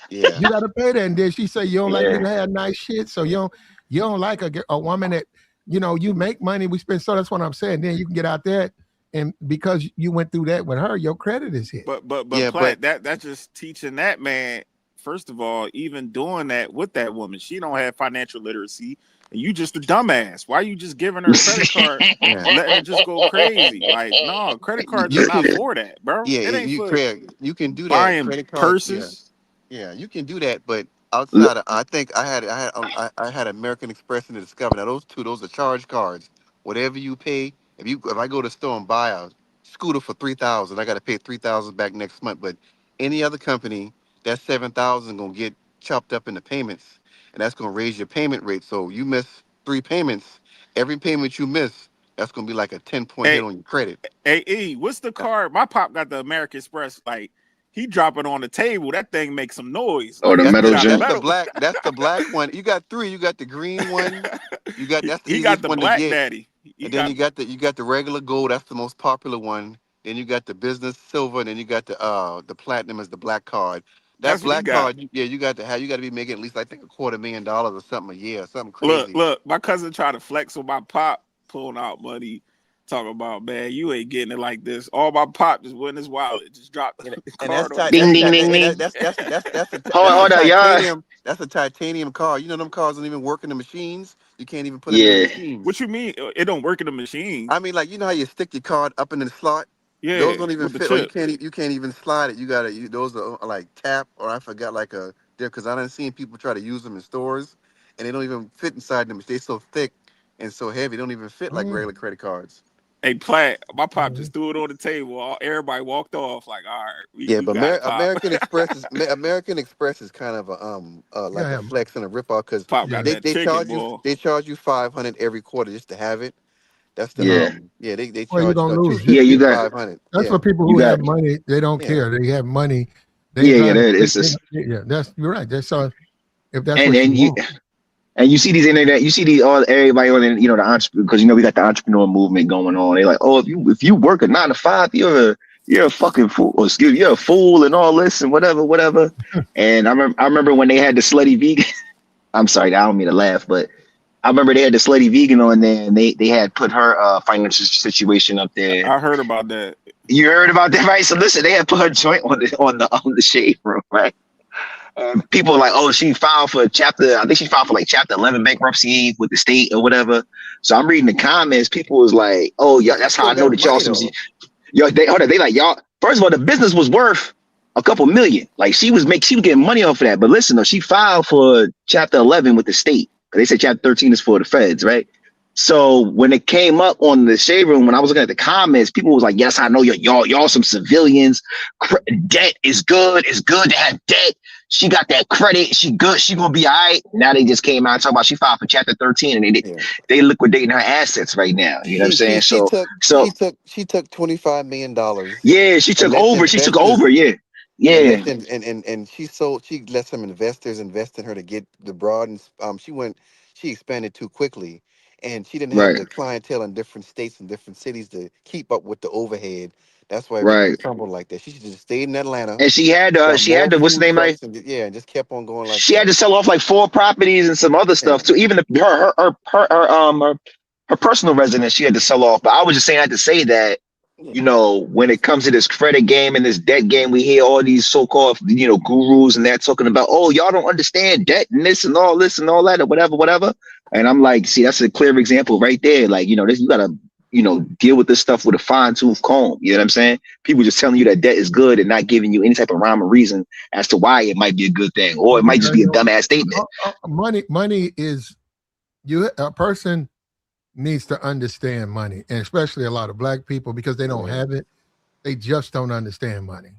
Yeah. You got to pay that. And then she say you don't like me Yeah. to have nice shit, so you don't like a woman that you make money. We spend so. That's what I'm saying. Then you can get out there, and because you went through that with her, your credit is hit. But Yeah. But Platt, that's just teaching that man. First of all, even doing that with that woman, she don't have financial literacy, and you just a dumbass. Why you just giving her a credit card yeah. and letting her just go crazy? Like, no, credit cards are You not can. for that, bro. Yeah. It ain't You for Craig, you can do that. buying Credit cards. Yeah. purses. Yeah, you can do that, but outside of, I think I had American Express and Discover. Now those are charge cards. Whatever you pay, if I go to the store and buy a scooter for 3,000, I got to pay 3,000 back next month. But any other company, that 7,000 gonna get chopped up into payments, and that's gonna raise your payment rate. So you miss 3 payments, every payment you miss, that's gonna be like a 10-point hit Hey, on your credit. hey, E, what's the card? My pop got the American Express. Like, he drop it on the table. That thing makes some noise. Or Like the it's That's made metal the out of that's joint. the metal. black that's the black one. You got three. You got the green one. That's the He got easiest the one to black get. daddy. He And then got you got the regular gold. That's the most popular one. Then you got the business silver. And then you got the platinum as the black card. That that's what he black got. card, yeah, you got to be making at least I think $250,000 or something a year, something Look, crazy. look, my cousin tried to flex with my pop, pulling out money, talking about, man, you ain't getting it like this. All my pop just went in his wallet, just dropped And, the and that's card on the Ding, ding, table. ding, ding. that's a Hold on, y'all. titanium. That's a titanium card. You know them cards don't even work in the machines. You can't even put them in the Yeah. What machines. you mean? It don't work in the machine? I mean, like you know how you stick your card up in the slot. Those Yeah, don't even with the fit, or chip. you can't even slide it. Those are like tap, or I forgot like a there because I done seen people try to use them in stores, and they don't even fit inside them. They so thick and so heavy, they don't even fit like Mm, regular credit cards. Hey, Platt, my pop mhm. just threw it on the table. Everybody walked off like, all right, Yeah, we but got it, pop. American Express is kind of You like gotta a have, flex and a rip off because Pop yeah, got that chicken, boy. they charge you 500 every quarter just to have it. That's the Yeah. yeah they well, you charge don't lose it. Yeah, you 250 or got 500. That's Yeah, for people you who got have money. They don't yeah. care. They have money. They ain't yeah, yeah, trying to. that it's just Yeah, you're right. That's if that's and what you and you want. And you see these internet, you see these all everybody on the, the entrepreneur, because we got the entrepreneur movement going on. They're like, oh, if you work a 9 to 5, you're a fucking fool, or excuse me, you're a fool and all this and whatever. And I remember when they had the slutty vegan. I'm sorry, I don't mean to laugh, but I remember they had the slutty vegan on there, and they had put her financial situation up there. I heard about that. You heard about that, right? So listen, they had put her joint on the shade room, right? And people are like, oh, she filed for I think she filed for like chapter 11 bankruptcy with the state or whatever. So I'm reading the comments. People was like, oh, yeah, that's how I know that y'all they like, y'all. First of all, the business was worth a couple million. Like she was getting money off of that. But listen, though, she filed for chapter 11 with the state. They said chapter 13 is for the feds, right? So when it came up on the shade room, when I was looking at the comments, people was like, yes, I know y'all some civilians. Debt is good. It's good to have debt. She got that credit. She good. She gonna be all right. Now they just came out and talking about she filed for chapter 13 and they liquidating her assets right now. You know what I'm saying? She took $25 million. Yeah, she took over. She took over. Yeah. Yeah. And she let some investors invest in her to get the broad, and she expanded too quickly, and she didn't have the clientele in different states and different cities to keep up with the overhead. That's why everything crumbled like that. She should just stayed in Atlanta. And she had to what's the name like? And just kept on going like she had to sell off like 4 properties and some other stuff too. Even her personal residence she had to sell off. But I was just saying I had to say that, when it comes to this credit game and this debt game, we hear all these so-called, gurus and they're talking about, oh, y'all don't understand debt and this and all that or whatever. And I'm like, see, that's a clear example right there. Like, this, you gotta, deal with this stuff with a fine-tooth comb. You know what I'm saying? People just telling you that debt is good and not giving you any type of rhyme or reason as to why it might be a good thing, or it might just be a dumbass statement. Money is a person needs to understand money, and especially a lot of Black people, because they don't have it. They just don't understand money.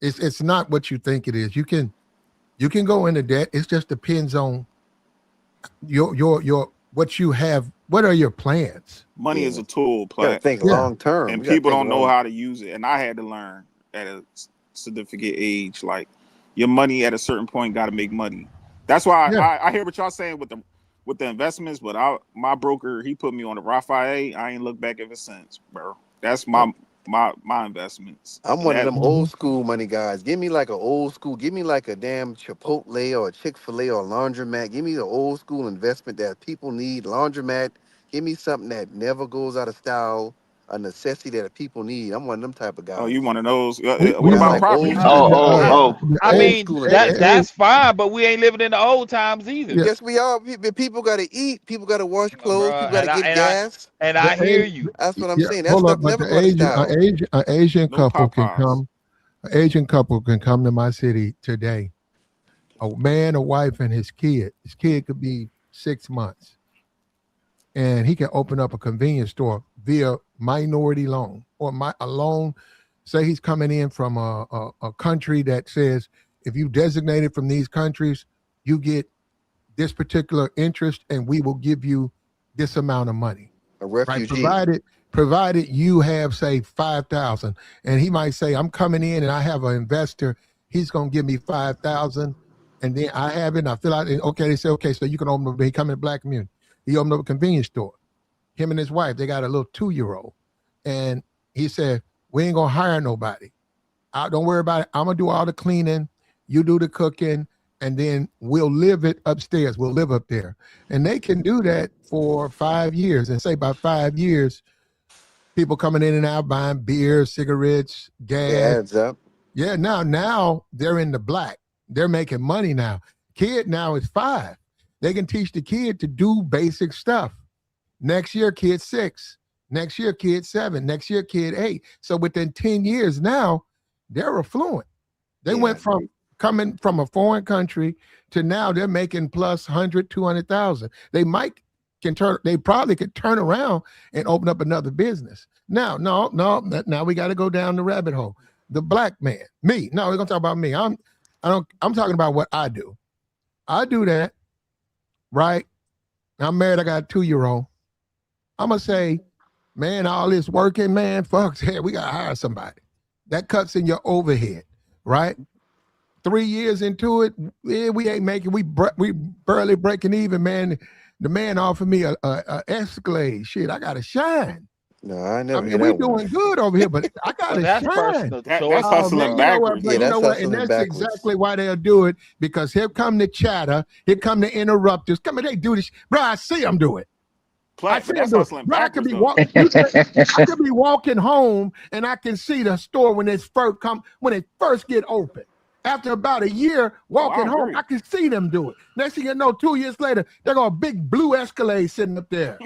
It's not what you think it is. You can go into debt. It just depends on your what you have. What are your plans? Money is a tool, Platt. Think long term, and people don't know how to use it. And I had to learn at a significant age, like your money at a certain point got to make money. That's why I hear what y'all saying with the investments, but my broker, he put me on the Roth IRA. I ain't looked back ever since, bro. That's my investments. I'm one of them old school money guys. Give me like give me like a damn Chipotle or a Chick-fil-A or a laundromat. Give me the old school investment that people need. Laundromat. Give me something that never goes out of style, a necessity that people need. I'm one of them type of guys. Oh, you one of those? What about property? I mean, that's fine, but we ain't living in the old times either. Yes, we are. People got to eat. People got to wash clothes. People got to get gas. And I hear you. That's what I'm saying. That stuff never goes out of style. An Asian couple can come. An Asian couple can come to my city today. A man, a wife, and his kid. His kid could be 6 months. And he can open up a convenience store via minority loan or a loan. Say he's coming in from a country that says, if you designated from these countries, you get this particular interest and we will give you this amount of money. A refugee. Right? Provided you have, say, 5,000. And he might say, I'm coming in and I have an investor. He's going to give me 5,000. And then I have it and I fill out. And okay, they say, okay, so you can open up, he come in the Black community. He opened up a convenience store. Him and his wife, they got a little 2-year-old. And he said, we ain't going to hire nobody. Don't worry about it. I'm going to do all the cleaning. You do the cooking. And then we'll live it upstairs. We'll live up there. And they can do that for 5 years. And say by 5 years, people coming in and out buying beer, cigarettes, gas. It adds up. Yeah, now they're in the black. They're making money now. Kid now is 5. They can teach the kid to do basic stuff. Next year, kid 6. Next year, kid 7. Next year, kid 8. So within 10 years now, they're affluent. They went from coming from a foreign country to now they're making plus 100, 200,000. They probably could turn around and open up another business. Now we got to go down the rabbit hole. The Black man, me. No, we're gonna talk about me. I'm talking about what I do. I do that. Right? I'm married. I got a 2-year-old. I'm going to say, man, all this working, man, fuck, we got to hire somebody. That cuts in your overhead, right? 3 years into it, we ain't making. We barely breaking even, man. The man offered me a Escalade. Shit, I gotta shine. No, I I never hear mean, we that one. doing good over here, but I gotta that's shine. personal choice. That's hustling Man, you know what? backwards. But Yeah, you that's know what? And hustling that's backwards. exactly why they'll do it, because here come the chatter, here come the interrupters. Come on, they do this, bro. I see them do it. I But see them that's do it. hustling Bro, I could backwards, be though. I could be walking home and I can see the store when it first get open. After about a year walking home, agree. I can see them do it. Next thing you know, 2 years later, they got a big blue Escalade sitting up there.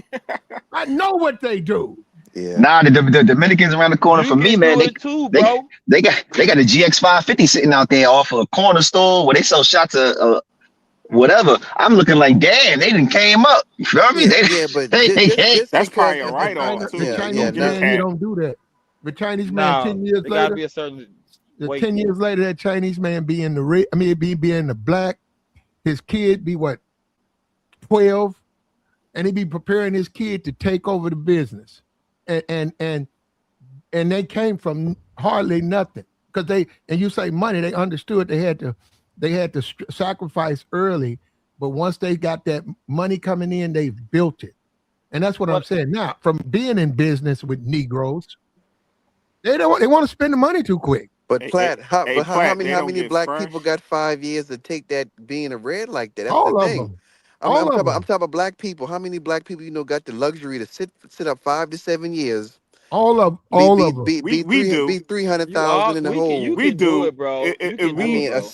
I know what they do. Yeah. Nah, the Dominicans around the corner You from me, can man. do it too, They bro. they got a GX 550 sitting out there off of a corner store where they sell shots of whatever. I'm looking like, damn, they didn't came up. You feel me? Yeah, but They came. just That's because probably a write-off, too. The You Chinese gonna get a man, he cat. don't do that. The Chinese man, No, 10 years there gotta later, be a certain weight. 10 years later, that Chinese man be in the red. I mean, be in the black. His kid be what, 12, and he be preparing his kid to take over the business, and they came from hardly nothing, because you say money, they understood they had to sacrifice early, but once they got that money coming in, they built it, and that's what I'm saying. Now, from being in business with Negroes, they want to spend the money too quick. But Platt, how Platt, how many black people got 5 years to take that being a red like that? That's All the of thing. them. I'm All of talking them. about black people. How many black people got the luxury to sit up 5 to 7 years? All of them. We do. Be 300,000 in the hole. You We can do do. it, bro. You If can I do we it, mean, bro.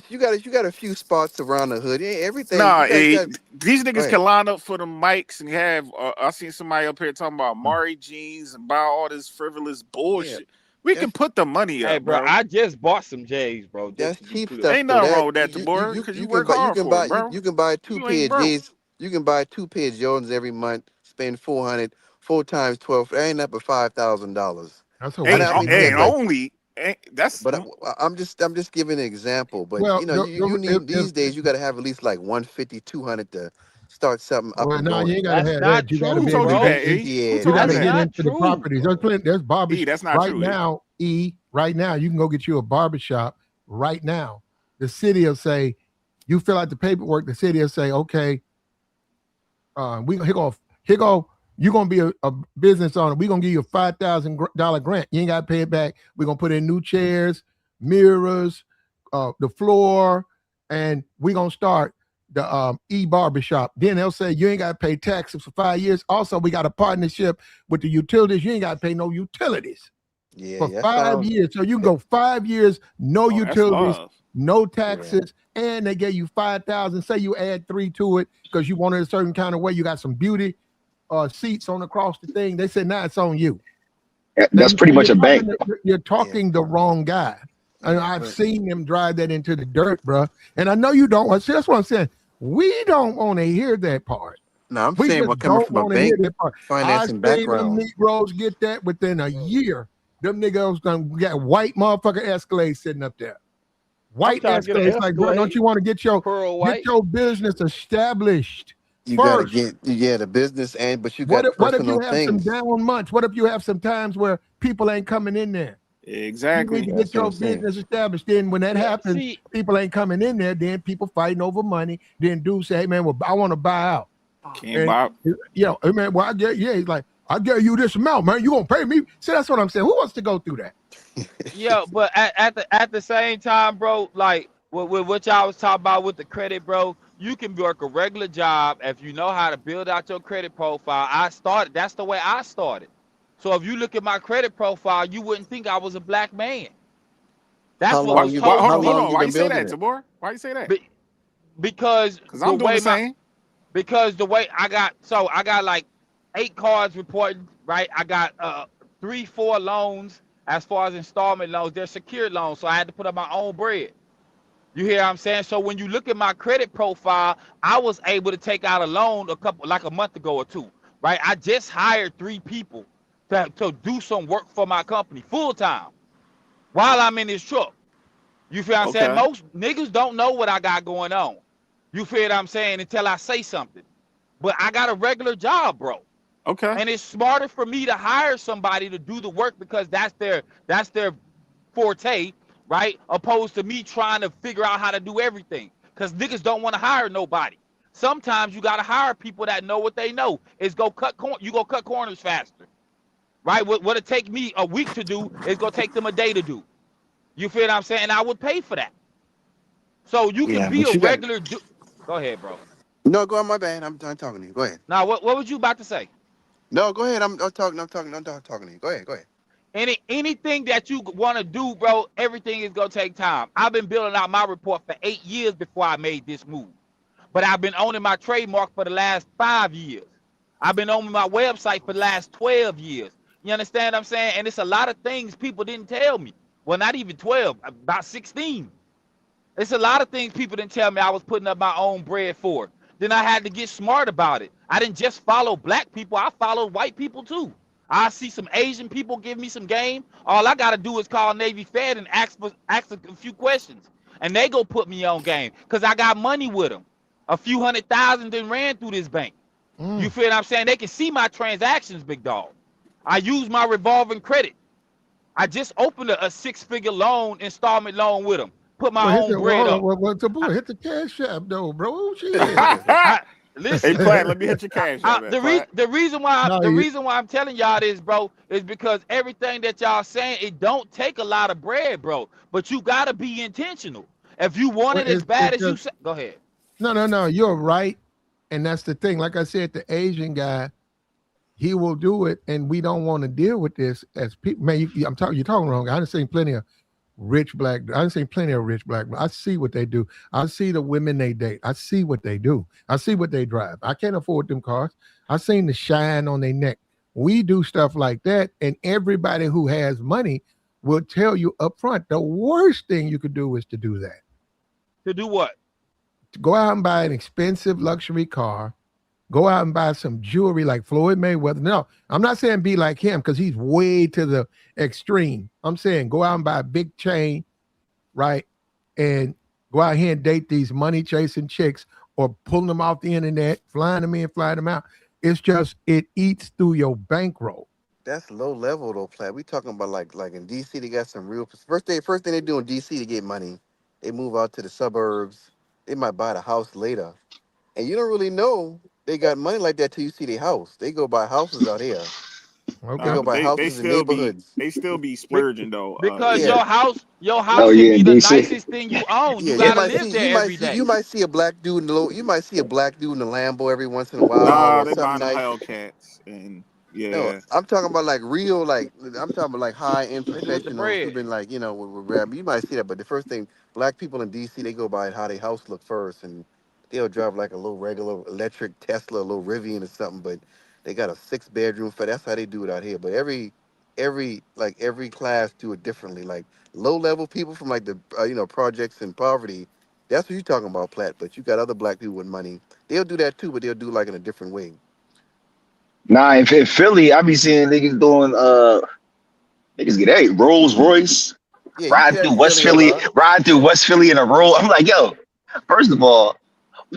you got a few spots around the hood. Everything. Nah, You got, these go niggas ahead. can line up for the mics and have. I seen somebody up here talking about Mari jeans and buy all this frivolous bullshit. We can put the money Hey, up, bro, bro. I just bought some J's, bro. Just That's to be cheap clear. stuff. Ain't Though nothing that wrong with that, DeBoer, because you work you hard can for buy it, bro. you can buy two You pair ain't of broke. J's. You can buy 2 pair of Jordans every month. Spend 400, 4 times 12. That ain't up at $5,000. That's a Ain't waste I of mean, yeah, money. that's but I'm just giving an example. But Well, you need these days you got to have at least like 150, 200 to start something up well, and no, you going. ain't gotta That's have not that. You gotta true, who be able told to you bro. that, get in. E? Yeah, Who You told you gotta That's get that? not into the true. properties. There's barbers. E, that's not Right true, E. now, right now, you can go get you a barbershop right now. The city will say, you fill out the paperwork, the city will say, okay, here go, you're gonna be a business owner. We're gonna give you a $5,000 grant. You ain't gotta pay it back. We're gonna put in new chairs, mirrors, the floor, and we're gonna start the barbershop. Then they'll say you ain't gotta pay taxes for 5 years. Also, we got a partnership with the utilities. You ain't gotta pay no utilities for that 5 sounds years. So you can go 5 years, no Oh, that's utilities, love. no taxes, and they gave you 5,000. Say you add 3 to it because you wanted a certain kind of way. You got some beauty seats on across the thing. They said, "Nah, it's on you." That's pretty much a bank. You're talking the wrong guy. And I've seen them drive that into the dirt, bro. And I know you don't want. See, that's what I'm saying. We don't want to hear that part. No, I'm We saying just what coming don't from a want to hear bank that part. I've financing seen them background. Negroes get that within a year. Them niggas done got white motherfucker Escalade sitting up there. White trying to get an Escalade. Like, bro, don't Escalade. you want to get your Pearl white. business established You gotta first? get the business but you What got if you personal have some things. down months? What if you have some times where people ain't coming in there? You Exactly. need to That's get what your I'm saying. business established. Then when that happens, See, people ain't coming in there. Then people fighting over money. Then dude say, "Hey man, well, I want to buy out." Can't And buy. hey man, well he's like, I gave you this amount, man. You gonna pay me? See, that's what I'm saying. Who wants to go through that? yeah, but at the same time, bro, like with what y'all was talking about with the credit, bro, you can work a regular job if you know how to build out your credit profile. That's the way I started. So if you look at my credit profile, you wouldn't think I was a black man. That's what was told to Hold me. on. You Why been you say building that, it? Tabor? Why you say that? Because Because the I'm doing way the same. the way I got like 8 cards reporting, right? I got 3-4 loans as far as installment loans. They're secured loans, so I had to put up my own bread. You hear what I'm saying? So when you look at my credit profile, I was able to take out a loan a month ago or 2, right? I just hired 3 people to do some work for my company full time while I'm in this truck. You feel what I'm saying? Okay. Most niggas don't know what I got going on. You feel what I'm saying until I say something. But I got a regular job, bro. Okay. And it's smarter for me to hire somebody to do the work because that's their forte right? Opposed to me trying to figure out how to do everything. Because niggas don't want to hire nobody. Sometimes you gotta hire people that know what they know. It's go cut you go cut corners faster. Right? What it take me a week to do is gonna take them a day to do. You feel what I'm saying? And I would pay for that. So you can Yeah, be but a you got. regular Go ahead, bro. No, go on. My bad. I'm talking to you. Go ahead. Now what was you about to say? No, go ahead. I'm talking. I'm talking. I'm talking to you. Go ahead. Go ahead. Anything that you want to do, bro, everything is gonna take time. I've been building out my report for 8 years before I made this move. But I've been owning my trademark for the last 5 years. I've been owning my website for the last 12 years. You understand what I'm saying? And it's a lot of things people didn't tell me. Well, not even 12, about 16. It's a lot of things people didn't tell me I was putting up my own bread for. Then I had to get smart about it. I didn't just follow black people. I followed white people too. I see some Asian people give me some game. All I got to do is call Navy Fed and ask a few questions. And they go put me on game because I got money with them. A few 100,000 then ran through this bank. You feel what I'm saying? They can see my transactions, big dog. I use my revolving credit. I just opened a 6-figure loan, installment loan with them. Put my own bread up. Hit the cash app though, bro. Listen, hey, Platt, let me hit your cash. The reason why I'm telling y'all this, bro, is because everything that y'all saying, it don't take a lot of bread, bro. But you gotta be intentional. If you want it as bad as you say, go ahead. No. You're right, and that's the thing. Like I said, the Asian guy, he will do it, and we don't want to deal with this as people. Man, you're talking wrong. I've seen plenty of rich black. I see what they do. I see the women they date. I see what they do. I see what they drive. I can't afford them cars. I seen the shine on their neck. We do stuff like that, and everybody who has money will tell you up front, the worst thing you could do is to do that. To do what? To go out and buy an expensive luxury car. Go out and buy some jewelry like Floyd Mayweather. No, I'm not saying be like him because he's way to the extreme. I'm saying go out and buy a big chain, right? And go out here and date these money-chasing chicks or pulling them off the internet, flying them in, flying them out. It's just, it eats through your bankroll. That's low level though, Platt. We talking about like in DC, they got some real first thing they do in DC to get money. They move out to the suburbs. They might buy the house later, and you don't really know they got money like that till you see their house. They go buy houses out here. Okay. They go buy houses in neighborhoods. They still be splurging though. Because your house Oh, should yeah, be the DC. nicest thing you own. Yeah, You gotta live there every day. You might see a black dude in the Lambo every once in a while Nah, or they something buying them nice. Hellcats and No, yeah. I'm talking about like real, like I'm talking about like high-end They do with the professionals who've bread. been like, with rap. You might see that, but the first thing, black people in DC, they go by how their house look first, and they'll drive like a little regular electric Tesla, a little Rivian or something, but they got a 6-bedroom. That's how they do it out here. But every class do it differently. Like low-level people from like the projects and poverty. That's what you're talking about, Platt. But you got other black people with money. They'll do that too, but they'll do like in a different way. Nah, in Philly, I be seeing niggas doing niggas get Rolls Royce, Yeah, you see that in Philly a lot. ride through West Philly in a roll. I'm like, yo, first of all,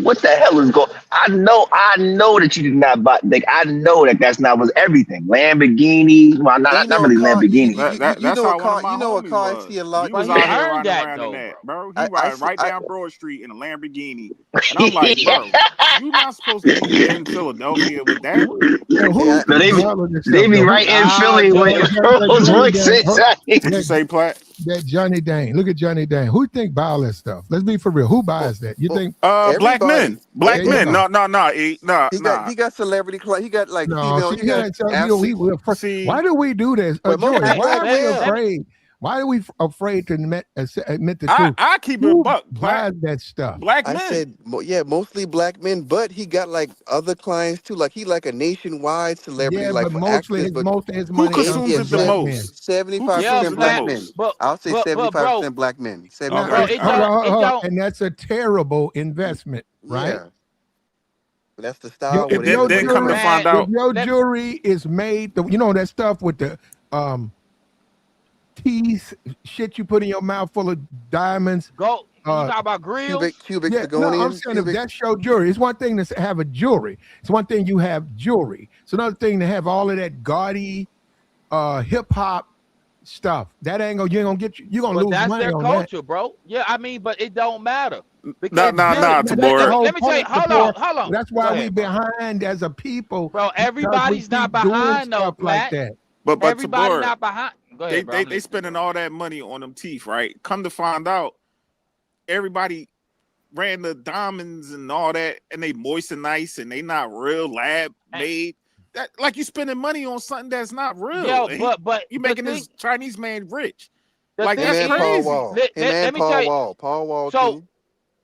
what the hell is going? I know that you did not buy. Like, I know that's not was everything. Lamborghini, well, And not really car, Lamborghini. That's how one of my a homies car I was. see a lot. He was But he out here earned riding that around in though, that, bro. bro. He riding right down Broad Street in a Lamborghini, and I'm like, Yeah. bro, you not supposed to be in Philadelphia with that. Who's No, they be right in Philly with Rolls Royces. What you say, Platt? That Johnny Dane. Look at Johnny Dane. Who think buy all that stuff? Let's be for real. Who buys that? You think? Black men. Black There you men. go. No. He got celebrity. He got like No, female. see, He got athletes. See, why do we do this? But Joey, mostly why are we black men. afraid? Why are we afraid to admit the truth? I keep it Who buck. buys that stuff? Black men. I said, mostly black men, but he got like other clients too. Like he like a nationwide celebrity, Yeah, like but for most actors. of his Who money consumes comes it from the black men. most? 75% black men. But I'll say bro, 75% black men. Now, bro, 75%. it hold on, don't. and that's a terrible investment, right? Yeah, that's the style. If Then come to find out, if your jewelry is made, that stuff with the teeth, shit you put in your mouth full of diamonds. Go. You talk about grills? Cubic Yeah, no, I'm saying if that's your jewelry. It's one thing to have a jewelry. It's one thing you have jewelry. It's another thing to have all of that gaudy, hip hop, stuff. That ain't gonna you ain't gonna get you gonna But lose that's money their on that. culture, bro. Yeah, I mean, but it don't matter. Nah, Because nah, Billy, nah, That's the Tabor. whole let me tell you, point, hold Tabor. on. That's Go why we ahead, bro. behind as a people Bro, because we everybody's not keep doing behind though, stuff like Plat. that. But Everybody Tabor, not behind. Go ahead, bro. I'm they listening, spending bro. all that money on them teeth, right? Come to find out, everybody ran the diamonds and all that, and they moisten nice, and they not real lab made. That like you spending money on something that's not real. Yo, but you the making thing, this Chinese man rich. the Like thing Him that's and Paul is, crazy. Wall. Him let and me tell Paul you. Wall. Paul Wall So too.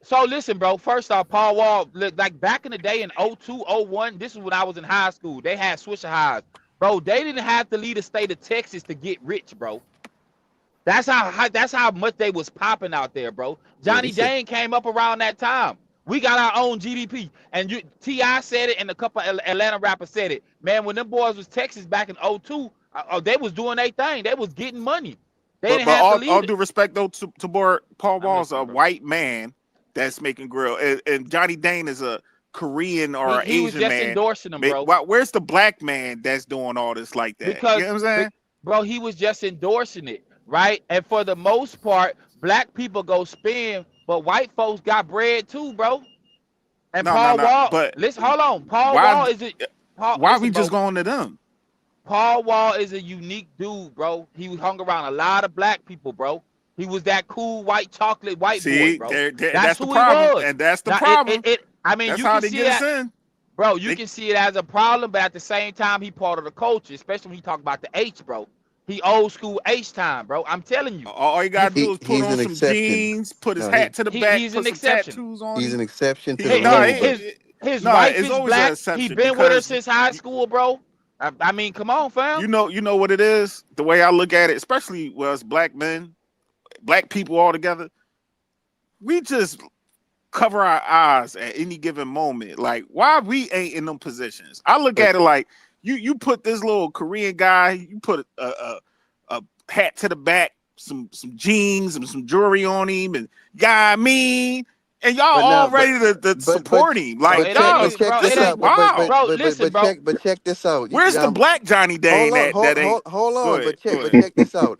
So listen, bro. First off, Paul Wall, like back in the day in 02, 01, this is when I was in high school. They had Swisher Highs. Bro, they didn't have to leave the state of Texas to get rich, bro. That's how much they was popping out there, bro. Yeah, they Johnny said. Dane came up around that time. We got our own GDP. And T.I. said it and a couple of Atlanta rappers said it. Man, when them boys was Texas back in 02, they was doing their thing. They was getting money. They But didn't have to all leave it. due respect though, Tabor, Paul I'm Wall's a listening, bro. white man that's making grill, and Johnny Dane is a Korean or He was Asian just man. endorsing them, bro. Where's the black man that's doing all this like that? You Because, know what I'm saying? bro, he was just endorsing it, right? And for the most part, black people go spend, but white folks got bread too, bro. And No, Paul Wall, but listen, hold on. Paul why Wall is a Paul. why we Listen, just bro. going to them? Paul Wall is a unique dude, bro. He hung around a lot of black people, bro. He was that cool white chocolate white boy, See, bro. that's That's the who he problem, was. and that's the Now, problem. I mean, That's you how can they see get us that, in. bro. You can see it as a problem, but at the same time, he part of the culture, especially when he talk about the H, bro. He old school H time, bro. I'm telling you. All you gotta do is put He's on an some exception. jeans, put his No, hat to the back, He's put an some exception. tattoos on he's him. an exception to the No, rule. But His no, wife it's is always an black. He exception been with her because since high school, bro. I mean, come on, fam. you know what it is. The way I look at it, especially as black men, black people all together, we just cover our eyes at any given moment. Like, why we ain't in them positions? I look but at it like you put this little Korean guy, you put a hat to the back, some jeans and some jewelry on him, and yeah, I mean, and y'all but now all ready to but support him. Bro, Like, it ain't y'all, but even, check bro. this It this is out. ain't, wild. bro. Listen, bro. But check this out. Where's the black Johnny Dane that ain't? Hold Go on. ahead, go But ahead. check this out.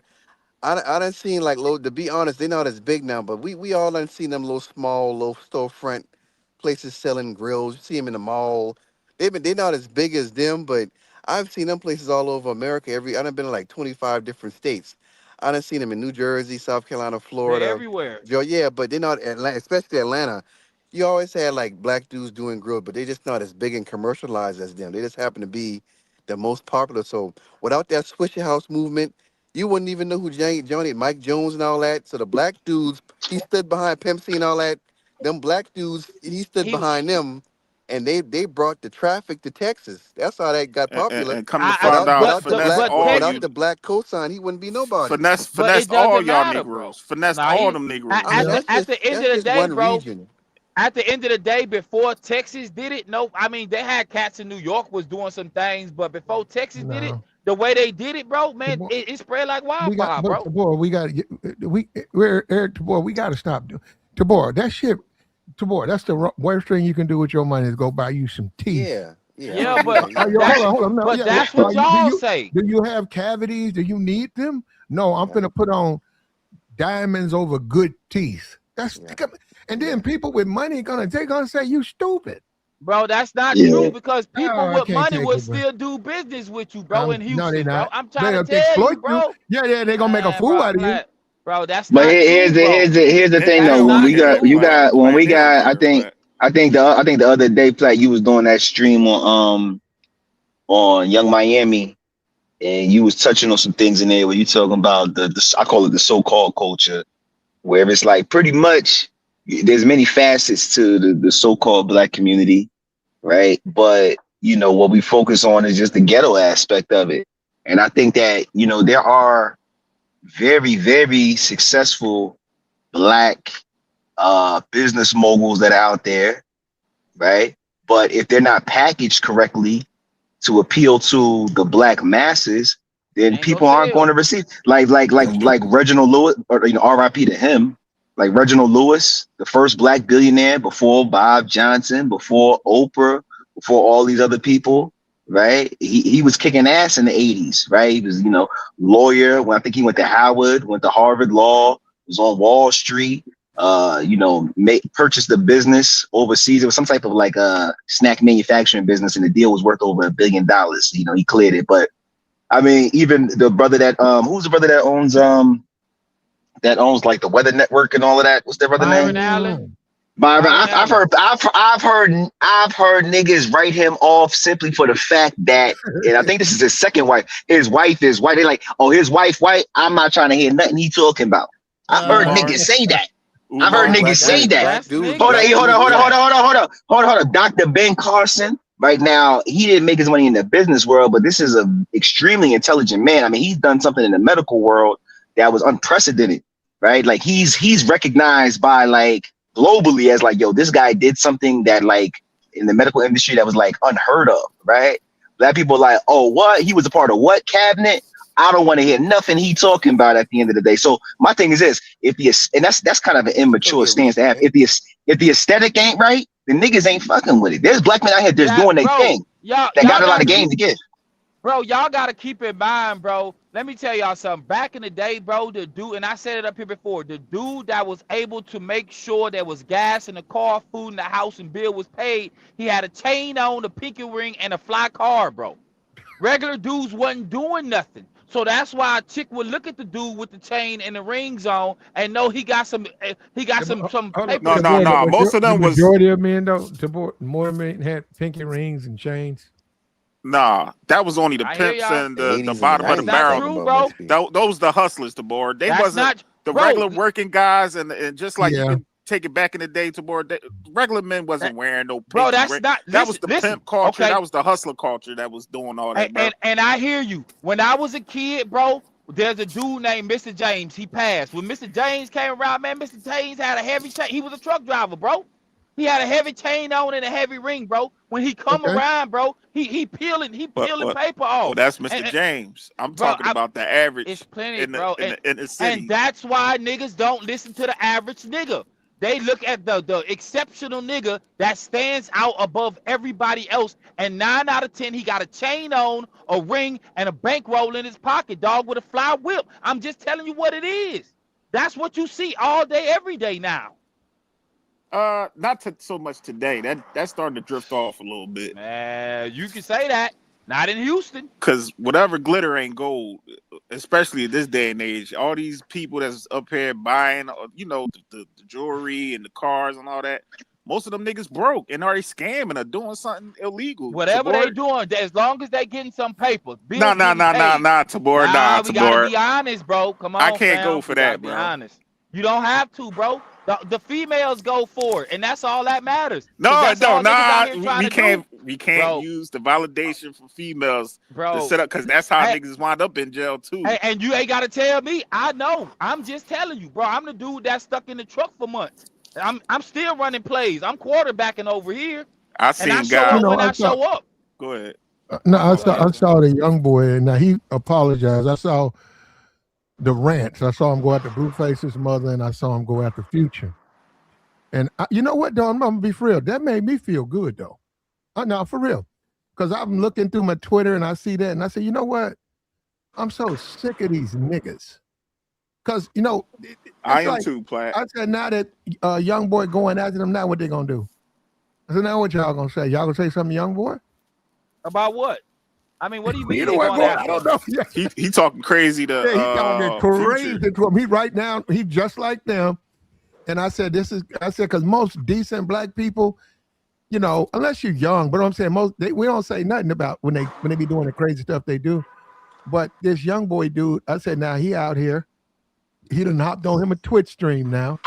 I done seen like little. To be honest, they're not as big now, but we all done seen them little small little storefront places selling grills. You see them in the mall. They're not as big as them, but I've seen them places all over America. I done been in like 25 different states. I done seen them in New Jersey, South Carolina, They Florida, everywhere. Yeah, but they're not Atlanta, especially Atlanta. You always had like black dudes doing grill, but they just not as big and commercialized as them. They just happen to be the most popular. So without that Swisher House movement, you wouldn't even know who Johnny, Mike Jones, and all that. So the black dudes, he stood behind Pimp C and all that. Them black dudes, he stood He, behind them, and they brought the traffic to Texas. That's how that got popular. And come to find out, finesse all Without you, the black cosign, he wouldn't be nobody. but finesse it all doesn't y'all matter, bro. Negroes, finesse Now all them Negroes. I mean, at the end that's of the just day, one bro. region. At the end of the day, before Texas did it, no, I mean they had cats in New York was doing some things, but before Texas did it, No, the way they did it, bro, man, Tabor, it spread like we got, wildfire, but bro. Tabor, we're Eric Tabor. We got to stop. Tabor, that shit. Tabor, that's the worst thing you can do with your money is go buy you some teeth. Yeah, I Yeah, don't do but that. Yeah, Hold on. No, but yeah, that's what y'all say. do you have cavities? Do you need them? No, I'm yeah, gonna put on diamonds over good teeth. yeah. And then people with money they're gonna say you stupid. Bro, that's not Yeah. true because people Oh, I with can't money take will it, bro. still do business with you, bro, in No, they're Houston, bro. not. I'm trying to They tell you, exploit you. bro. Yeah, they're gonna make a fool Bro, out of you. bro, that's But not true, bro. here's the thing They though. That's don't When not we care, got true, bro. when we They don't got care, Plat. I think the other day, Plat, you was doing that stream on Young Miami, and you was touching on some things in there where you talking about the I call it the so-called culture, where it's like pretty much there's many facets to the so-called black community, right? But what we focus on is just the ghetto aspect of it. And I think that, there are very, very successful black business moguls that are out there, right? But if they're not packaged correctly to appeal to the black masses, then Ain't gonna people aren't going sell. to receive like Reginald Lewis, or R.I.P. to him, like Reginald Lewis, the first black billionaire before Bob Johnson, before Oprah, before all these other people, right? He was kicking ass in the 80s, right? He was, lawyer. When I think he went to Howard, went to Harvard Law, was on Wall Street, purchased a business overseas. It was some type of like snack manufacturing business, and the deal was worth over $1 billion. He cleared it. But I mean, even the brother that who's the brother that owns like the Weather Network and all of that? What's their brother Byron name? Allen. Byron. I've heard niggas write him off simply for the fact that, and I think this is his second wife. His wife is white. They're like, oh, his wife white. I'm not trying to hear nothing he talking about. I've heard niggas say that. I've heard niggas say that. Hold on. Dr. Ben Carson. Right now, he didn't make his money in the business world, but this is an extremely intelligent man. I mean, he's done something in the medical world that was unprecedented, right? Like he's recognized by like globally as like, yo, this guy did something that like in the medical industry that was like unheard of, right? Black people are like, oh, what? He was a part of what cabinet? I don't want to hear nothing he talking about at the end of the day. So my thing is this: and that's kind of an immature stance to have. If the aesthetic ain't right, the niggas ain't fucking with it. There's black men out here just doing their thing that got a lot of game to give. Bro, y'all gotta keep in mind, bro. Let me tell y'all something. Back in the day, bro, the dude, and I said it up here before, the dude that was able to make sure there was gas in the car, food in the house, and bill was paid, he had a chain on, a pinky ring, and a fly car, bro. Regular dudes wasn't doing nothing. So that's why a chick would look at the dude with the chain and the rings on and know he got some papers. No. Most of them was majority of men though. More men had pinky rings and chains. Nah, that was only the pimps and the bottom of the barrel. True, bro. Those the hustlers, the board. They wasn't the regular working guys, and just like you can take it back in the day, to board. Regular men wasn't wearing no pinky bro. That's ring. not. That was the pimp culture. Okay. That was the hustler culture that was doing all that. And I hear you. When I was a kid, bro, there's a dude named Mr. James. He passed. When Mr. James came around, man, Mr. James had a heavy chain. He was a truck driver, bro. He had a heavy chain on and a heavy ring, bro. When he come around, bro, he peeling paper off. Oh, that's Mr. James. I'm talking about the average. It's plenty, in bro. The city. And that's why niggas don't listen to the average nigga. They look at the exceptional nigga that stands out above everybody else. And 9 out of 10, he got a chain on, a ring, and a bankroll in his pocket, dog, with a fly whip. I'm just telling you what it is. That's what you see all day, every day now. Not so much today. That's starting to drift off a little bit. You can say that. Not in Houston. Because whatever glitter ain't gold, especially in this day and age. All these people that's up here buying, the jewelry and the cars and all that, most of them niggas broke and already scamming or doing something illegal. Whatever they doing, as long as they getting some paper. Nah, Tabor. Nah, we gotta be honest, bro. Come on, I can't go for that, bro. Be honest. You don't have to, bro. The females go for it, and that's all that matters. No, we can't use the validation for females to set up, because that's how niggas wind up in jail too. And you ain't gotta tell me. I know. I'm just telling you, bro. I'm the dude that's stuck in the truck for months. I'm still running plays. I'm quarterbacking over here. I seen guys when I show up. Go ahead. I saw the young boy, and now he apologized. I saw the rants. I saw him go after Blueface's mother, and I saw him go after Future. And you know what, though? I'm gonna be for real. That made me feel good, though. No, for real. Because I'm looking through my Twitter and I see that, and I say, you know what? I'm so sick of these niggas. Because I am too, Platt. I said, now that young boy going after them, now what they gonna do? I said, now what y'all gonna say? Y'all gonna say something, young boy? About what? I mean, what do you mean? You know what, boy? I don't know. He talking crazy to he talking crazy to him. He right now, he just like them. And I said, because most decent black people, unless you're young, but I'm saying we don't say nothing about when they be doing the crazy stuff they do. But this young boy dude, I said, now he out here, he done hopped on him a Twitch stream now.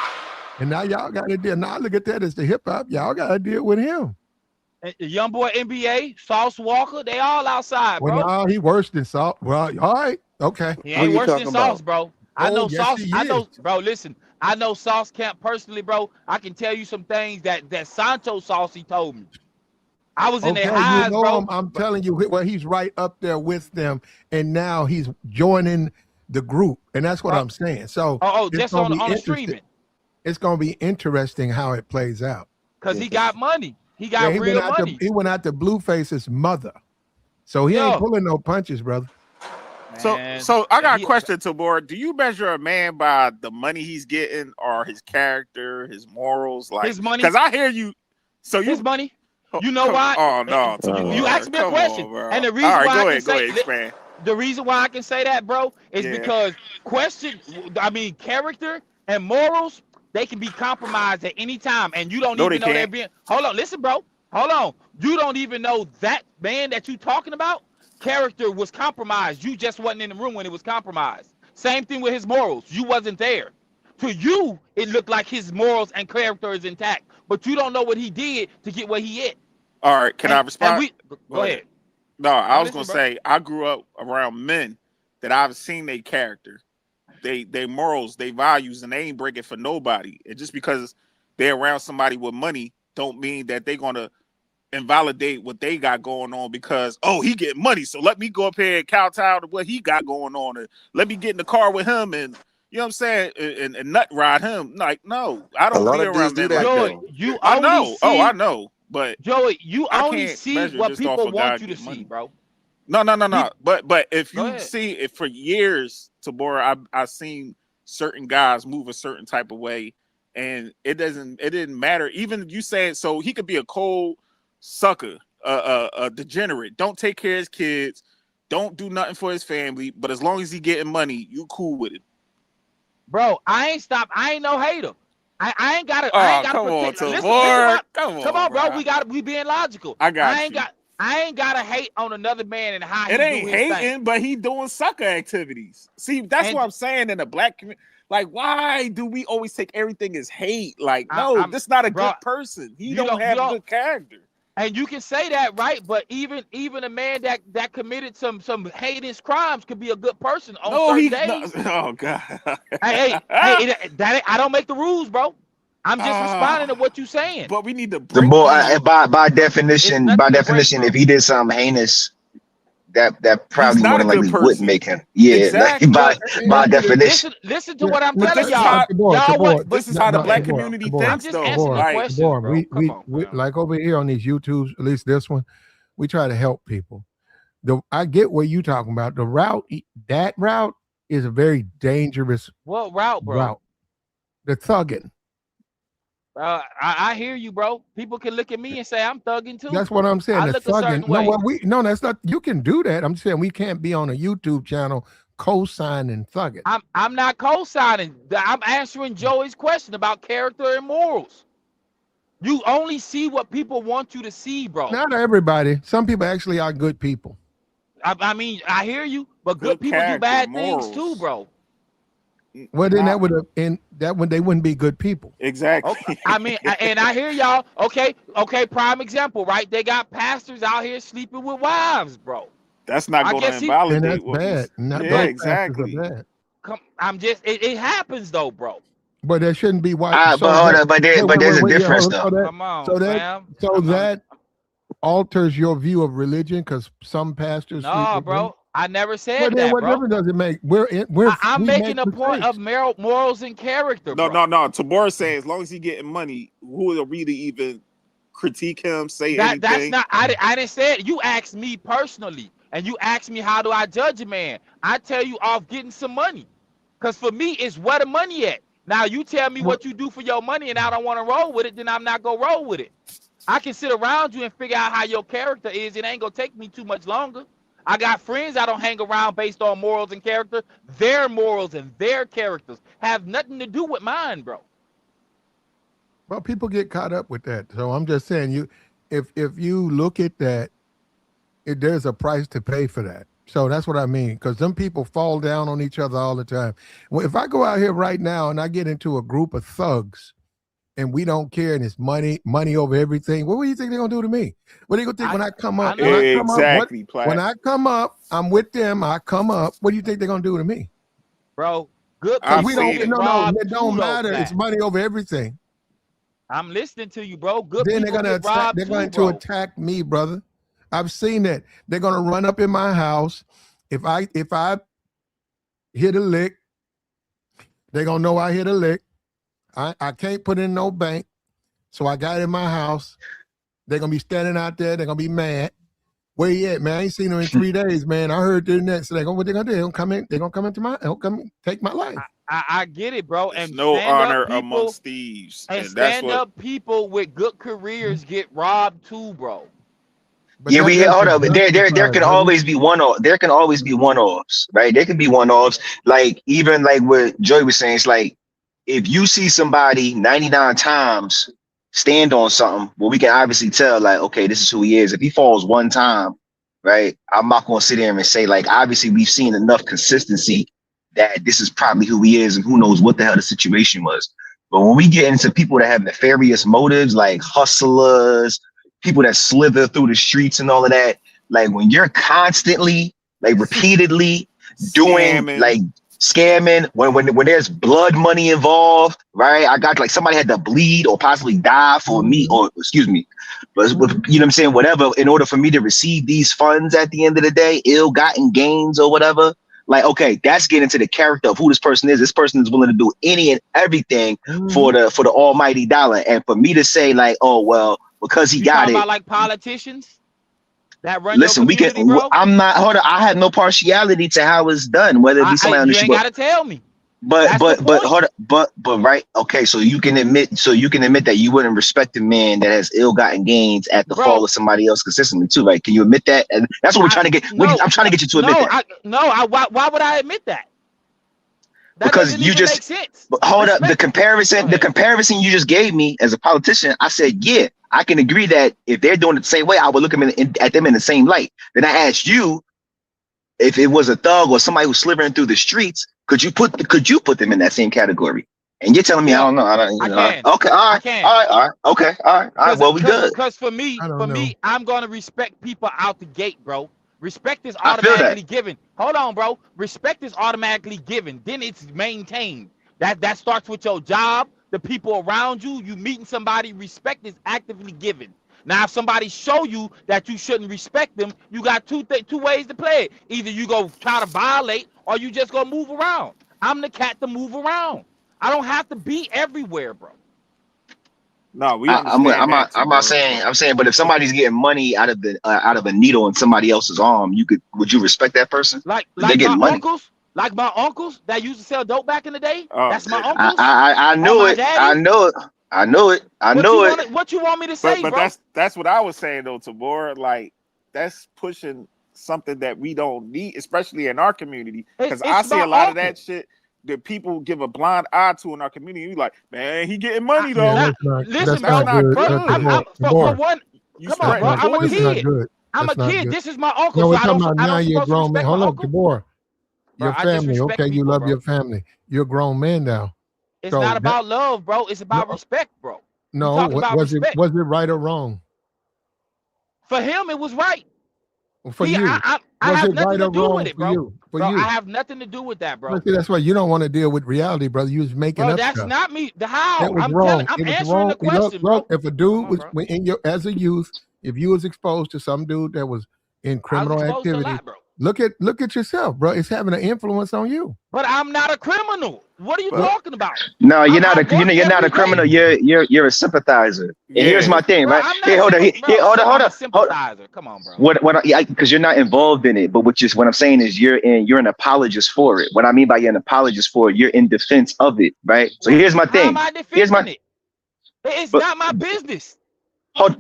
And now y'all got to deal. Now I look at that as the hip hop. Y'all got to deal with him. And young boy NBA, Sauce Walker, they all outside, bro. Well, no, he worse than Sauce. Well, all right. Okay. He ain't worse than Sauce, bro. I know yes, Sauce. I know, bro, listen. I know Sauce Camp personally, bro. I can tell you some things that Sancho Saucy told me. I was in their eyes, bro. I'm telling you, well, he's right up there with them, and now he's joining the group, and that's what I'm saying. So, just on the streaming. It's going to be interesting how it plays out. Because he got money. He got real money. He went out to Blueface's mother So he ain't pulling no punches, brother. Man, So I got a question, Tabor. Do you measure a man by the money he's getting, or his character, his morals, like his money? Because I hear you. So his money. You know come, why? Oh no, Tabor. You asked me a question, on, and the reason right, why go I ahead, can say expand. the reason why I can say that, bro, is because character and morals, they can be compromised at any time, and you don't even know they're being. Hold on, listen, bro. Hold on. You don't even know that man that you talking about. Character was compromised. You just wasn't in the room when it was compromised. Same thing with his morals. You wasn't there. To you, it looked like his morals and character is intact, but you don't know what he did to get where he is. All right, can I respond? Go ahead. No, I was gonna say I grew up around men that I've seen their character, they morals, they values, and they ain't breaking for nobody. And just because they're around somebody with money, don't mean that they're gonna invalidate what they got going on because he get money, so let me go up here and kowtow to what he got going on, and let me get in the car with him, and you know what I'm saying, and nut ride him. Like, no, I don't be around men like that. You I know. I know. But Joey, you only see what people want you to see, bro. No. But if you see it for years, Tabora, I've seen certain guys move a certain type of way, and it didn't matter. Even you saying, so he could be a cold sucker, a degenerate, don't take care of his kids, don't do nothing for his family, but as long as he getting money, you cool with it. Bro, I ain't no hater. I ain't gotta come protect. On, come on, bro. We being logical. I ain't gotta hate on another man and how it he ain't do his hating, thing. but he doing sucker activities. See, that's what I'm saying in the black community. Like, why do we always take everything as hate? Like, no, this not a good person. He don't have good character. And you can say that, right? But even a man that committed some heinous crimes could be a good person on certain days. Oh God! hey, I don't make the rules, bro. I'm just responding to what you're saying. But we need to break by definition. If he did something heinous, that probably more than likely wouldn't make him. Yeah, exactly. by definition. Listen to what I'm telling y'all. This is how the black community thinks. I'm just answering the question, bro. We like over here on these YouTubes, at least this one, we try to help people. I get what you talking about. That route is a very dangerous. What route, bro? The thugging. I hear you, bro. People can look at me and say I'm thugging too. That's what I'm saying. I look a certain way. No, that's not. You can do that. I'm saying we can't be on a YouTube channel co-signing thugging. I'm not co-signing. I'm answering Joey's question about character and morals. You only see what people want you to see, bro. Not everybody. Some people actually are good people. I mean, I hear you, but good people do bad things too, bro. Well, then they wouldn't be good people. Exactly. Okay. I mean, and I hear y'all. Okay. Prime example, right? They got pastors out here sleeping with wives, bro. That's not going to invalidate. That's bad. Yeah, exactly. It happens though, bro. But there shouldn't be wives. But there's a difference though. Come on, that alters your view of religion because some pastors. No, bro. I never said that, what difference does it make? I'm making a point of morals and character. No. Tabor says as long as he getting money, who will really even critique him? Anything? That's not. I didn't say it. You asked me personally, and you asked me how do I judge a man. I tell you off getting some money, because for me it's where the money at. Now you tell me what you do for your money, and I don't want to roll with it. Then I'm not gonna roll with it. I can sit around you and figure out how your character is. It ain't gonna take me too much longer. I got friends I don't hang around based on morals and character. Their morals and their characters have nothing to do with mine, bro. Well, people get caught up with that. So I'm just saying, if you look at that, there's a price to pay for that. So that's what I mean, because some people fall down on each other all the time. Well, if I go out here right now and I get into a group of thugs, and we don't care, and it's money over everything. What do you think they're gonna do to me? What are they gonna think when I come up? When I come up, I'm with them. I come up. What do you think they're gonna do to me, bro? Good. We don't. No, it don't matter. It's money over everything. I'm listening to you, bro. Good. Then they're gonna attack. They're going to attack me, brother. I've seen that. They're gonna run up in my house. If I hit a lick, they're gonna know I hit a lick. I can't put in no bank, so I got it in my house. They're going to be standing out there. They're going to be mad. Where he at, man? I ain't seen him in 3 days, man. I heard the next. So what they gonna do? They gonna come in. They gonna come into my. They'll come take my life. I get it, bro. There's And no honor people, amongst thieves, and and that's what. stand-up people with good careers get robbed too, bro. But Yeah, that we hold doesn't up. There justify can it, buddy. always be one-off. There can always be one-offs, right? There can be one-offs. Like even like what Joy was saying, it's like if you see somebody 99 times stand on something, well, we can obviously tell, like, okay, this is who he is. If he falls one time, right? I'm not gonna sit there and say, like, obviously we've seen enough consistency that this is probably who he is, and who knows what the hell the situation was. But when we get into people that have nefarious motives, like hustlers, people that slither through the streets and all of that, like when you're constantly, like repeatedly doing Scamming. like scamming, when there's blood money involved, right? I got like somebody had to bleed or possibly die for me, or excuse me, but with, you know what I'm saying, whatever, in order for me to receive these funds at the end of the day, ill-gotten gains or whatever. Like, okay, that's getting to the character of who this person is. This person is willing to do any and everything for the almighty dollar. And for me to say, like, oh well, because he got it. About like politicians that run. Listen, your community, bro? I'm not. Hold on. I have no partiality to how it's done. Whether it be somebody on the you street. ain't gotta tell me. But hold on. But right. Okay. So you can admit that you wouldn't respect a man that has ill-gotten gains at the fall of somebody else consistently too, right? Can you admit that? And that's what we're trying to get. I'm trying to get you to admit that. Why would I admit that? Because you just make sense. Hold up. The comparison you just gave me as a politician, I said, yeah, I can agree that if they're doing it the same way, I would look at them in the same light. Then I asked you, if it was a thug or somebody who's slithering through the streets, could you put them in that same category? And you're telling me, I don't know. Okay, all right. Okay, all right. Well, we good. Because for me, I'm gonna respect people out the gate, bro. Respect is automatically given. Hold on, bro. Respect is automatically given. Then it's maintained. That starts with your job, the people around you. You meeting somebody, respect is actively given. Now, if somebody show you that you shouldn't respect them, you got two ways to play it. Either you go try to violate, or you just go move around. I'm the cat to move around. I don't have to be everywhere, bro. No, I'm not saying. I'm saying, but if somebody's getting money out of a needle in somebody else's arm, would you respect that person? Like my uncles, like my uncles that used to sell dope back in the day. That's my uncles. I knew it. I know it. What you want me to say, but bro? that's what I was saying though, Tabor. Like that's pushing something that we don't need, especially in our community. Because I see a lot of that shit that people give a blind eye to in our community. You like, man, he getting money though. Listen, bro. For one, come on, bro. I'm a kid. I'm a kid. This is my uncle. No, we're talking about now. You're a grown man. Hold on, Tabor. Your family, okay? You love your family. You're a grown man now. It's not about love, bro. It's about respect, bro. No, was it right or wrong? For him, it was right. For you, I have nothing to do with it, bro. I have nothing to do with that, bro. See, that's why you don't want to deal with reality, brother. You was making up that's stuff. not me. How? That was wrong. I'm answering the question, bro. If a dude was as a youth, if you was exposed to some dude that was in criminal activity, look at yourself, bro. It's having an influence on you. But I'm not a criminal. What are you talking about? No, you're not a criminal. You're a sympathizer. And here's my thing, right? Hey, hold on. Sympathizer. Come on, bro. Because you're not involved in it, but what I'm saying is you're an apologist for it. What I mean by you're an apologist for it, you're in defense of it, right? So here's my thing. How am I defending it? It's not my business. I'll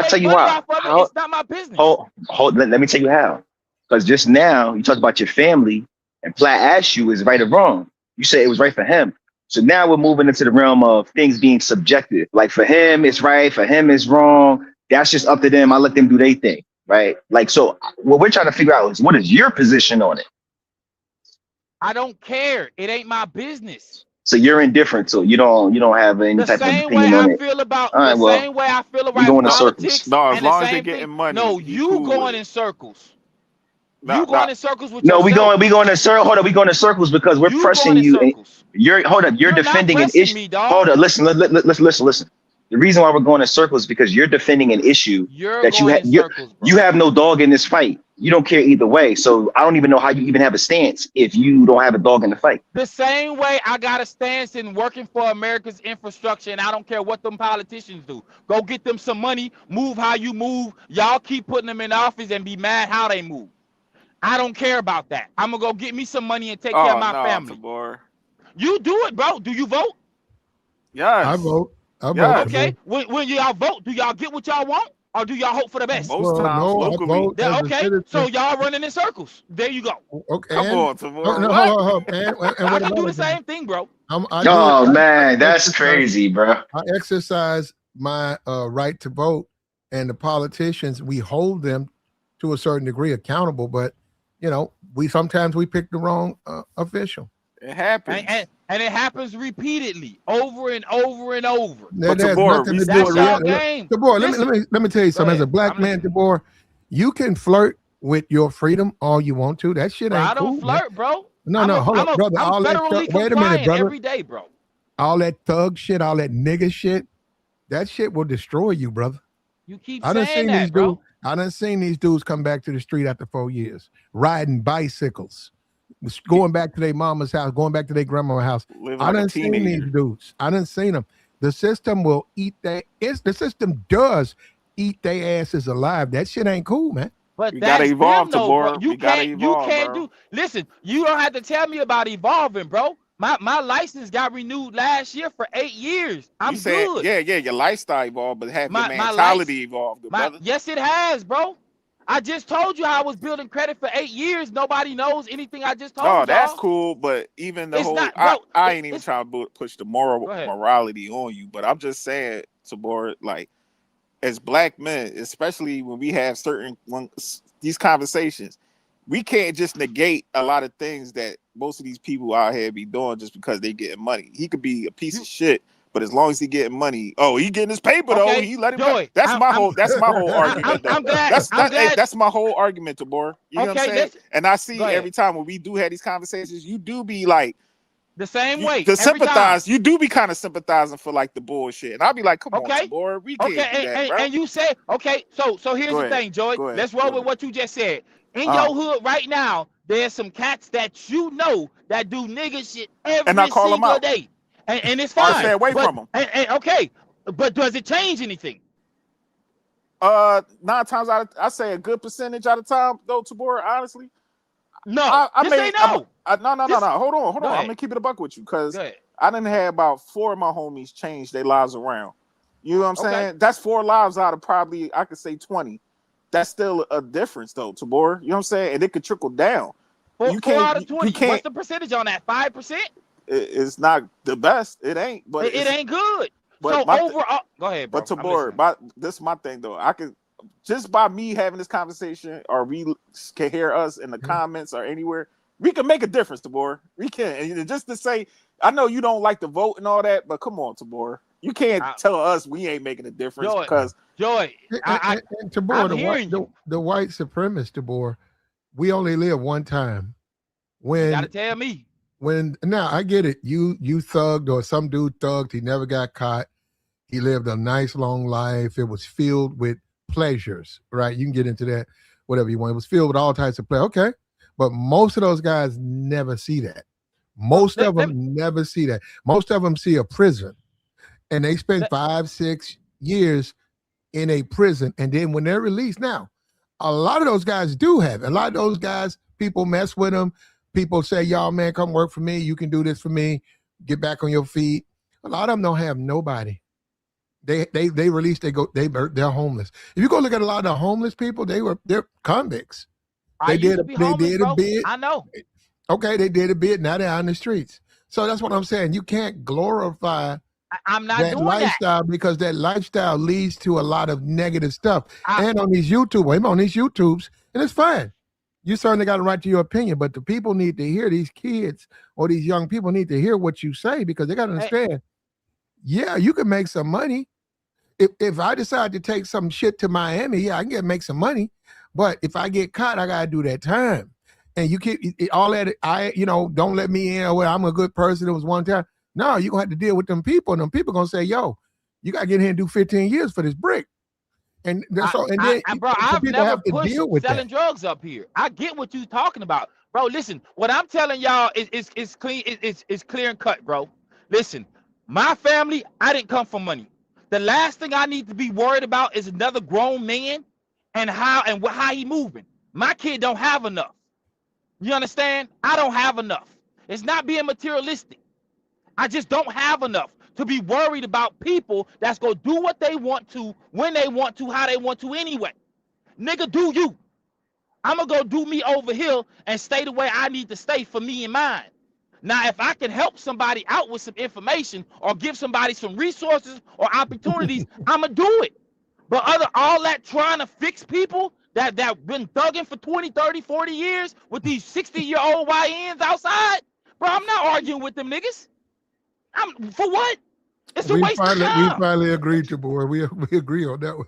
tell you why. It's not my business. Let me tell you how. Because just now you talked about your family, and Platt asked you, is it right or wrong? You said it was right for him. So now we're moving into the realm of things being subjective. Like for him, it's right. For him, it's wrong. That's just up to them. I let them do their thing, right? Like, so what we're trying to figure out is what is your position on it? I don't care. It ain't my business. So you're indifferent to it. You don't have any type of opinion on it. Same way I feel about going in circles. No, as long as they're getting money. No, you going in circles. You going in circles with we going in circles. Hold on, we going in circles because we're pressing you. You're defending an issue. Hold on, listen. The reason why we're going in circles is because you're defending an issue You're that going in circles, bro. you have no dog in this fight. You don't care either way. So I don't even know how you even have a stance if you don't have a dog in the fight. The same way I got a stance in working for America's infrastructure, and I don't care what them politicians do. Go get them some money, move how you move. Y'all keep putting them in office and be mad how they move. I don't care about that. I'm gonna go get me some money and take care of my family. Tabor. You do it, bro. Do you vote? Yes. I vote. Okay. When y'all vote, do y'all get what y'all want, or do y'all hope for the best? Most times, locally. Okay, so y'all running in circles. There you go. Okay. Come on, Tabor. No, I can do the same thing, bro. Man, that's crazy, bro. I exercise my right to vote, and the politicians, we hold them to a certain degree accountable, but you know, sometimes we pick the wrong official. It happens. And it happens repeatedly, over and over and over. But Tabor, that's y'all game. Tabor, let me tell you something. As a black man, Tabor, you can flirt with your freedom all you want to. That shit ain't cool. I don't flirt, bro. No, hold on, brother. I'm federally compliant every day, bro. All that thug shit, all that nigga shit, that shit will destroy you, brother. You keep saying that, bro. I done seen these dudes come back to the street after 4 years, riding bicycles, going back to their mama's house, going back to their grandma's house. I done seen these dudes. I done seen them. The system will eat the system does eat their asses alive. That shit ain't cool, man. But you gotta evolve, Tabor. You can't do. Listen, you don't have to tell me about evolving, bro. My license got renewed last year for 8 years. I'm good. Yeah, your lifestyle evolved, but have your mentality evolved, brother. Yes, it has, bro. I just told you how I was building credit for 8 years. Nobody knows anything I just told you. Oh, that's cool, but even the whole I ain't even trying to push the morality on you, but I'm just saying, Tabor, like, as black men, especially when we have these conversations, we can't just negate a lot of things that most of these people out here be doing just because they getting money. He could be a piece of shit, but as long as he getting money, he getting his paper though. He let it. That's my whole argument. I'm glad. That's my whole argument, Tabor. You know what I'm saying? And I see every time when we do have these conversations, you do be like the same way. To sympathize, you do be kind of sympathizing for like the bullshit, and I'll be like, "Come on, Tabor, we can't do that, bro." And you say, so here's the thing, Joey. Let's roll with what you just said. In your hood right now, there's some cats that you know that do nigga shit every single day. And it's fine. I stay away from them. And but does it change anything? 9 times out of I say a good percentage out of time though, Tabor, honestly. No, I say no. No. Hold on. I'm gonna keep it a buck with you because I done had about 4 of my homies change their lives around. You know what I'm saying? That's 4 lives out of probably I could say 20. That's still a difference though, Tabor. You know what I'm saying? And it could trickle down. 4 out of 20. What's the percentage on that? 5%? It's not the best. It ain't, but it ain't good. But so overall, go ahead, bro. But Tabor, this is my thing though. I can just by me having this conversation, or we can hear us in the comments or anywhere, we can make a difference, Tabor. We can. And just to say, I know you don't like to vote and all that, but come on, Tabor. You can't tell us we ain't making a difference because Joy. And Tabor, the white supremacist, Tabor, we only live one time. When you gotta tell me. Now I get it. You thugged, or some dude thugged. He never got caught. He lived a nice long life. It was filled with pleasures, right? You can get into that, whatever you want. It was filled with all types of pleasure. Okay. But most of those guys never see that. Most of them never see that. Most of them see a prison, and they spend 5-6 years in a prison. And then when they're released, now, a lot of those guys do have it. A lot of those guys, people mess with them. People say, y'all, man, come work for me. You can do this for me. Get back on your feet. A lot of them don't have nobody. They release, they're homeless. If you go look at a lot of the homeless people, they're convicts. They did a bid. I know. Okay, they did a bid. Now they're on the streets. So that's what I'm saying. You can't glorify I'm not that doing lifestyle that. because that lifestyle leads to a lot of negative stuff. And on these YouTubes, and it's fine. You certainly got a right to your opinion, but the people need to hear, these kids or these young people need to hear what you say, because they got to understand, yeah, you can make some money. If I decide to take some shit to Miami, yeah, I can make some money. But if I get caught, I got to do that time. And you keep all that, don't let me in, or I'm a good person. It was one time. No, you're going to have to deal with them people. And them people going to say, yo, You got to get in here and do 15 years for this brick. And that's all. And then bro, I've people never have to pushed deal with selling drugs up here. I get what you're talking about, bro. Listen, what I'm telling y'all is clean. It's clear and cut, bro. Listen, my family, I didn't come from money. The last thing I need to be worried about is another grown man and how he moving. My kid don't have enough. You understand? I don't have enough. It's not being materialistic. I just don't have enough to be worried about people that's gonna do what they want to, when they want to, how they want to anyway. Nigga, do you. I'm gonna go do me over here and stay the way I need to stay for me and mine. Now, if I can help somebody out with some information or give somebody some resources or opportunities, I'm gonna do it. But all that trying to fix people that been thugging for 20, 30, 40 years with these 60-year-old YNs outside, bro, I'm not arguing with them niggas. For what? It's a waste of time. We finally agreed to, boy. We agree on that one.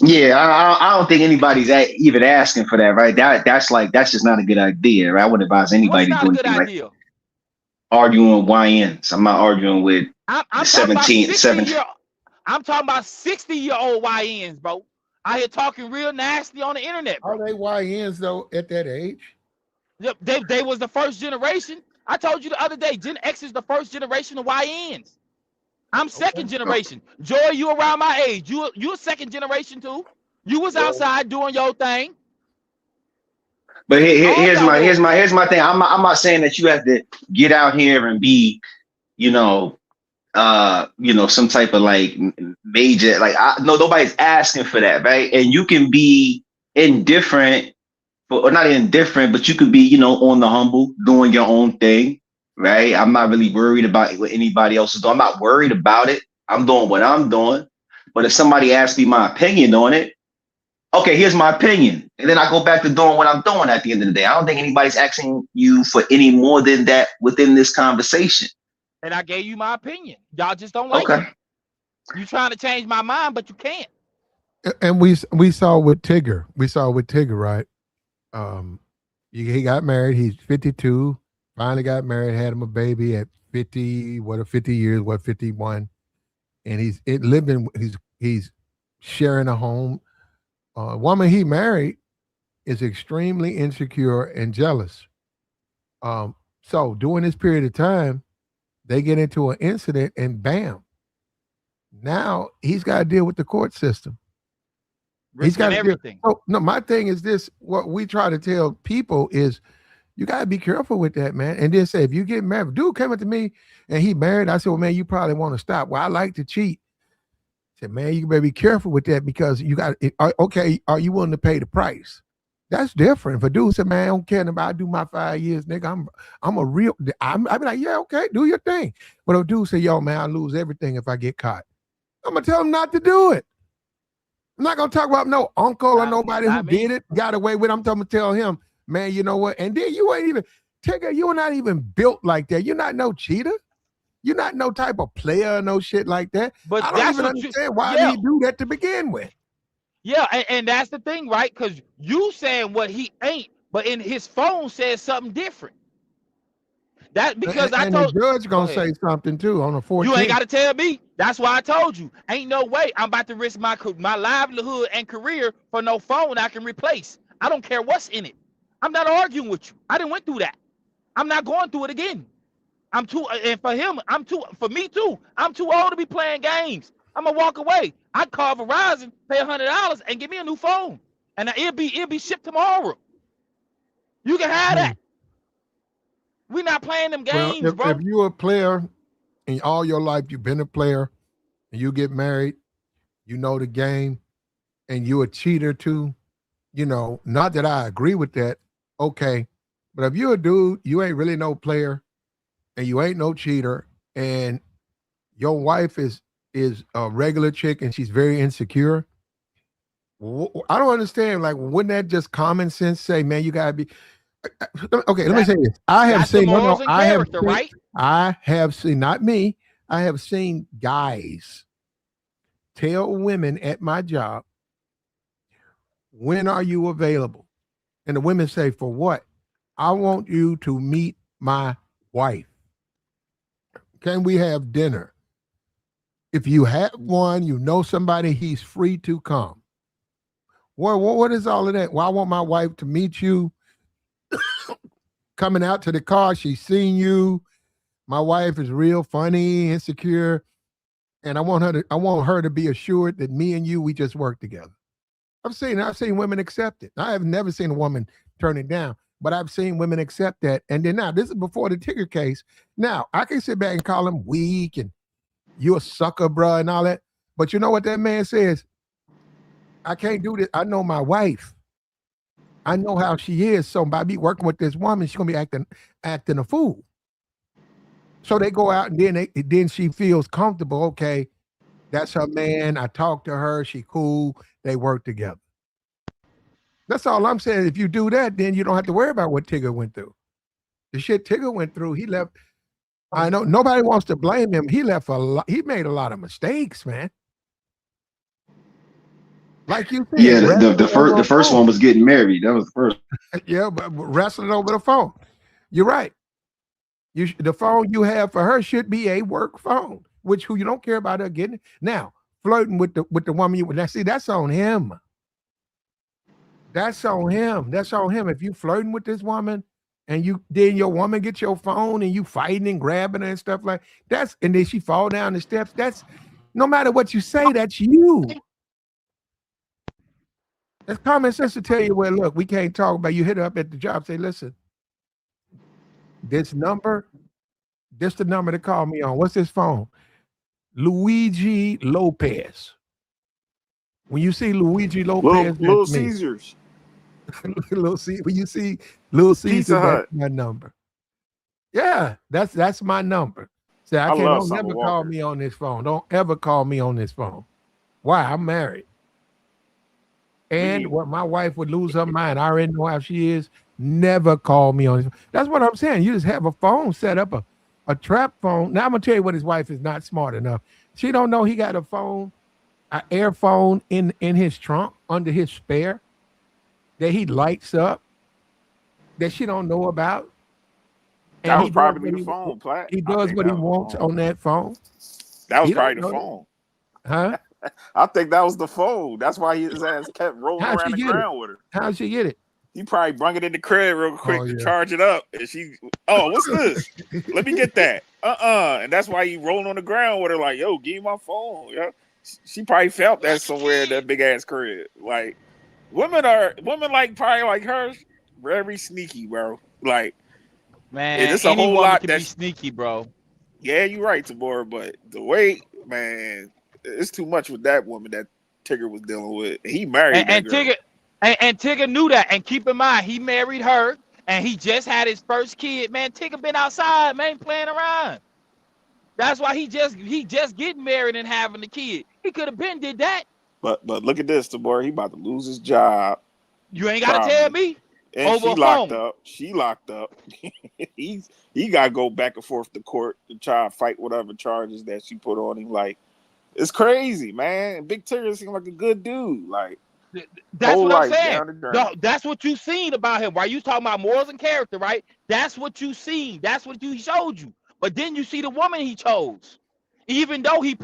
Yeah, I don't think anybody's even asking for that, right? That's just not a good idea, right? I wouldn't advise anybody to do anything like arguing with YNs. I'm not arguing with I'm 17. I'm talking about 60-year-old YNs, bro. Out here talking real nasty on the internet, bro. Are they YNs though at that age? Yep, they was the first generation. I told you the other day, Gen X is the first generation of YNs. I'm second generation. Joy, you around my age. You a second generation too. You was outside doing your thing. But here's my thing. I'm not saying that you have to get out here and be, some type of like major, like no, nobody's asking for that, right? And you can be indifferent, or not indifferent, but you could be, on the humble, doing your own thing, right? I'm not really worried about what anybody else is doing. I'm not worried about it. I'm doing what I'm doing. But if somebody asks me my opinion on it, okay, here's my opinion. And then I go back to doing what I'm doing at the end of the day. I don't think anybody's asking you for any more than that within this conversation. And I gave you my opinion. Y'all just don't like it. You trying to change my mind, but you can't. And we saw with Tigger. Right? He got married. He's 52. Finally got married. Had him a baby at 50. 50 years? 51? And he's sharing a home. Woman he married is extremely insecure and jealous. So during this period of time, they get into an incident and bam. Now he's got to deal with the court system. He's got everything. No, my thing is this: what we try to tell people is, you got to be careful with that, man. And then say, if you get married, dude came up to me and he married. I said, well, man, you probably want to stop. Well, I like to cheat. I said, man, you better be careful with that because you got. Okay, are you willing to pay the price? That's different. If a dude said, man, I don't care about, I do my 5 years, nigga. I'm a real. I'm be like, yeah, okay, do your thing. But if a dude say, yo, man, I lose everything if I get caught. I'm gonna tell him not to do it. I'm not gonna talk about no uncle or nobody who did it, got away with it. I'm talking to tell him, man, you know what? And then you ain't even, Tigger, you are not even built like that. You're not no cheater. You're not no type of player or no shit like that. But I don't even understand why did he do that to begin with. Yeah, and that's the thing, right? Because you saying what he ain't, but in his phone says something different. That because the judge gonna say something too on the 14th. You ain't got to tell me. That's why I told you. Ain't no way I'm about to risk my livelihood and career for no phone I can replace. I don't care what's in it. I'm not arguing with you. I didn't went through that. I'm not going through it again. I'm too, and for him, for me too. I'm too old to be playing games. I'm gonna walk away. I'd call Verizon, pay $100, and give me a new phone, and it'll be shipped tomorrow. You can have that. We're not playing them games, bro. If you're a player, and all your life you've been a player, and you get married, you know the game, and you're a cheater too. Not that I agree with that. Okay, but if you're a dude, you ain't really no player, and you ain't no cheater, and your wife is a regular chick and she's very insecure. I don't understand. Like, wouldn't that just common sense say, man, you gotta be okay? Let me say this. I have seen not me. I have seen guys tell women at my job, when are you available? And the women say, for what? I want you to meet my wife. Can we have dinner? If you have one, you know somebody, he's free to come. What is all of that? Well, I want my wife to meet you. Coming out to the car, she's seen you. My wife is real funny, insecure, and I want her to be assured that me and you, we just work together. I've seen women accept it. I have never seen a woman turn it down, but I've seen women accept that. And then now, this is before the Tigger case. Now, I can sit back and call him weak and you a sucker, bro, and all that. But you know what that man says? I can't do this. I know my wife. I know how she is. So by me working with this woman, she's gonna be acting a fool. So they go out and then she feels comfortable. Okay, that's her man. I talked to her. She cool. They work together. That's all I'm saying. If you do that, then you don't have to worry about what Tigger went through. The shit Tigger went through, he left. I know nobody wants to blame him. He left a lot. He made a lot of mistakes, man. Like you said. Yeah, the first one was getting married. That was the first. Yeah, but wrestling over the phone. You're right. The phone you have for her should be a work phone, which who you don't care about her getting. Now, flirting with the woman you would see, that's on him. That's on him. That's on him. If you flirting with this woman and then your woman gets your phone and you fighting and grabbing her and stuff like that's, and then she fall down the steps, that's no matter what you say, that's you. That's common sense to tell you, well, look, we can't talk about you. Hit her up at the job, say, listen, this the number to call me on. What's this phone? Luigi Lopez. When you see Luigi Lopez, Little Caesars. When you see Little Caesar, that's my number. Yeah, that's my number. Say, don't never call me on this phone. Don't ever call me on this phone. Why? I'm married. And what my wife would lose her mind. I already know how she is. Never call me on this. That's what I'm saying. You just have a phone set up, a trap phone. Now I'm gonna tell you what his wife is not smart enough. She don't know he got a phone, an air phone in his trunk under his spare that he lights up that she don't know about. And that was probably the phone, Platt. He does what he wants on that phone. That was probably the phone. Huh? I think that was the phone. That's why his ass kept rolling around the ground with her. How'd she get it? He probably brung it in the crib real quick to charge it up. And she, what's this? Let me get that. And that's why he rolling on the ground with her like, yo, give me my phone. Yeah. She probably felt that somewhere in that big ass crib. Like, women like probably like her, very sneaky, bro. Like, man, it's a whole lot that's sneaky, bro. Yeah, you're right, Tamora, but the way, man, it's too much with that woman that Tigger was dealing with. He married that girl. Tigger knew that. And keep in mind, he married her, and he just had his first kid. Man, Tigger been outside, man, playing around. That's why he just getting married and having the kid. He could have been did that. But look at this, Tamora. He about to lose his job. You ain't got to tell me. And over she locked up. She locked up. he got to go back and forth to court to try to fight whatever charges that she put on him. Like, it's crazy, man. Big Tigger seemed like a good dude. Like, that's what I'm saying. No, that's what you seen about him. Why you talking about morals and character, right? That's what you seen. That's what he showed you. But then you see the woman he chose. Even though he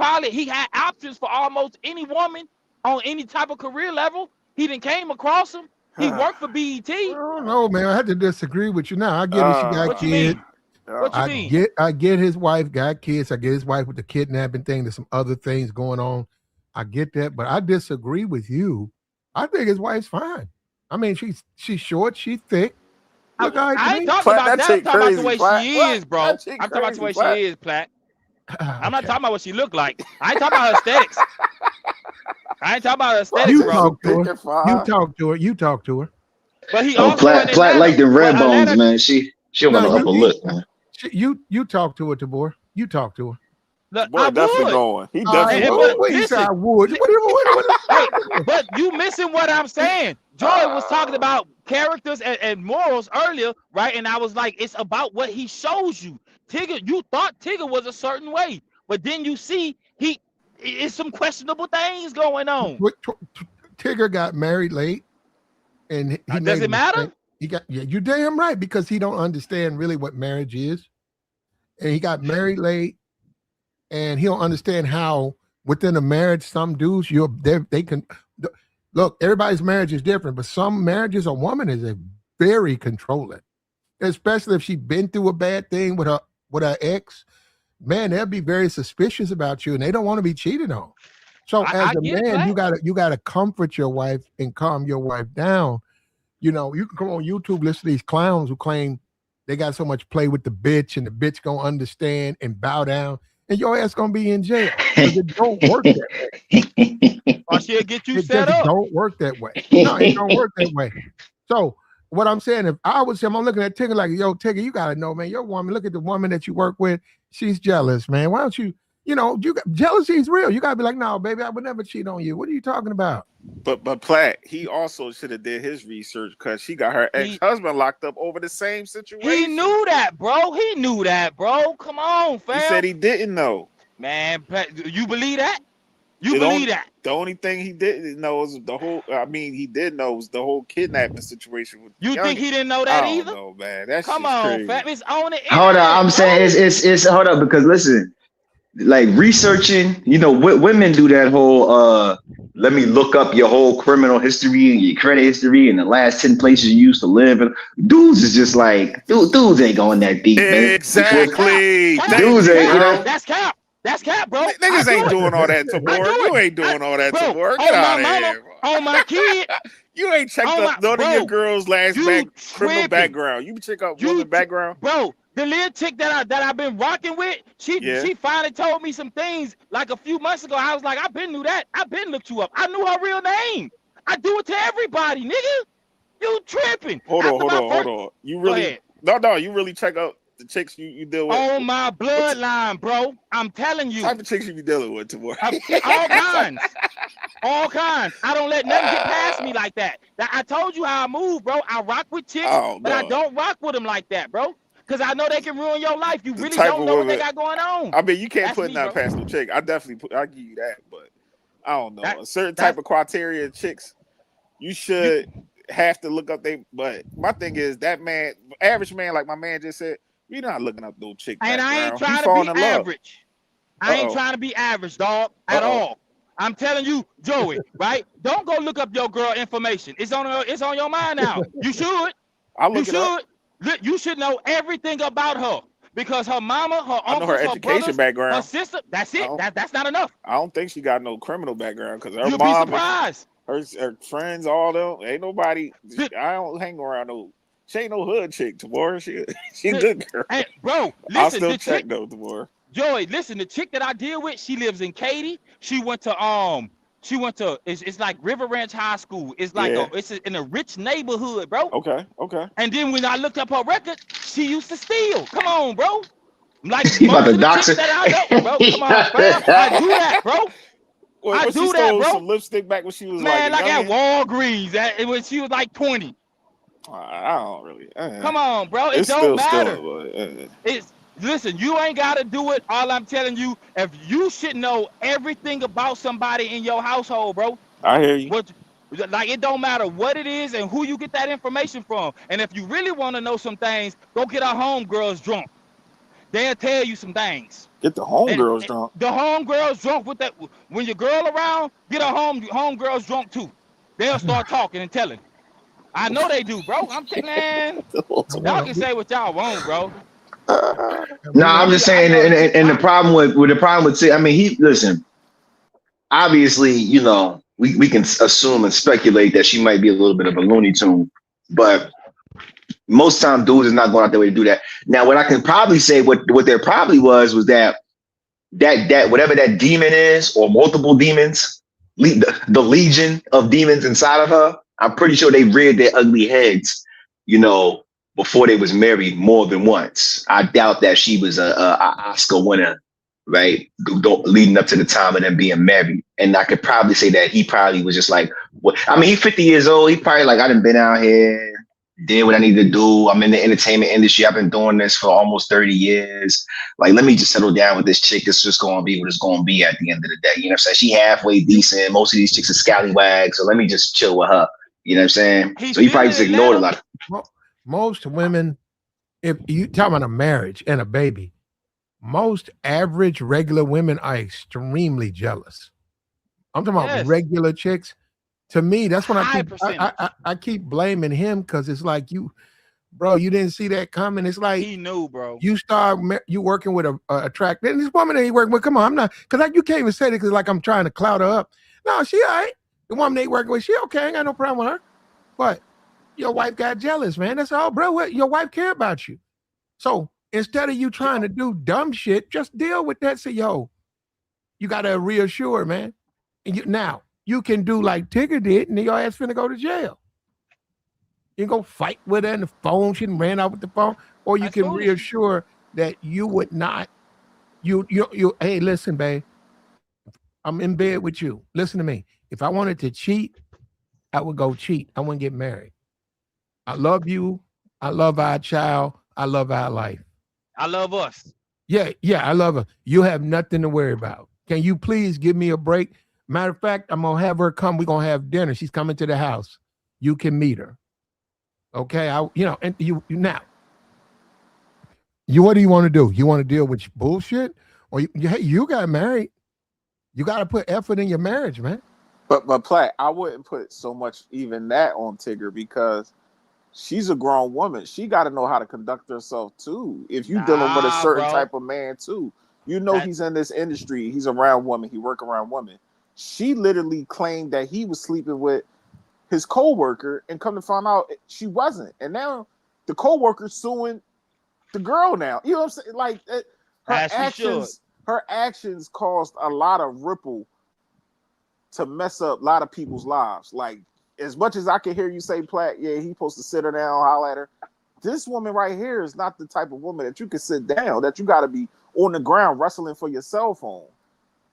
had options for almost any woman on any type of career level, he didn't came across him. He worked for BET. I don't know, man. I had to disagree with you now. I get it. She got kids. What you mean? I get his wife got kids. I get his wife with the kidnapping thing. There's some other things going on. I get that, but I disagree with you. I think his wife's fine. I mean, she's short, she's thick. I ain't talking about that. I'm talking about the way she is, bro. I'm talking about the way she is, Platt. I'm not talking about what she look like. I ain't talking about her aesthetics. I ain't talking about her aesthetics, bro. You talk to her. But he Platt like the red bones, man. She want the upper lip, man. You talk to her, Tabor. You talk to her. Look, boy, definitely going. He definitely going. I would. But you missing what I'm saying. Joy was talking about characters and morals earlier, right? And I was like, it's about what he shows you. Tigger, you thought Tigger was a certain way, but then you see it's some questionable things going on. Tigger got married late, and does it matter? You're damn right, because he don't understand really what marriage is, and he got married late. and he don't understand how within a marriage, some dudes they can look. Everybody's marriage is different, but some marriages, a woman is very controlling, especially if she's been through a bad thing with her ex. Man, they'll be very suspicious about you, and they don't want to be cheated on. So as a man, you gotta comfort your wife and calm your wife down. You know, you can come on YouTube, listen to these clowns who claim they got so much play with the bitch, and the bitch gonna understand and bow down, and your ass gonna be in jail. It don't work that way. Or she'll get you set up. It don't work that way. No, it don't work that way. So what I'm saying, if I was him, I'm looking at Tigger like, yo, Tigger, you gotta know, man, your woman, look at the woman that you work with. She's jealous, man. Why don't you, jealousy is real. You gotta be like, no, baby, I would never cheat on you. What are you talking about? But Platt, he also should have did his research because she got her ex-husband locked up over the same situation. He knew that, bro. Come on, fam. He said he didn't know. Man, you believe that? Believe that? The only thing he didn't know is the whole. I mean, he did know was the whole kidnapping situation. With you think he didn't know that either? No, man. That's come on, crazy. fam. It's on the internet. Hold on, I'm saying it's hold up, because listen, like researching, women do that whole let me look up your whole criminal history and your credit history and the last 10 places you used to live. And dudes is just like, dudes ain't going that deep, man. Exactly. Dudes ain't, That's cap. That's cap, bro. Niggas ain't doing all that tomorrow. You ain't doing all that tomorrow. Get out of here, bro. On my kid. You ain't checked up none of your girl's last criminal background. You check out women's background, bro. The little chick that I've been rocking with, she finally told me some things like a few months ago. I was like, I've been knew that. I've been looked you up. I knew her real name. I do it to everybody, nigga. You tripping? Hold on. You really you really check out the chicks you deal with? On my bloodline, bro. I'm telling you. What type of chicks you be dealing with tomorrow? All kinds. All kinds. I don't let nothing get past me like that. I told you how I move, bro. I rock with chicks, but I don't rock with them like that, bro. Because I know they can ruin your life. You really don't know what they got going on. I mean, you can't put that past no chick. I give you that, but I don't know. A certain type of criteria chicks, you should have to look up. But my thing is that man, average man, like my man just said, you're not looking up no chick. And I ain't trying to be average. I ain't trying to be average, dog, at all. I'm telling you, Joey, right? Don't go look up your girl information. It's on your mind now. You should. You should know everything about her because her mama, her uncle, her education brothers, background, her sister. That's it. That's not enough. I don't think she got no criminal background because her You'll mom, be surprised. Her friends, all them. Ain't nobody. I don't hang around no. She ain't no hood chick, Tamora. She good girl. Hey, bro, listen. I'll still check though, Tamora. Joey, listen. The chick that I deal with, she lives in Katy. She went to it's like River Ranch High School. It's like it's in a rich neighborhood, bro. Okay. And then when I looked up her record, she used to steal. Come on, bro. Like he about to dox it. Bro. Come on, fam. I do that, bro. I do that, bro. Some lipstick back when she was at Walgreens when she was like 20. I don't really. Come on, bro. It don't matter. Listen, you ain't got to do it. All I'm telling you, if you should know everything about somebody in your household, bro. I hear you. Like, it don't matter what it is and who you get that information from. And if you really want to know some things, go get our homegirls drunk. They'll tell you some things. Get the homegirls drunk. The homegirls drunk with that. When your girl around, get our homegirls drunk too. They'll start talking and telling. I know they do, bro. I'm telling, man. Y'all can say what y'all want, bro. No, I'm just saying, and the problem with I mean, listen. Obviously, we can assume and speculate that she might be a little bit of a Looney Tune, but most time dudes is not going out their way to do that. Now, what I can probably say, what there probably was that whatever that demon is, or multiple demons, the legion of demons inside of her, I'm pretty sure they reared their ugly heads, before they was married more than once. I doubt that she was a Oscar winner, right? Leading up to the time of them being married. And I could probably say that he probably was just like, he's 50 years old. He probably like, I done been out here, did what I need to do. I'm in the entertainment industry. I've been doing this for almost 30 years. Like, let me just settle down with this chick. It's just going to be what it's going to be at the end of the day. You know what I'm saying? She halfway decent. Most of these chicks are scallywags. So let me just chill with her. You know what I'm saying? So he probably just ignored a lot. Most women, if you talking about a marriage and a baby, most average regular women are extremely jealous. I'm talking about regular chicks. To me, that's when I keep blaming him because it's like bro, you didn't see that coming. It's like he knew, bro. You working with a attractive, and this woman that he working with. Come on, I'm not because you can't even say it because like I'm trying to cloud her up. No, she all right. The woman they working with, she okay. I ain't got no problem with her. But your wife got jealous, man. That's all, bro. Your wife care about you. So instead of you trying to do dumb shit, just deal with that. Say, yo, you got to reassure, man. And now you can do like Tigger did, and your ass finna go to jail. You can go fight with her, and the phone she ran out with the phone, or you can reassure that you would not. You. Hey, listen, babe. I'm in bed with you. Listen to me. If I wanted to cheat, I would go cheat. I wouldn't get married. I love you. I love our child. I love our life. I love us. Yeah, I love her. You have nothing to worry about. Can you please give me a break? Matter of fact, I'm gonna have her come. We're gonna have dinner. She's coming to the house. You can meet her. Okay, and you now. What do you want to do? You want to deal with bullshit, or you got married? You got to put effort in your marriage, man. But Platt, I wouldn't put so much even that on Tigger because she's a grown woman. She got to know how to conduct herself too. If you're dealing with a certain type of man too, he's in this industry. He's around women. He work around women. She literally claimed that he was sleeping with his co-worker and come to find out she wasn't. And now the co-worker's suing the girl now. You know what I'm saying? Like her actions caused a lot of ripple to mess up a lot of people's lives. Like, as much as I can hear you say, Platt, yeah, he's supposed to sit her down, holler at her. This woman right here is not the type of woman that you can sit down, that you got to be on the ground wrestling for your cell phone.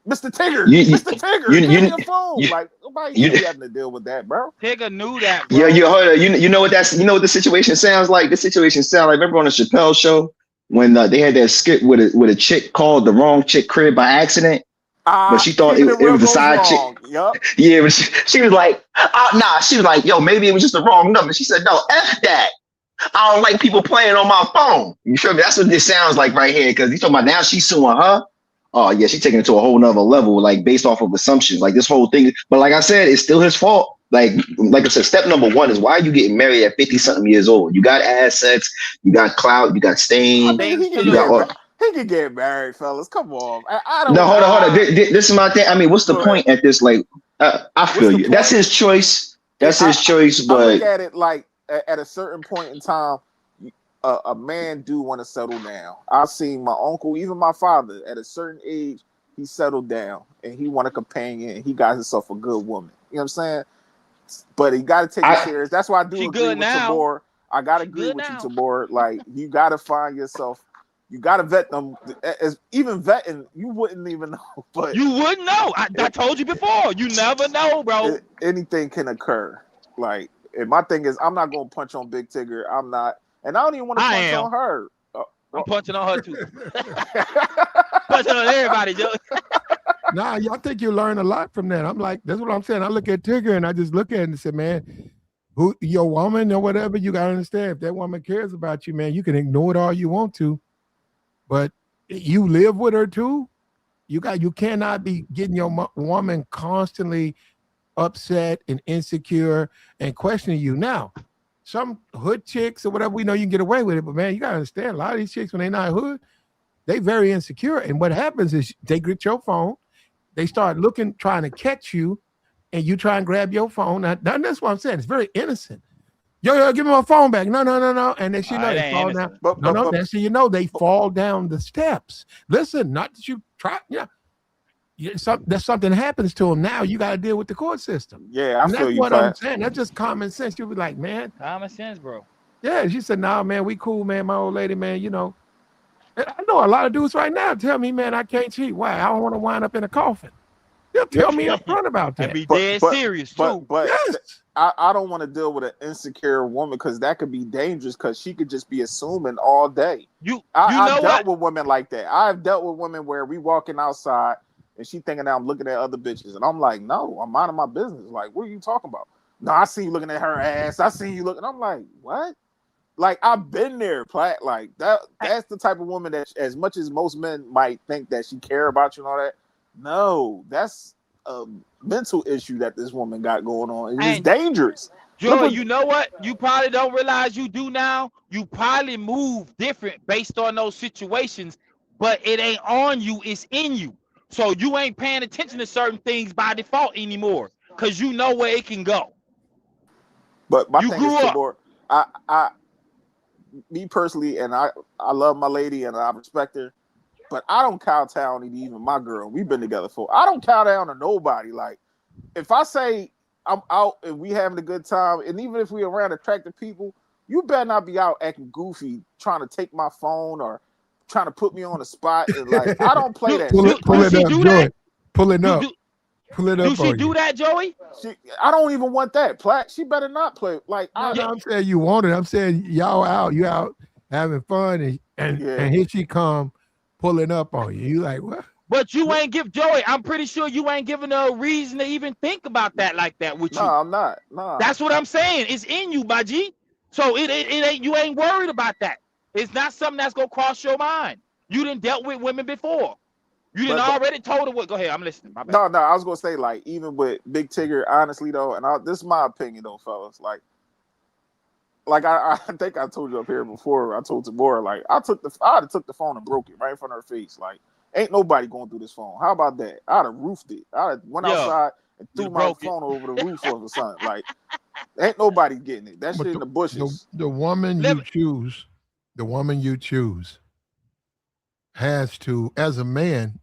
Mr. Tigger, Mr. Tigger, give me your phone. Like, nobody having to deal with that, bro. Tigger knew that, bro. Hold on. You know what the situation sounds like? The situation sounds like, remember on the Chappelle show when they had that skit with a chick called the wrong chick crib by accident? But she thought it was a side chick. Yep. Yeah, but she was like, nah. She was like, yo, maybe it was just the wrong number. She said, no, F that. I don't like people playing on my phone. You feel me? That's what this sounds like right here. Because he's talking about now she's suing her. Oh, yeah, she's taking it to a whole nother level, like based off of assumptions. Like this whole thing. But like I said, it's still his fault. Like I said, step number one is, why are you getting married at 50-something years old? You got assets, you got clout, you got stain. He can get married, fellas. Come on. I don't know. Hold on. This is my thing. I mean, what's the point at this? Like, I feel you. That's his choice. That's his choice. But I look at it like at a certain point in time, a man do want to settle down. I've seen my uncle, even my father, at a certain age, he settled down and he want a companion and he got himself a good woman. You know what I'm saying? But he got to take it serious. That's why I do agree with Tabor. I got to agree with you, Tabor. Like, you got to find yourself. You got to vet them. As even vetting, you wouldn't even know. But you wouldn't know. I told you before. You never know, bro. Anything can occur. Like, and my thing is, I'm not going to punch on Big Tigger. I'm not. And I don't even want to punch on her. I'm punching on her too. Punching on everybody, Joe. Nah, I think you learn a lot from that. I'm like, that's what I'm saying. I look at Tigger and I just look at it and say, man, who your woman or whatever, you gotta understand. If that woman cares about you, man, you can ignore it all you want to. But you live with her too. You cannot be getting your woman constantly upset and insecure and questioning you. Now, some hood chicks or whatever, we know you can get away with it, but man, you gotta understand, a lot of these chicks, when they're not hood, they very insecure. And what happens is they get your phone, they start looking, trying to catch you, and you try and grab your phone. Now that's what I'm saying. It's very innocent. Yo, give me my phone back. No. And then she know they fall down. Next thing you know, they fall down the steps. Listen, not that you try, there's something happens to them. Now you got to deal with the court system. Yeah, I feel you. That's what I'm saying. That's just common sense. You'll be like, man. Common sense, bro. Yeah, she said, nah, man, we cool, man. My old lady, man, I know a lot of dudes right now tell me, man, I can't cheat. Why? I don't want to wind up in a coffin. They'll tell me up front about that. And be dead serious, too. But yes. I don't want to deal with an insecure woman because that could be dangerous because she could just be assuming all day. I've dealt with women like that. I've dealt with women where we walking outside and she thinking that I'm looking at other bitches. And I'm like, no, I'm minding my business. Like, what are you talking about? No, I see you looking at her ass. I see you looking. I'm like, what? Like I've been there, Platt. Like that's the type of woman that, as much as most men might think that she care about you and all that, no, that's a mental issue that this woman got going on, and it's dangerous. Joy, you know what? You probably don't realize you do now. You probably move different based on those situations, but it ain't on you, it's in you. So you ain't paying attention to certain things by default anymore, because you know where it can go. But my thing is, Tabor, me personally, and I love my lady and I respect her, but I don't kowtow to even my girl. We've been together I don't kowtow to nobody. Like, if I say I'm out and we having a good time, and even if we around attractive people, you better not be out acting goofy, trying to take my phone or trying to put me on the spot. And like, I don't play that. Pull it up, Joy. Pull it up. Pull it up. Do she do that, Joey? I don't even want that. Platt, she better not play. Like, I'm saying you want it. I'm saying y'all out. You out having fun, and here she come pulling up on you. You like, what? But you ain't give Joey. I'm pretty sure you ain't giving her a reason to even think about that like that with you. No, I'm not. No, that's what I'm saying. It's in you, my G. So it ain't. You ain't worried about that. It's not something that's gonna cross your mind. You done dealt with women before. You done already told her what. Go ahead, I'm listening. My bad. No. I was gonna say, like, even with Big Tigger, honestly though, and this is my opinion though, fellas. Like I think I told you up here before. I told Tabora, like, I'd have took the phone and broke it right in front of her face. Like, ain't nobody going through this phone. How about that? I'd have roofed it. I'd have went outside and threw my phone over the roof of the sun. Like, ain't nobody getting it. That shit in the bushes. The woman you choose has to, as a man,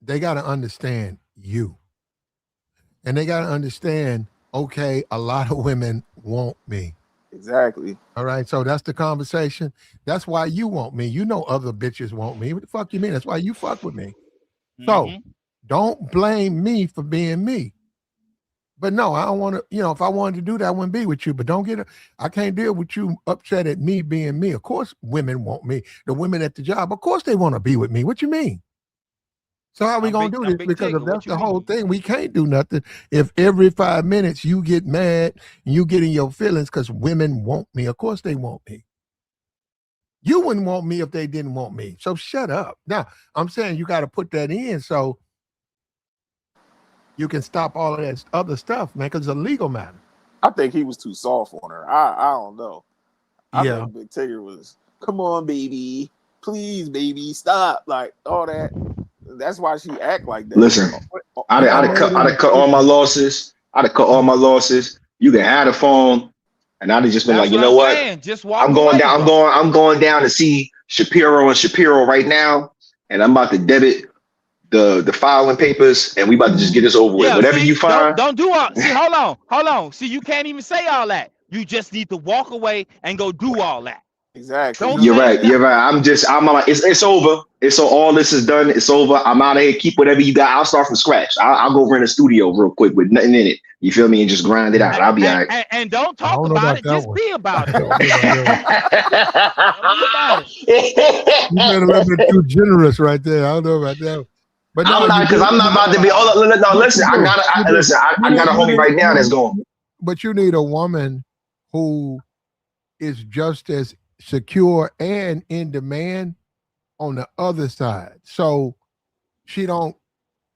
they got to understand you. And they got to understand, okay, a lot of women want me. Exactly. All right. So that's the conversation. That's why you want me. You know other bitches want me. What the fuck you mean? That's why you fuck with me. So don't blame me for being me. But no, I don't want to, if I wanted to do that, I wouldn't be with you. But don't I can't deal with you upset at me being me. Of course, women want me. The women at the job, of course they want to be with me. What you mean? So how are we going to do this? Because if that's the whole thing, we can't do nothing. If every 5 minutes you get mad and you get in your feelings because women want me. Of course they want me. You wouldn't want me if they didn't want me. So shut up. Now, I'm saying you got to put that in so you can stop all of that other stuff, man, because it's a legal matter. I think he was too soft on her. I don't know. I think Big Tigger was, come on, baby. Please, baby, stop. Like, all that. That's why she act like that. Listen, I'd have cut all my losses. I'd have cut all my losses. You can have the phone, and I'd have just been like, you know what? Just walk I'm going down. I'm going down to see Shapiro and Shapiro right now, and I'm about to debit the filing papers, and we about to just get this over with. Whatever you find. Don't do all. See, hold on. See, you can't even say all that. You just need to walk away and go do all that. Exactly. You're right. I'm like, it's over. So all this is done. It's over. I'm out of here. Keep whatever you got. I'll start from scratch. I'll go rent a studio real quick with nothing in it. You feel me? And just grind it out. I'll be all right. And don't talk about it. Just be about it. You been a little bit too generous right there. I don't know about that. But no, I'm not about to be. No, listen. I got a homie right now that's going. But you need a woman who is just as secure and in demand on the other side, so she don't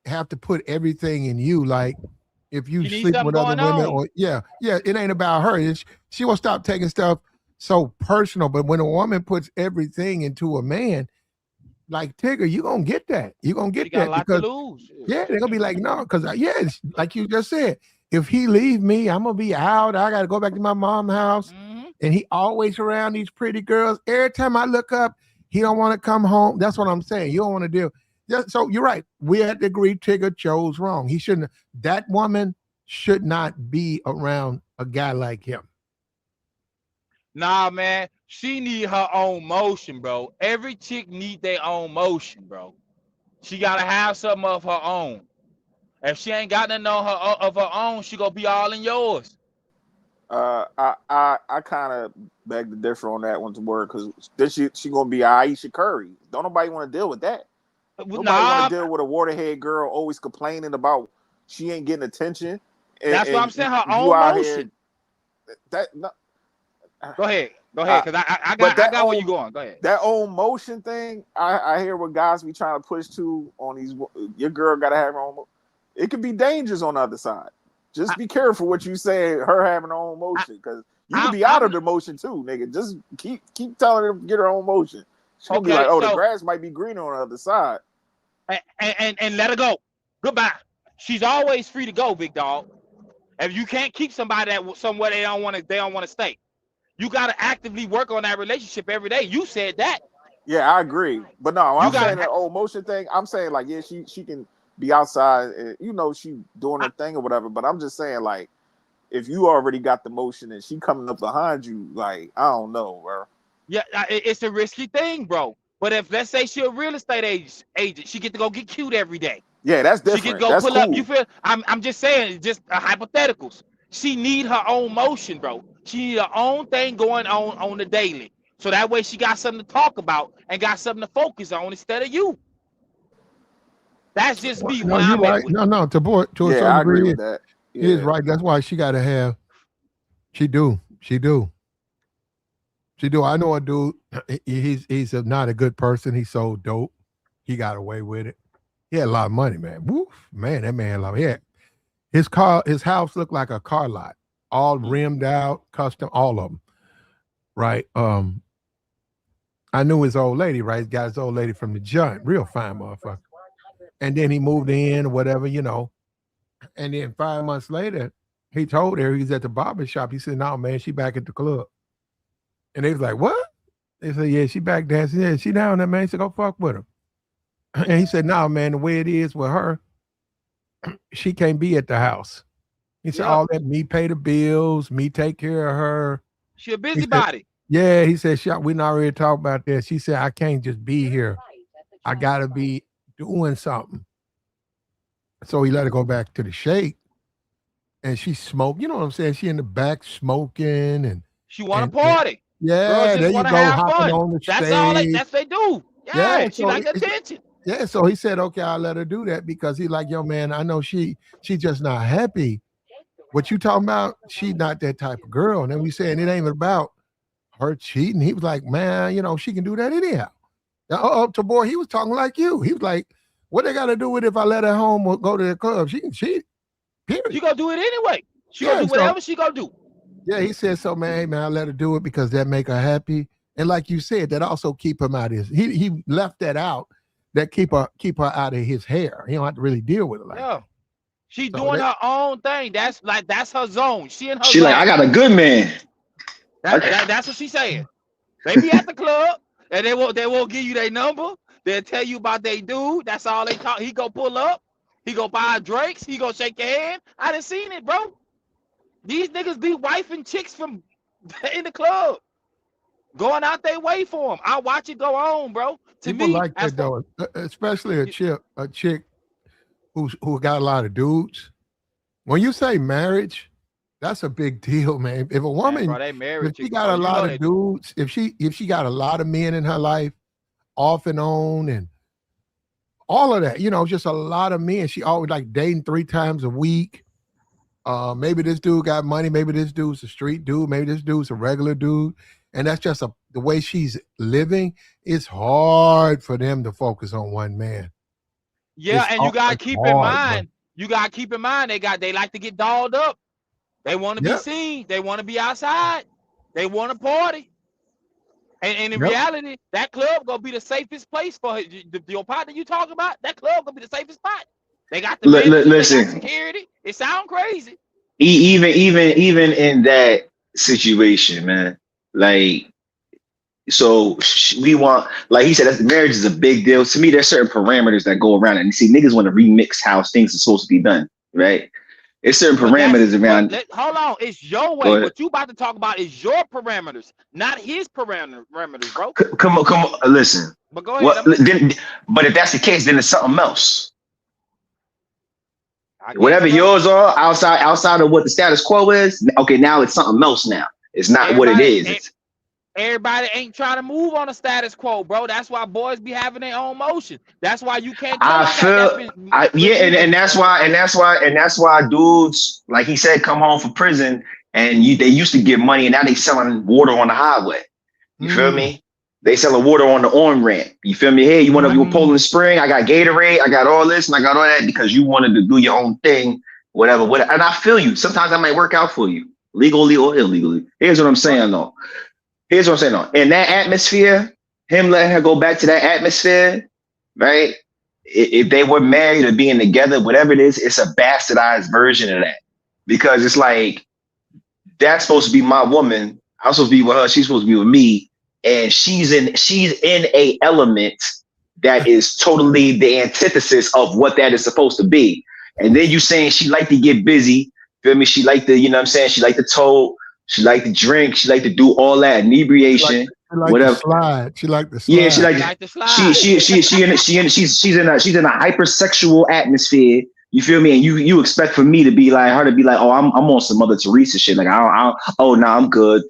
have to put everything in you. Like if you sleep with other women, or it ain't about her. She will stop taking stuff so personal. But when a woman puts everything into a man, like Tigger, you gonna get that. You gonna get that because they're gonna be like, no, because like you just said, if he leave me, I'm gonna be out. I gotta go back to my mom's house. And he always around these pretty girls. Every time I look up, he don't want to come home. That's what I'm saying. You don't want to deal. So you're right. We had to agree Tigger chose wrong. He shouldn't. That woman should not be around a guy like him. Nah, man. She need her own motion, bro. Every chick need their own motion, bro. She gotta have something of her own. If she ain't got nothing of her own, she gonna be all in yours. I kind of beg to differ on that one to word, because then she gonna be Aisha Curry. Don't nobody want to deal with that. Nobody want to deal with a waterhead girl always complaining about she ain't getting attention. That's what I'm saying. Her own motion. Go ahead, because I got where you going. Go ahead. That own motion thing, I hear what guys be trying to push to on these. Your girl gotta have her own. It could be dangerous on the other side. Just be careful what you say. Her having her own motion, because you could be out of the motion too, nigga. Just keep telling her to get her own motion. She'll be like, the grass might be greener on the other side, and let her go. Goodbye. She's always free to go, big dog. If you can't keep somebody that somewhere they don't want to stay, you got to actively work on that relationship every day. You said that. Yeah, I agree. But no, I'm saying that old motion thing. I'm saying like, yeah, she can be outside, and, she doing her thing or whatever. But I'm just saying, like, if you already got the motion and she coming up behind you, like, I don't know, bro. Yeah, it's a risky thing, bro. But if, let's say, she a real estate agent, she get to go get cute every day. Yeah, that's different. She can go pull up. You feel? I'm just saying, just hypotheticals. She need her own motion, bro. She need her own thing going on the daily. So that way she got something to talk about and got something to focus on instead of you. That's just me. No, you're right. No, to a certain I agree degree, with that. Yeah. He is right. That's why she got to have. She do. I know a dude. He's not a good person. He sold dope. He got away with it. He had a lot of money, man. Woof, man, that man loved it. His house looked like a car lot, all rimmed out, custom, all of them. Right. I knew his old lady, right? He got his old lady from the joint, real fine motherfucker. And then he moved in or whatever, And then 5 months later, he told her he's at the barber shop. He said, "No, man, she back at the club." And they was like, "What?" They said, "Yeah, she back dancing. Yeah, she down there, man." He said, "Go fuck with her." And he said, "No, man, the way it is with her, she can't be at the house." He said, "All that, me pay the bills, me take care of her." She a busybody. Yeah, he said, "We not already talked about that." She said, "I can't just be here. I gotta be doing something." So he let her go back to the shake, and she smoked. You know what I'm saying? She in the back smoking, and she want to party. Yeah, there you go, hopping on the stage. That's all they do. Yeah, she like attention. Yeah, so he said, "Okay, I'll let her do that," because he like, "Yo, man, I know she just not happy. What you talking about? She not that type of girl." And then we saying it ain't about her cheating. He was like, "Man, she can do that anyhow." To boy, he was talking like you. He was like, "What they got to do with if I let her home or go to the club? She can cheat. Period. She gonna do it anyway. She gonna do whatever she gonna do." Yeah, he said, "So, man, hey, man, I let her do it because that make her happy." And like you said, that also keep him out of his. He left that out. That keep her out of his hair. He don't have to really deal with it like that. She's doing her own thing. That's her zone. She in her She zone. like, I got a good man. That's what she's saying. They be at the club and they won't give you their number. They'll tell you about their dude. That's all they talk. He go pull up. He go buy drinks. He go shake your hand. I done seen it, bro. These niggas be wifing chicks from in the club, going out their way for them. I watch it go on, bro. To People me, like that though, especially a chick who got a lot of dudes. When you say marriage, that's a big deal, man. If a woman, if she got a lot of dudes, if she got a lot of men in her life, off and on, and all of that, just a lot of men. She always like dating 3 times a week. Maybe this dude got money. Maybe this dude's a street dude. Maybe this dude's a regular dude. And that's just the way she's living. It's hard for them to focus on one man. Yeah, and you gotta keep in mind. You gotta keep in mind they like to get dolled up. They want to be seen. They want to be outside. They want to party. And in reality, that club gonna be the safest place for your partner you talking about. That club gonna be the safest spot. They got the listen, security. It sound crazy. Even in that situation, man. Like, so we want, like he said, marriage is a big deal. To me, there's certain parameters that go around it. And see, niggas want to remix how things are supposed to be done, right? There's certain parameters around. Hold on, it's your way. What you about to talk about is your parameters, not his parameters, bro. Come on, listen. But go ahead. But if that's the case, then it's something else. Whatever yours are outside of what the status quo is, okay, now it's something else now. It's not what it is. Everybody ain't trying to move on the status quo, bro. That's why boys be having their own motion. That's why you can't. And that's why dudes, like he said, come home from prison and they used to give money, and now they selling water on the highway. You feel me? They selling water on the on-ramp. You feel me? Hey, you want to go Poland Spring? I got Gatorade. I got all this and I got all that because you wanted to do your own thing, whatever. And I feel you. Sometimes I might work out for you, legally or illegally. Here's what I'm saying, though. In that atmosphere, him letting her go back to that atmosphere, right? If they were married or being together, whatever it is, it's a bastardized version of that. Because it's like, that's supposed to be my woman. I'm supposed to be with her. She's supposed to be with me. And she's in a element that is totally the antithesis of what that is supposed to be. And then you saying she like to get busy, feel me? She like to, you know what I'm saying? She like to tote, she like to drink, she like to do all that inebriation, whatever. She like to slide. Yeah, she like to slide. She's in a hypersexual atmosphere. You feel me? And you expect for me to be like her to be like, oh, I'm on some Mother Teresa shit. Like, I'm good.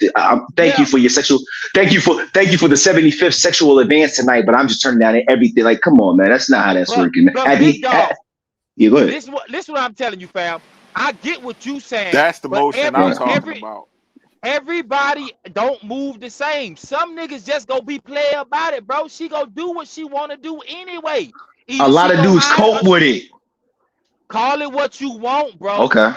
Thank you for your sexual. Thank you for the 75th sexual advance tonight. But I'm just turning down everything. Like, come on, man. That's not how that's working. Man. Yeah, go ahead. This is what I'm telling you, fam. I get what you saying. That's the motion I'm talking about. Everybody don't move the same. Some niggas just go be player about it, bro. She go do what she want to do anyway. A lot of dudes cope with it. Call it what you want, bro. Okay.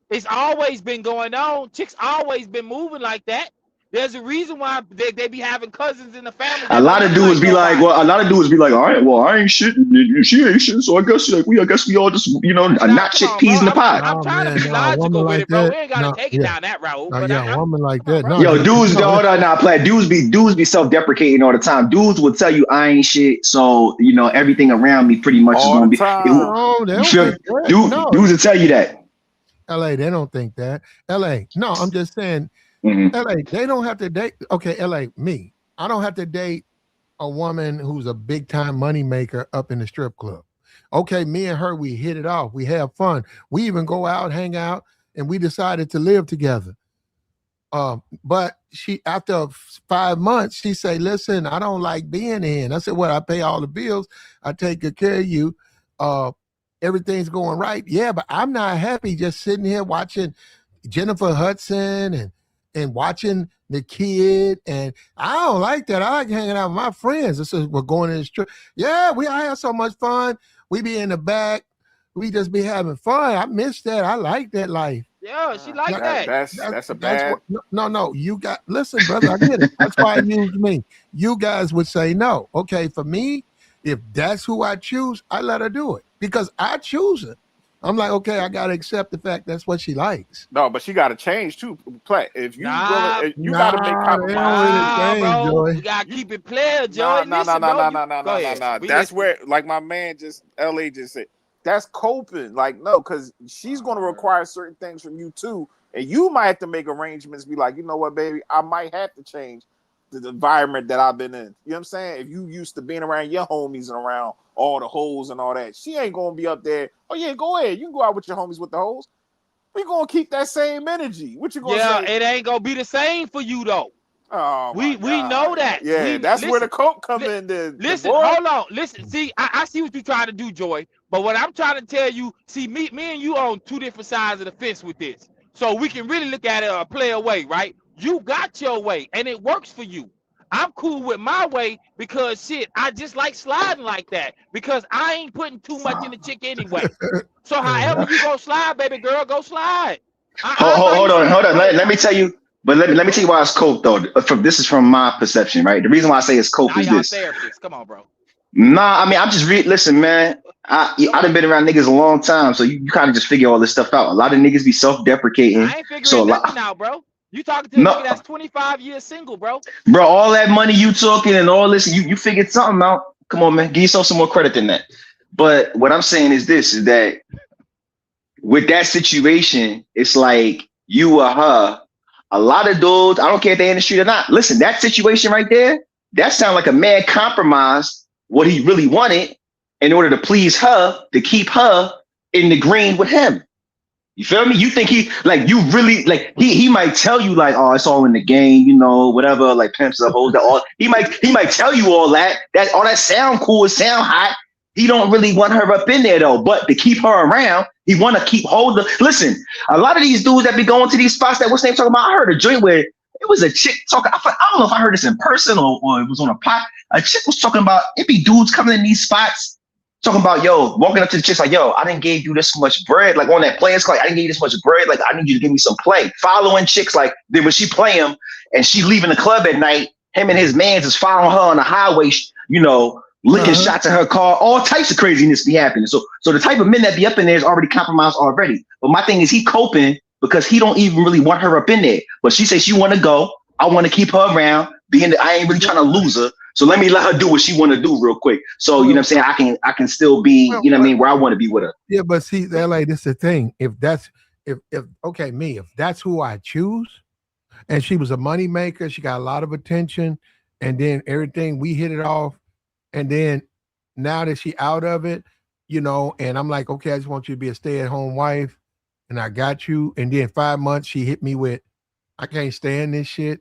It's always been going on. Chicks always been moving like that. There's a reason why they be having cousins in the family. A lot of dudes be like, all right, well, I ain't shit, she ain't shit, so I guess we all just, you know, not shit peas in the pot. I'm trying to be logical with it, bro. We ain't gotta take it down that route. A woman like that. Yo, dudes, dudes be self-deprecating all the time. Dudes will tell you I ain't shit, so you know everything around me pretty much is gonna be. Dudes will tell you that. LA, they don't think that. LA, no, I'm just saying. LA, they don't have to date. Okay, LA, me. I don't have to date a woman who's a big time money maker up in the strip club. Okay, me and her, we hit it off. We have fun. We even go out, hang out, and we decided to live together. But she, after 5 months, she say, listen, I don't like being here. And I said, well, I pay all the bills. I take good care of you. Everything's going right. Yeah, but I'm not happy just sitting here watching Jennifer Hudson and watching the kid, and I don't like that. I like hanging out with my friends. This is we're going to the strip. Yeah, I have so much fun. We be in the back. We just be having fun. I miss that. I like that life. Yeah, she like that. That's a bad. No. You got listen, brother. I get it. That's why I use me. You guys would say no. Okay, for me, if that's who I choose, I let her do it because I choose it. I'm like, okay, I gotta accept the fact that's what she likes. No, but she gotta change too. If you gotta make compromises. Bro. You gotta keep it player, Joey. No. That's where, like my man LA just said, that's coping. Like, no, because she's gonna require certain things from you too, and you might have to make arrangements. Be like, you know what, baby, I might have to change the environment that I've been in. You know what I'm saying? If you used to being around your homies and around all the hoes and all that, she ain't gonna be up there. Oh yeah, go ahead. You can go out with your homies with the hoes. We gonna keep that same energy. What you gonna say? It ain't gonna be the same for you though. Oh, we know that. Yeah, that's where the coke come in. Listen, hold on. Listen, see, I see what you're trying to do, Joy. But what I'm trying to tell you, see, me and you on two different sides of the fence with this. So we can really look at it a player way, right? You got your way, and it works for you. I'm cool with my way because shit, I just like sliding like that because I ain't putting too much in the chick anyway. So however you go slide, baby girl, go slide. Hold on. Let me tell you. But let me tell you why it's cope though. This is from my perception, right? The reason why I say it's cope is this. Come on, bro. Nah, I mean I'm just listen, man. I done been around niggas a long time, so you kind of just figure all this stuff out. A lot of niggas be self-deprecating. I ain't figuring nothing out, bro. You talking to a nigga that's 25 years single, bro. Bro, all that money you talking and all this, you figured something out. Come on, man. Give yourself some more credit than that. But what I'm saying is this, is that with that situation, it's like you or her, a lot of dudes, I don't care if they're in the street or not. Listen, that situation right there, that sounds like a man compromised what he really wanted in order to please her, to keep her in the green with him. You feel me? You think he might tell you like, oh, it's all in the game, you know, whatever, like pimps the hoes, that all he might tell you all that all that sound cool, it sound hot. He don't really want her up in there though, but to keep her around, he want to keep hold of. Listen, a lot of these dudes that be going to these spots that what's name talking about. I heard a joint where it was a chick talking. I don't know if I heard this in person or it was on a pot. A chick was talking about it be dudes coming in these spots talking about walking up to the chicks like I didn't give you this much bread like on that players like I didn't give you this much bread like I need you to give me some play. Following chicks like then when she play him and she leaving the club at night, him and his mans is following her on the highway, licking shots in her car, all types of craziness be happening. So the type of men that be up in there is already compromised already. But my thing is he coping because he don't even really want her up in there. But she says she want to go. I want to keep her around. I ain't really trying to lose her. So let me let her do what she want to do real quick. So you know what I'm saying? I can still be, where I want to be with her. Yeah, but see, LA, this is the thing. If that's if that's who I choose, and she was a money maker, she got a lot of attention, and then everything we hit it off. And then now that she out of it, and I'm like, okay, I just want you to be a stay-at-home wife, and I got you. And then 5 months, she hit me with, I can't stand this shit.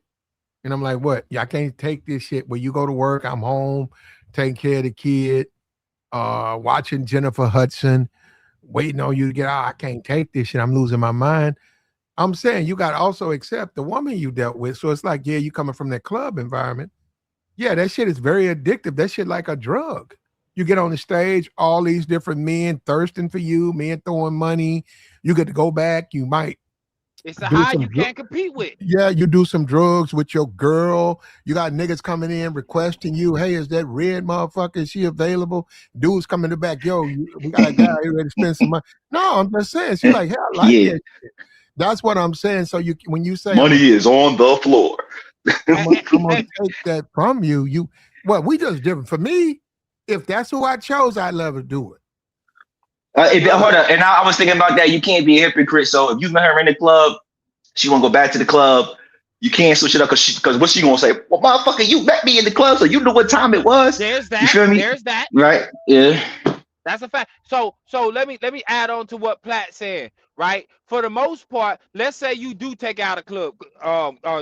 And I'm like, what? Yeah, I can't take this shit. Where you go to work, I'm home, taking care of the kid, watching Jennifer Hudson, waiting on you to get out. I can't take this shit. I'm losing my mind. I'm saying you got to also accept the woman you dealt with. So it's like, yeah, you coming from that club environment. Yeah, that shit is very addictive. That shit like a drug. You get on the stage, all these different men thirsting for you, men throwing money. You get to go back. You might. It's a high you can't compete with. Yeah, you do some drugs with your girl. You got niggas coming in requesting you. Hey, is that red motherfucker? Is she available? Dudes coming to the back. Yo, we got a guy here ready to spend some money. No, I'm just saying. She's like, hell, I like that shit. That's what I'm saying. So when you say money is on the floor. I'm gonna take that from you. We just different. For me, if that's who I chose, I'd love to do it. Hold up, and I was thinking about that. You can't be a hypocrite. So if you met her in the club, she want to go back to the club. You can't switch it up because what's she gonna say? Well, motherfucker, you met me in the club, so you know what time it was. There's that. You feel me? There's that. Right? Yeah. That's a fact. So let me add on to what Platt said. Right, for the most part, let's say you do take out a club,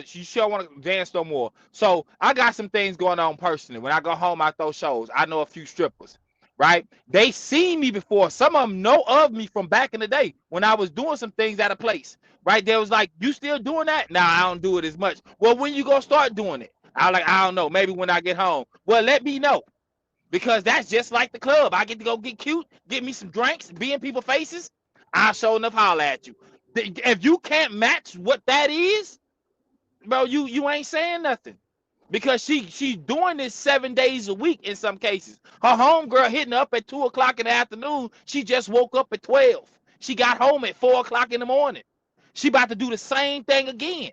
you sure want to dance no more. So I got some things going on personally. When I go home, I throw shows. I know a few strippers, right? They seen me before. Some of them know of me from back in the day when I was doing some things at a place, right? They was like, you still doing that? Nah, I don't do it as much. Well, when you gonna start doing it? I don't know, maybe when I get home. Well, let me know. Because that's just like the club. I get to go get cute, get me some drinks, be in people's faces. I'll show enough holler at you. If you can't match what that is, bro, you ain't saying nothing. Because she's doing this 7 days a week in some cases. Her homegirl hitting up at 2 o'clock in the afternoon. She just woke up at 12. She got home at 4 o'clock in the morning. She about to do the same thing again.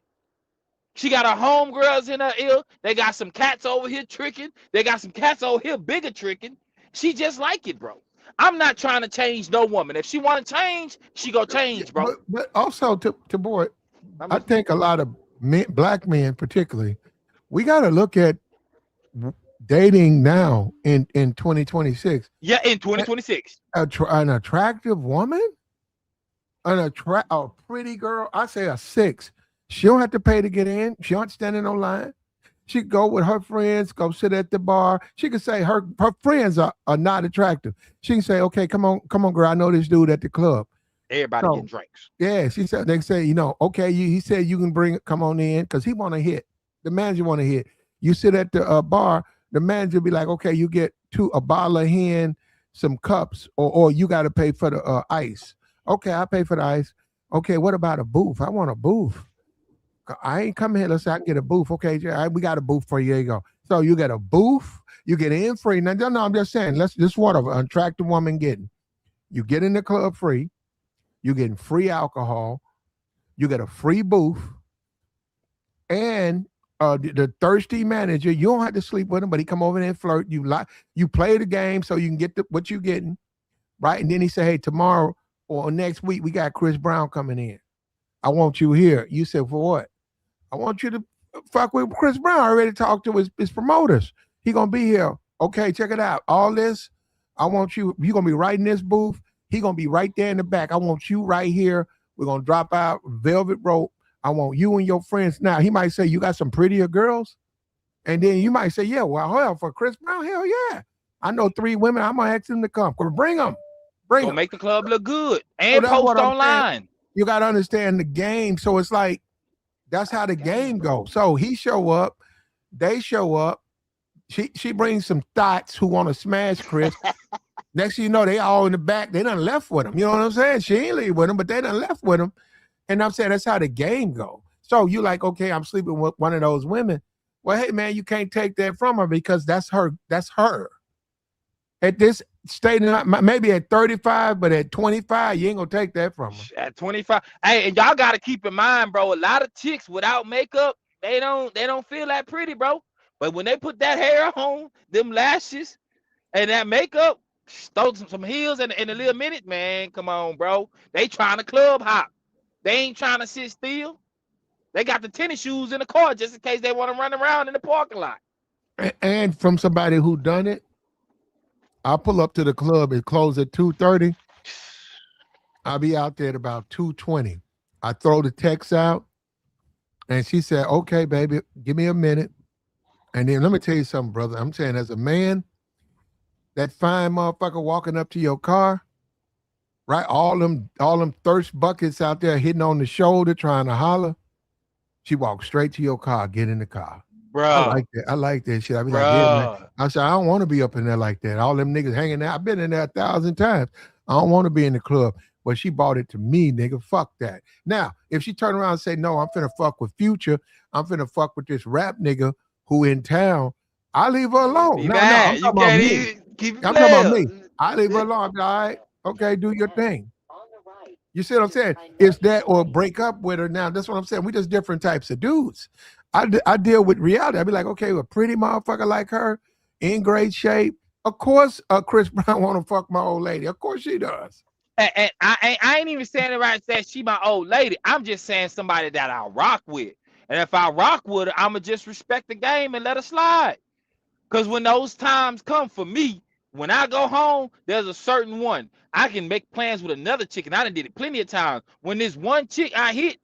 She got her homegirls in her ear. They got some cats over here tricking. They got some cats over here bigger tricking. She just like it, bro. I'm not trying to change no woman. If she want to change, she go change, bro. But also, to boy, I think a lot of men, black men particularly, we got to look at dating now in 2026. Yeah, in 2026. An attractive woman, a pretty girl, I say a 6. She don't have to pay to get in. She don't stand in no line. She could go with her friends, go sit at the bar. She could say her friends are not attractive. She can say, okay, come on, girl. I know this dude at the club. Everybody get drinks. Yeah, she said, they say, okay, he said you can come on in because he want to hit. The manager want to hit. You sit at the bar, the manager be like, okay, you get a bottle of hen, some cups, or you got to pay for the ice. Okay, I pay for the ice. Okay, what about a booth? I want a booth. I ain't coming here. Let's say I can get a booth. Okay, we got a booth for you. There you go. So you get a booth. You get in free. Now, no, I'm just saying. This what an attractive woman getting. You get in the club free. You getting free alcohol. You get a free booth. And the thirsty manager, you don't have to sleep with him, but he come over there and flirt. You play the game so you can get what you getting, right? And then he say, hey, tomorrow or next week we got Chris Brown coming in. I want you here. You said, for what? I want you to fuck with Chris Brown. I already talked to his promoters. He gonna be here. Okay, check it out. All this, I want you. You gonna be right in this booth. He gonna be right there in the back. I want you right here. We're gonna drop out velvet rope. I want you and your friends. Now he might say you got some prettier girls, and then you might say, yeah, well, hell, for Chris Brown, hell yeah. I know 3 women. I'm gonna ask them to come. Bring them. Bring them. Make the club look good So and that's post what I'm online. saying. You got to understand the game. So it's like, that's how the game goes. So he show up, they show up. She brings some thoughts who want to smash Chris. Next thing you know, they all in the back. They done left with him. You know what I'm saying? She ain't leave with him, but they done left with him. And I'm saying that's how the game go. So you like, okay, I'm sleeping with one of those women. Well, hey man, you can't take that from her because that's her. That's her. At this state, maybe at 35, but at 25, you ain't gonna take that from her. At 25, hey, and y'all gotta keep in mind, bro. A lot of chicks without makeup, they don't feel that pretty, bro. But when they put that hair on, them lashes, and that makeup, throw some heels in a little minute, man. Come on, bro. They trying to club hop. They ain't trying to sit still. They got the tennis shoes in the car just in case they want to run around in the parking lot. And from somebody who done it, I'll pull up to the club. It closed at 2:30. I'll be out there at about 2:20. I throw the text out, and she said, okay, baby, give me a minute. And then let me tell you something, brother. I'm saying, as a man, that fine motherfucker walking up to your car, right? All them thirst buckets out there hitting on the shoulder, trying to holler. She walks straight to your car, get in the car. Bro. I like that. I like that shit. I be like, yeah, man. I said, I don't want to be up in there like that. All them niggas hanging there. I've been in there 1,000 times. I don't want to be in the club. But she bought it to me, nigga. Fuck that. Now, if she turn around and say, no, I'm finna fuck with Future. I'm finna fuck with this rap nigga who in town. I leave her alone. No, I'm talking about me. I'm talking about me. I leave her alone. I'm like, all right, okay, do your thing. You see what I'm saying? It's that or break up with her now. That's what I'm saying. We just different types of dudes. I deal with reality. I'd be like, okay, a pretty motherfucker like her, in great shape. Of course, Chris Brown want to fuck my old lady. Of course she does. And I ain't even saying it right and saying she my old lady. I'm just saying somebody that I rock with. And if I rock with her, I'ma just respect the game and let her slide. Because when those times come for me, when I go home, there's a certain one. I can make plans with another chick, and I done did it plenty of times. When this one chick I hit,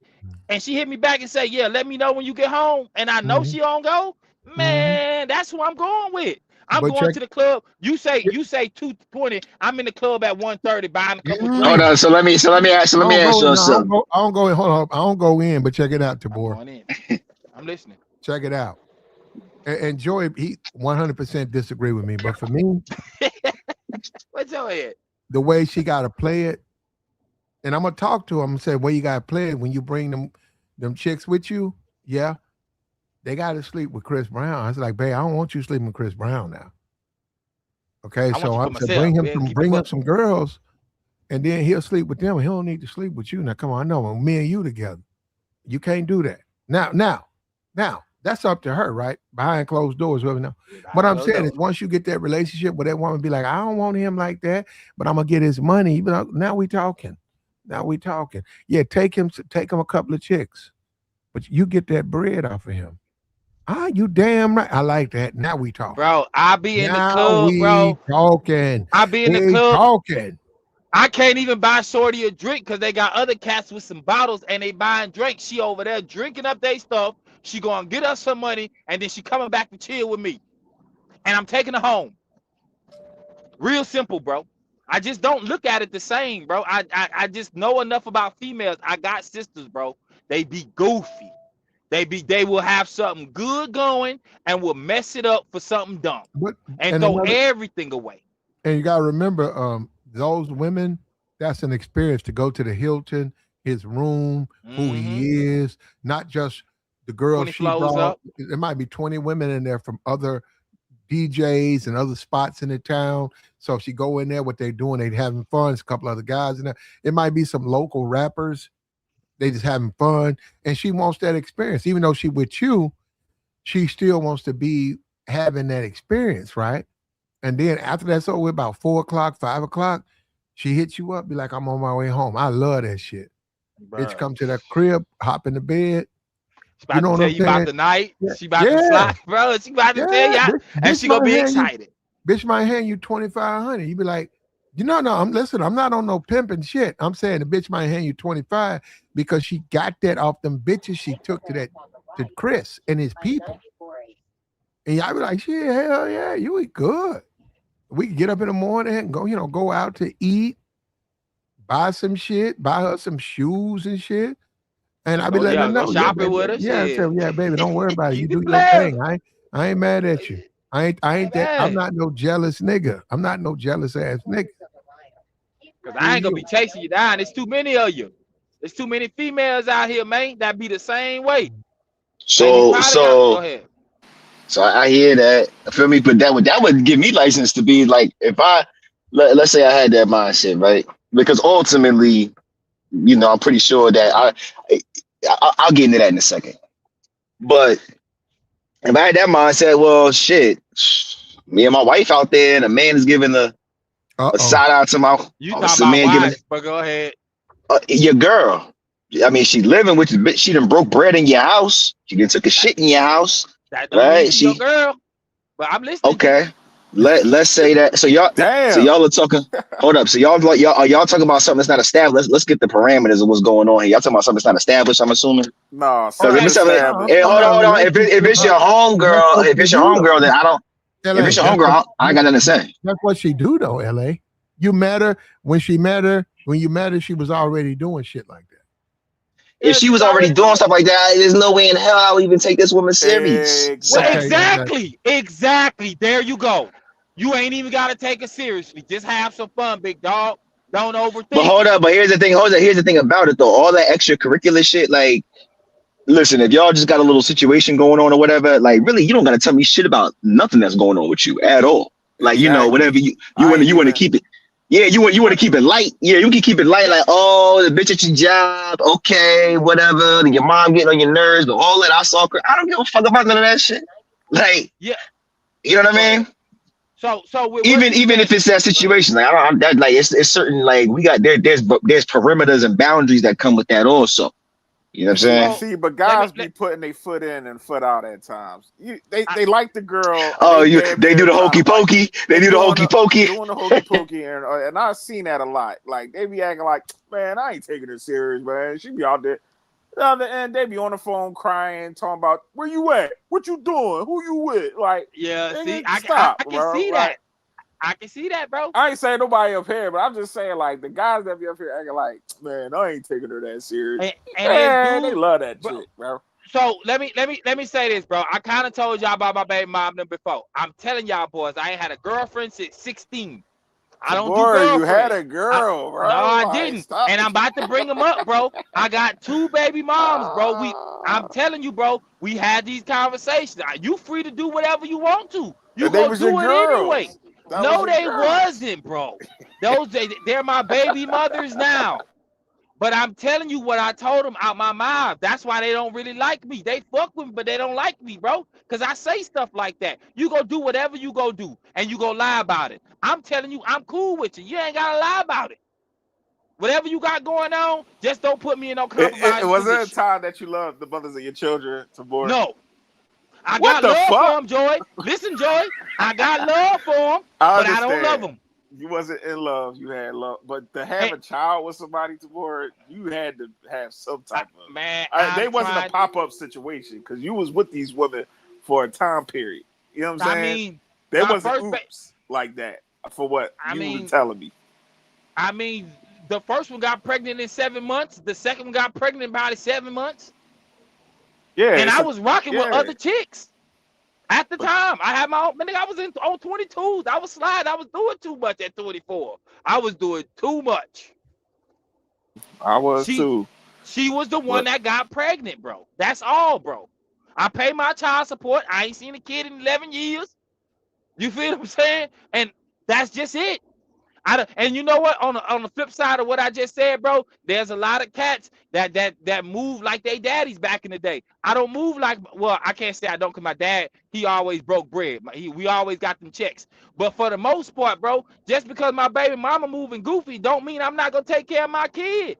and she hit me back and say, yeah, let me know when you get home, and I know she don't go, man, that's who I'm going with. I'm going to the club. You say 2:20. I'm in the club at 1:30 buying a couple drinks. Hold on. So let me ask you something. I don't go in. Hold on. I don't go in, but check it out, Tabor. I'm listening. Check it out. And Joy, he 100% disagree with me, but for me, what's your head? The way she got to play it, and I'm gonna talk to him and say, well, you gotta play it when you bring them chicks with you. Yeah, they gotta sleep with Chris Brown. I was like, babe, I don't want you sleeping with Chris Brown now. Okay, so I said, bring him some girls, and then he'll sleep with them. He don't need to sleep with you. Now, come on, I know me and you together. You can't do that. Now, that's up to her, right? Behind closed doors, whatever. Now, what I'm saying is, once you get that relationship where that woman be like, I don't want him like that, but I'm gonna get his money. Even now we talking. Yeah, take him a couple of chicks, but you get that bread off of him. You damn right. I like that. Now we talking. Bro, I be in the club, bro. Talking. I be in the club. Talking. I can't even buy Shorty a drink because they got other cats with some bottles and they buying drinks. She over there drinking up their stuff. She gonna get us some money and then she coming back to chill with me. And I'm taking her home. Real simple, bro. I just don't look at it the same, bro. I just know enough about females. I got sisters, bro. They be goofy. They will have something good going and will mess it up for something dumb. And throw everything away. And you gotta remember, those women, that's an experience to go to the Hilton, his room, who he is, not just the girl she brought. There might be 20 women in there from other DJs and other spots in the town. So if she go in there, what they doing, they having fun. There's a couple other guys in there. It might be some local rappers. They just having fun. And she wants that experience. Even though she with you, she still wants to be having that experience, right? And then after that's over, about 4 o'clock, 5 o'clock, she hits you up, be like, I'm on my way home. I love that shit. Bitch, come to that crib, hop in the bed. She about to tell you about the night. Yeah. She about to slide, bro. She about to tell you, and she gonna be excited. Bitch might hand you $2,500. You be like, no, I'm not on no pimping shit. I'm saying the bitch might hand you 25 because she got that off them bitches she took to Chris and his people. And y'all be like, shit, hell yeah, you eat good. We can get up in the morning and go out to eat, buy some shit, buy her some shoes and shit. And I be letting her go know, yeah, shopping baby, with her. yeah, I Shit. tell yeah, baby, don't worry about it. You You do your playing. thing. I ain't mad at you. I ain't that. I'm Man. not no jealous nigga. I'm not no jealous ass nigga. Cause I ain't gonna be chasing you down. There's too many of you. There's too many females out here, man, that be the same way. So Go ahead. So I hear that. Feel me? But that would give me license to be like, if let's say I had that mindset, right? Because ultimately, I'm pretty sure that I'll get into that in a second. But if I had that mindset, well, shit, me and my wife out there, and a man is giving a shout out to my you talking about wives, but go ahead. Your girl. I mean, she living with you, she done broke bread in your house. She done took a shit in your house. That don't mean she's your girl. But I'm listening. Okay. Let's say that. So y'all are talking. Hold up. So y'all talking about something that's not established. Let's get the parameters of what's going on here. Y'all talking about something that's not established, I'm assuming. No, hold on. If it's your homegirl, then I don't. If it's your homegirl, I ain't got nothing to say. That's what she do though, LA. You met her when you met her, she was already doing shit like that. If she was already doing stuff like that, there's no way in hell I would even take this woman serious. Exactly. There you go. You ain't even got to take it seriously. Just have some fun, big dog. Don't overthink. But hold up. But here's the thing. Here's the thing about it, though. All that extracurricular shit, like, listen, if y'all just got a little situation going on or whatever, like, really, you don't got to tell me shit about nothing that's going on with you at all. Like, whatever you want to keep it. Yeah, you want to keep it light. Yeah, you can keep it light, like, oh, the bitch at your job, okay, whatever. Your mom getting on your nerves, but all that I saw. I don't give a fuck about none of that shit. Like, yeah, you know what I mean? So even if it's that situation, like it's certain, like, we got there's perimeters and boundaries that come with that also. You know what I'm saying? See, but guys be putting their foot in and foot out at times. They like the girl. Oh, they do the hokey pokey. They do the hokey pokey. Doing the hokey pokey, and I've seen that a lot. Like, they be acting like, man, I ain't taking her serious, man. She be out there. And they be on the phone crying, talking about, where you at? What you doing? Who you with? Like, yeah, see, I can bro. see that. I can see that, bro. I ain't saying nobody up here, but I'm just saying, like, the guys that be up here acting like, man, I ain't taking her that serious. And they love that shit, bro. So let me say this, bro. I kind of told y'all about my baby mom before. I'm telling y'all, boys, I ain't had a girlfriend since 16. I don't do girlfriends. You had a girl, bro. No, I didn't. And I'm about to bring them up, bro. I got 2 baby moms, bro. I'm telling you, bro, we had these conversations. You free to do whatever you want to. You gonna do it anyway. No, they wasn't, bro. They're my baby mothers now. But I'm telling you what I told them out my mouth. That's why they don't really like me. They fuck with me, but they don't like me, bro. Because I say stuff like that. You go do whatever you go do, and you go lie about it. I'm telling you, I'm cool with you. You ain't got to lie about it. Whatever you got going on, just don't put me in no compromise. Was there a time that you loved the mothers of your children to board? No. I got love for them, Joy. Listen, Joy, I got love for them, but I don't love them. You wasn't in love. You had love, but to have a child with somebody to board, you had to have some type of man. They wasn't a pop-up situation because you was with these women for a time period. You know what I'm saying? I mean, there wasn't oops like that for what you were telling me. I mean, the first one got pregnant in 7 months. The second one got pregnant about 7 months. Yeah, and I was rocking with other chicks at the time. I had my own. Man, I was on 22s. I was sliding. I was doing too much at 24. I was doing too much. I was too. She was the one that got pregnant, bro. That's all, bro. I pay my child support. I ain't seen a kid in 11 years. You feel what I'm saying? And that's just it. And you know what? On the flip side of what I just said, bro, there's a lot of cats that move like they daddies back in the day. I don't move like, well, I can't say I don't, because my dad, he always broke bread. We always got them checks. But for the most part, bro, just because my baby mama moving goofy don't mean I'm not gonna take care of my kid.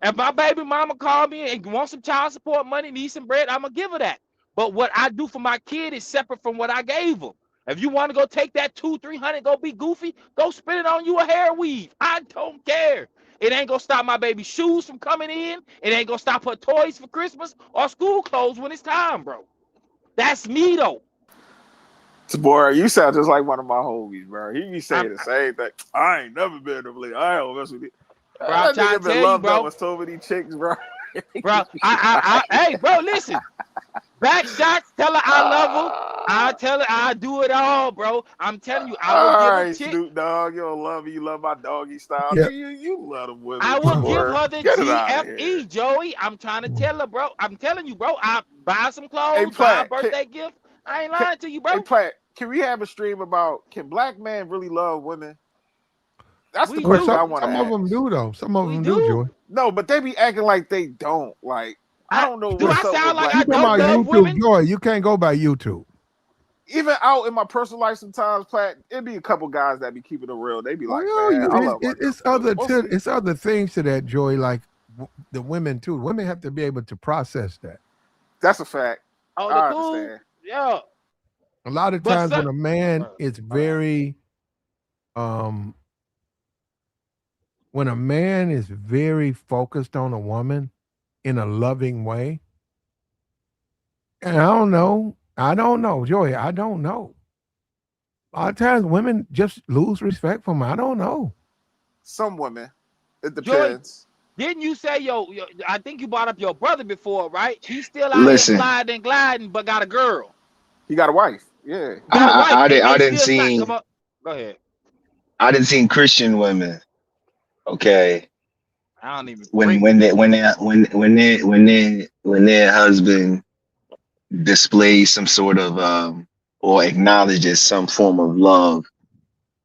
If my baby mama call me and want some child support money, need some bread, I'm gonna give her that. But what I do for my kid is separate from what I gave her. If you want to go take that $200-300, go be goofy, go spend it on you a hair weave. I don't care. It ain't gonna stop my baby's shoes from coming in. It ain't gonna stop her toys for Christmas or school clothes when it's time, bro. That's me though. Boy, you sound just like one of my homies, bro. He be saying the same thing. I ain't never been to Belize. I don't mess with it. Bro, I'm trying to tell you, bro. With so many chicks, bro. Bro, hey, bro, listen. Back shots, tell her I love her. I tell her I do it all, bro. I'm telling you, I will give her chick. Snoop Dogg, you don't love me. You love my doggy style. Yeah. You love them women. I will give her the TFE, TFE, Joey. I'm trying to tell her, bro. I'm telling you, bro. I buy some clothes, buy a birthday gift. I ain't lying to you, bro. Hey, Platt, can we have a stream about can black men really love women? That's the question I want to ask. Some of them do, though. Some of them do, Joy. No, but they be acting like they don't. Like, I don't know. Do I sound like I don't love YouTube, women? Joy, you can't go by YouTube. Even out in my personal life, sometimes, Platt, it'd be a couple guys that be keeping it real. They be like, it's other things to that, Joy. Like the women too. Women have to be able to process that. That's a fact. Oh, I understand. Yeah. A lot of times when a man is very, when a man is very focused on a woman in a loving way, and I don't know, Joey, I don't know. A lot of times women just lose respect for me. I don't know. Some women, it depends. Joy, didn't you say I think you brought up your brother before, right? He's still out here sliding and gliding, but got a girl. He got a wife. Yeah. I didn't see. Go ahead. I didn't see Christian women. Okay. I don't even when their husband displays some sort of or acknowledges some form of love,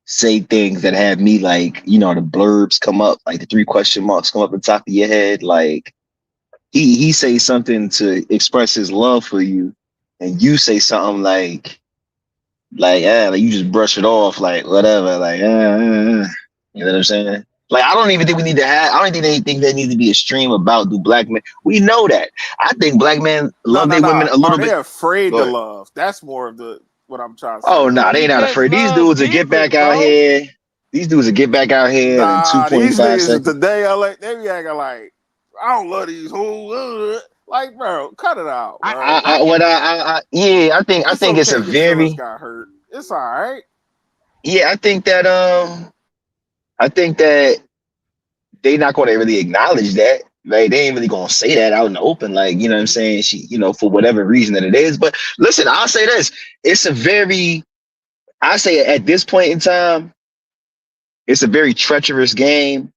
say things that have me like, the blurbs come up, like the 3 question marks come up the top of your head, like he say something to express his love for you, and you say something like you just brush it off, like whatever, like you know what I'm saying? Like, I don't even think I don't think there needs to be a stream about do black men. We know that. I think black men love their women a little bit. They're afraid to love. That's more of what I'm trying to say. Oh, no, they not afraid. These dudes will get back out here. These dudes will get back out here in 2.5 seconds. Today, they be acting like, I don't love these hoes. Like, bro, cut it out. Bro. I think it's a very. Got hurt. It's all right. Yeah, I think that they not going to really acknowledge that. Like, they ain't really going to say that out in the open. Like, you know what I'm saying? She, for whatever reason that it is. But listen, I'll say this: I say at this point in time, it's a very treacherous game.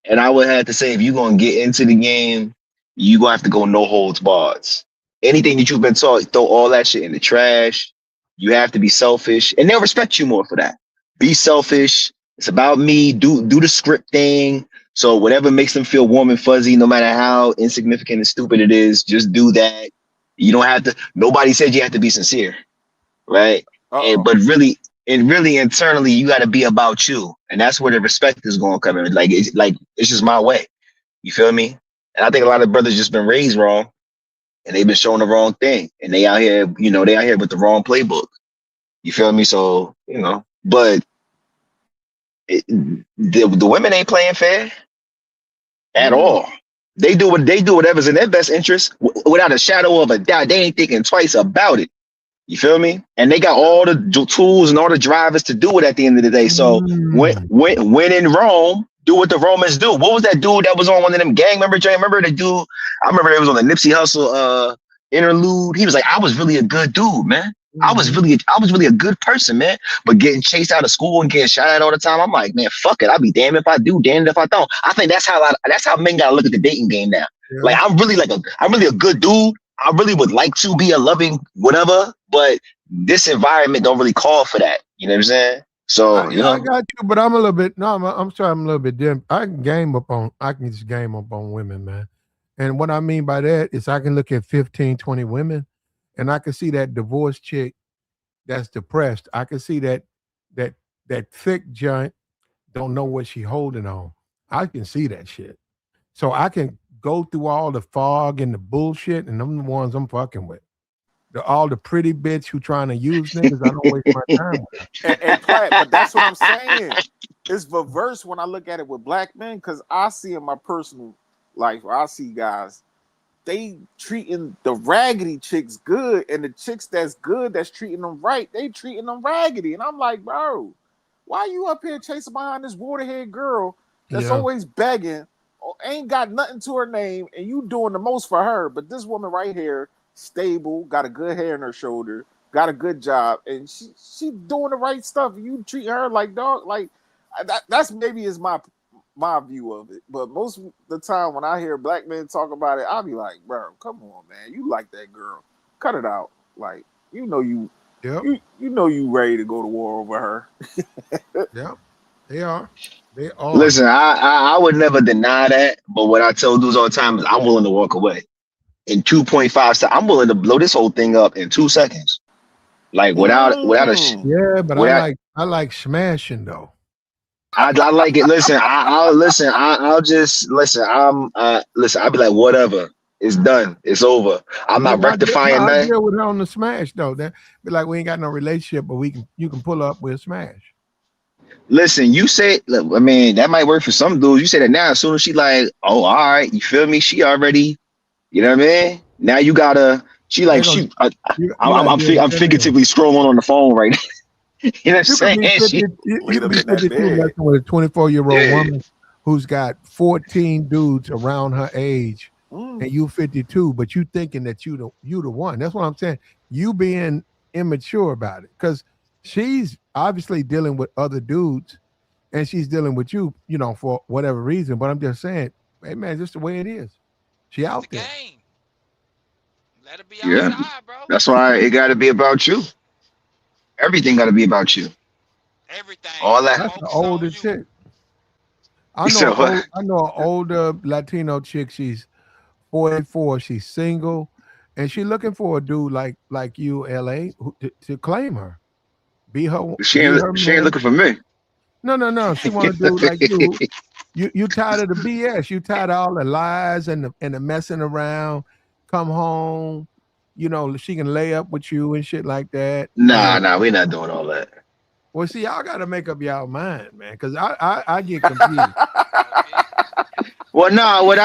And I would have to say, if you're going to get into the game, you're going to have to go no holds barred. Anything that you've been taught, throw all that shit in the trash. You have to be selfish, and they'll respect you more for that. Be selfish. It's about me. Do the script thing. So whatever makes them feel warm and fuzzy, no matter how insignificant and stupid it is, just do that. You don't have to. Nobody said you have to be sincere, right? But really internally, you got to be about you, and that's where the respect is going to come in. It's just my way. You feel me? And I think a lot of brothers just been raised wrong, and they've been shown the wrong thing, and they out here, they out here with the wrong playbook. You feel me? So but the women ain't playing fair at all. They do whatever's in their best interest without a shadow of a doubt. They ain't thinking twice about it. You feel me? And they got all the tools and all the drivers to do it at the end of the day. So when in Rome, do what the Romans do. What was that dude that was on one of them gang members? Remember the dude? I remember it was on the Nipsey Hussle interlude. He was like, I was really a good dude, man. I was really a good person, man. But getting chased out of school and getting shot at all the time, I'm like, man, fuck it. I'll be damned if I do, damned if I don't. I think that's how men gotta look at the dating game now. Yeah. Like, I'm really a good dude. I really would like to be a loving whatever, but this environment don't really call for that. You know what I'm saying? So I got you, but I'm a little bit. No, I'm sorry, I'm a little bit different. I can just game up on women, man. And what I mean by that is I can look at 15, 20 women, and I can see that divorced chick that's depressed. I can see that thick giant don't know what she holding on. I can see that shit. So I can go through all the fog and the bullshit, and them the ones I'm fucking with. All the pretty bitch who trying to use niggas, I don't waste my time with. And Platt, but that's what I'm saying. It's reverse when I look at it with black men, because I see in my personal life, where I see guys, they treating the raggedy chicks good, and the chicks that's good, that's treating them right, they treating them raggedy. And I'm like, bro, why you up here chasing behind this waterhead girl that's always begging, ain't got nothing to her name, and you doing the most for her? But this woman right here, stable, got a good hair in her shoulder, got a good job, and she doing the right stuff. You treat her like dog, like that's maybe is my view of it. But most of the time when I hear black men talk about it, I'll be like, bro, come on, man, you like that girl, cut it out. Like, you know you ready to go to war over her. Yeah, they are. They are. Listen, I would never deny that, but what I tell dudes all the time is I'm willing to walk away in 2.5 seconds. I'm willing to blow this whole thing up in 2 seconds, like without a yeah. But I like smashing though. I like it. Listen, I'll listen. I'll just listen. Listen. I'll be like, whatever. It's done. It's over. I'm not rectifying that. I deal with her on the smash though. That be like, we ain't got no relationship, but you can pull up with a smash. Listen, you say, look, I mean, that might work for some dudes. You say that now. As soon as she like, oh, all right, you feel me? She already, you know what I mean? Now you gotta. She like she. I'm figuratively scrolling on the phone right now. You know what I'm saying? You can be 52 messing with a 24-year-old woman who's got 14 dudes around her age, and you 52, but you thinking that you the one. That's what I'm saying. You being immature about it, because she's obviously dealing with other dudes, and she's dealing with you, for whatever reason. But I'm just saying, hey man, just the way it is. She out there. Game. Let it be outside, bro. That's why it got to be about you. Everything got to be about you. Everything. All that. That's the older chick. I know an older Latino chick. She's 44. She's single, and she's looking for a dude like you, LA, to claim her. Be her. She ain't looking for me. No. She want to do like you. You tired of the BS. You tired of all the lies and the messing around. Come home. She can lay up with you and shit like that. Nah, we're not doing all that. Well, see, y'all got to make up y'all mind, man, because I get confused. Well, no, what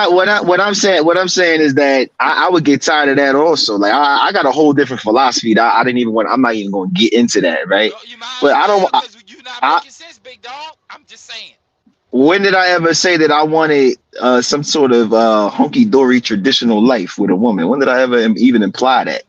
I'm saying is that I would get tired of that also. Like I got a whole different philosophy that I didn't even want. I'm not even going to get into that, right? But I don't. You're not making sense, big dog. I'm just saying. When did I ever say that I wanted some sort of hunky-dory traditional life with a woman? When did I ever even imply that?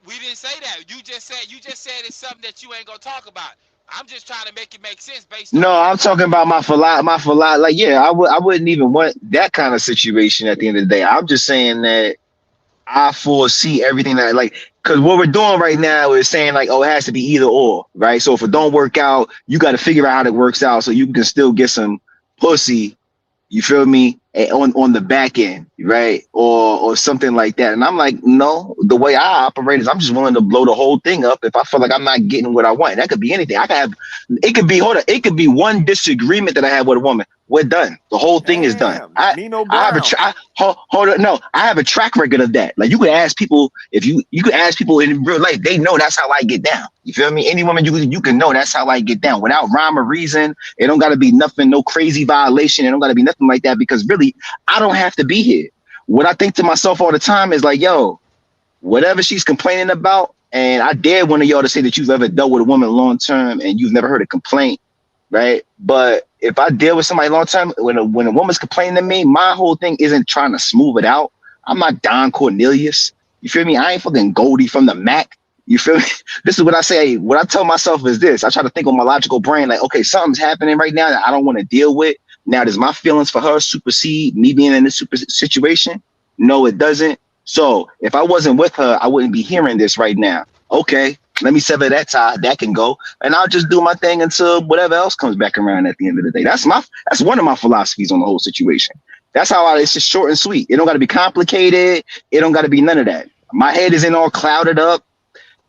We didn't say that. You just said it's something that you ain't gonna talk about. I'm just trying to make it make sense based on. No, I'm talking about my philosophy. Like, yeah, I wouldn't even want that kind of situation at the end of the day. I'm just saying that I foresee everything that, like, because what we're doing right now is saying like, oh, it has to be either or, right? So if it don't work out, you got to figure out how it works out so you can still get some pussy, you feel me, on the back end, right? Or something like that. And I'm like, no, the way I operate is I'm just willing to blow the whole thing up if I feel like I'm not getting what I want. That could be anything. It could be one disagreement that I have with a woman. We're done. The whole thing is done. I have a track record of that. Like, you could ask people, if you could ask people in real life, they know that's how I get down. You feel me? Any woman you can know that's how I get down without rhyme or reason. It don't got to be nothing, no crazy violation. It don't got to be nothing like that, because really, I don't have to be here. What I think to myself all the time is like, yo, whatever she's complaining about, and I dare one of y'all to say that you've ever dealt with a woman long term and you've never heard a complaint, right? But if I deal with somebody long term, when a woman's complaining to me, my whole thing isn't trying to smooth it out. I'm not Don Cornelius. You feel me? I ain't fucking Goldie from the Mac. You feel me? This is what I say. What I tell myself is this. I try to think on my logical brain, like, okay, something's happening right now that I don't want to deal with. Now, does my feelings for her supersede me being in this situation? No, it doesn't. So if I wasn't with her, I wouldn't be hearing this right now. Okay, let me sever that tie. That can go. And I'll just do my thing until whatever else comes back around at the end of the day. That's one of my philosophies on the whole situation. That's how it's just short and sweet. It don't got to be complicated. It don't got to be none of that. My head isn't all clouded up.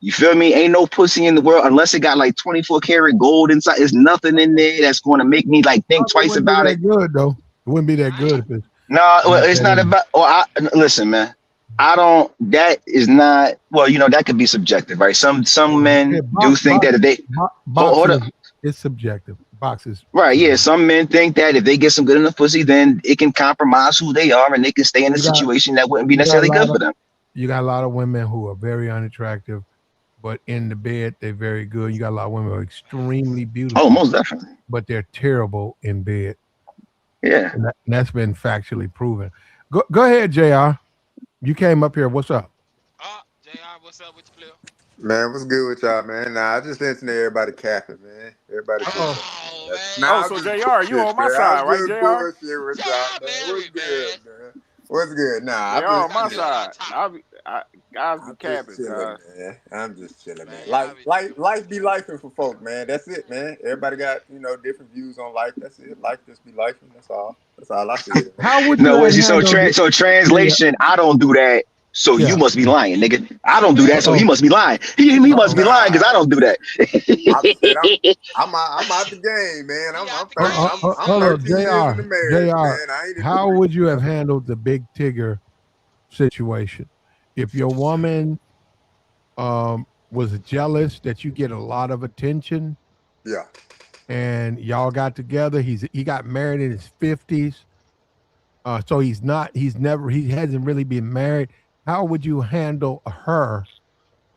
You feel me? Ain't no pussy in the world unless it got like 24 karat gold inside. There's nothing in there that's going to make me like think twice about it. Good though. It wouldn't be that good if it's. No, it's not about. Listen, man. That is not. Well, that could be subjective, right? Some men do think that they. Hold up. It's subjective. boxes. Right, yeah. Some men think that if they get some good enough pussy, then it can compromise who they are and they can stay in a situation that wouldn't be necessarily good for them. You got a lot of women who are very unattractive, but in the bed, they're very good. You got a lot of women who are extremely beautiful. Oh, most definitely. But they're terrible in bed. Yeah. And that's been factually proven. Go ahead, JR. You came up here. What's up? JR, what's up with you, Flip? Man, what's good with y'all, man? Nah, I just listening to everybody capping, man. Everybody. Oh, man. Nah, so JR, you on my side, right, JR? What's good, man? What's good? Nah, JR on my side. Guys be capping, chilling, man. I'm just chilling, man. Life be lifing for folk, man. That's it, man. Everybody got, different views on life. That's it. Life just be lifing. That's all. That's all I see. How would you so translation, I don't do that. So you must be lying, nigga. I don't do that, so he must be lying. He must be lying because I don't do that. I'm out the game, man. I'm 13 JR, years in the marriage, man. I ain't how would you have handled the big Tigger situation if your woman was jealous that you get a lot of attention? Yeah. And y'all got together. He got married in his 50s. So he hasn't really been married. How would you handle her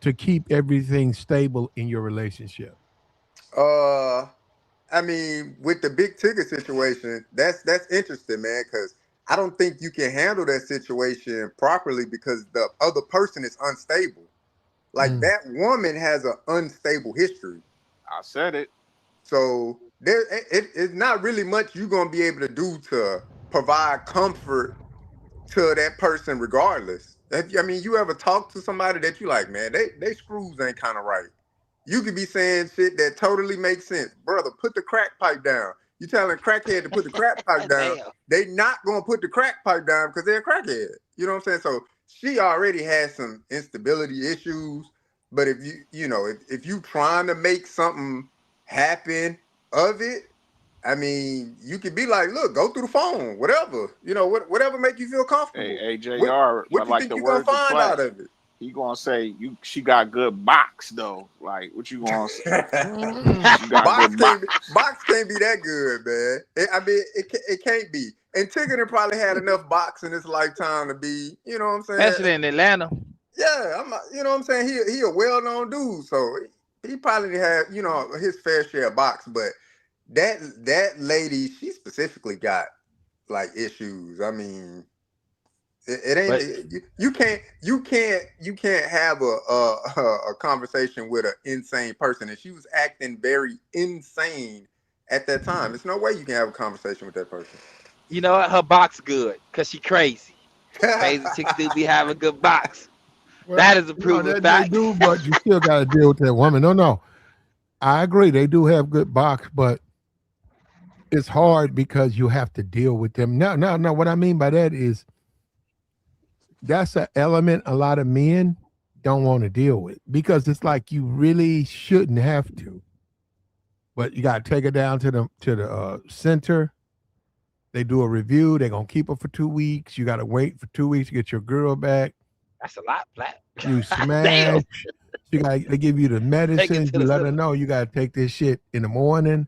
to keep everything stable in your relationship? I mean, with the big ticket situation, that's interesting, man, because I don't think you can handle that situation properly because the other person is unstable. Like that woman has an unstable history. I said it. So it's not really much you're gonna be able to do to provide comfort to that person regardless. I mean, you ever talk to somebody that you like, man, they screws ain't kind of right. You could be saying shit that totally makes sense. Brother, put the crack pipe down. You telling a crackhead to put the crack pipe down. They not going to put the crack pipe down because they're a crackhead. You know what I'm saying? So she already has some instability issues. But if you trying to make something happen of it, I mean, you could be like, look, go through the phone, whatever. Whatever make you feel comfortable. Hey, JR, what you think you're going to find out of it? He gonna say she got good box though. Like what you gonna say? box can't be that good, man. It can't be. And Tigger probably had enough box in his lifetime to be, you know what I'm saying? Especially in Atlanta. Yeah, you know what I'm saying? He a well-known dude, so he probably had, his fair share of box. But that lady, she specifically got like issues. I mean, it ain't. You can't have a conversation with an insane person, and she was acting very insane at that time. There's no way you can have a conversation with that person. You know what? Her box good because she crazy. Crazy chicks do be having good box. Well, that is a proven fact. They do, but you still got to deal with that woman. No, I agree. They do have good box, but it's hard because you have to deal with them. No. What I mean by that is that's an element a lot of men don't want to deal with because it's like you really shouldn't have to. But you got to take her down to the center. They do a review. They're going to keep her for 2 weeks. You got to wait for 2 weeks to get your girl back. That's a lot, Black. You smash. They give you the medicine. You let her know you got to take this shit in the morning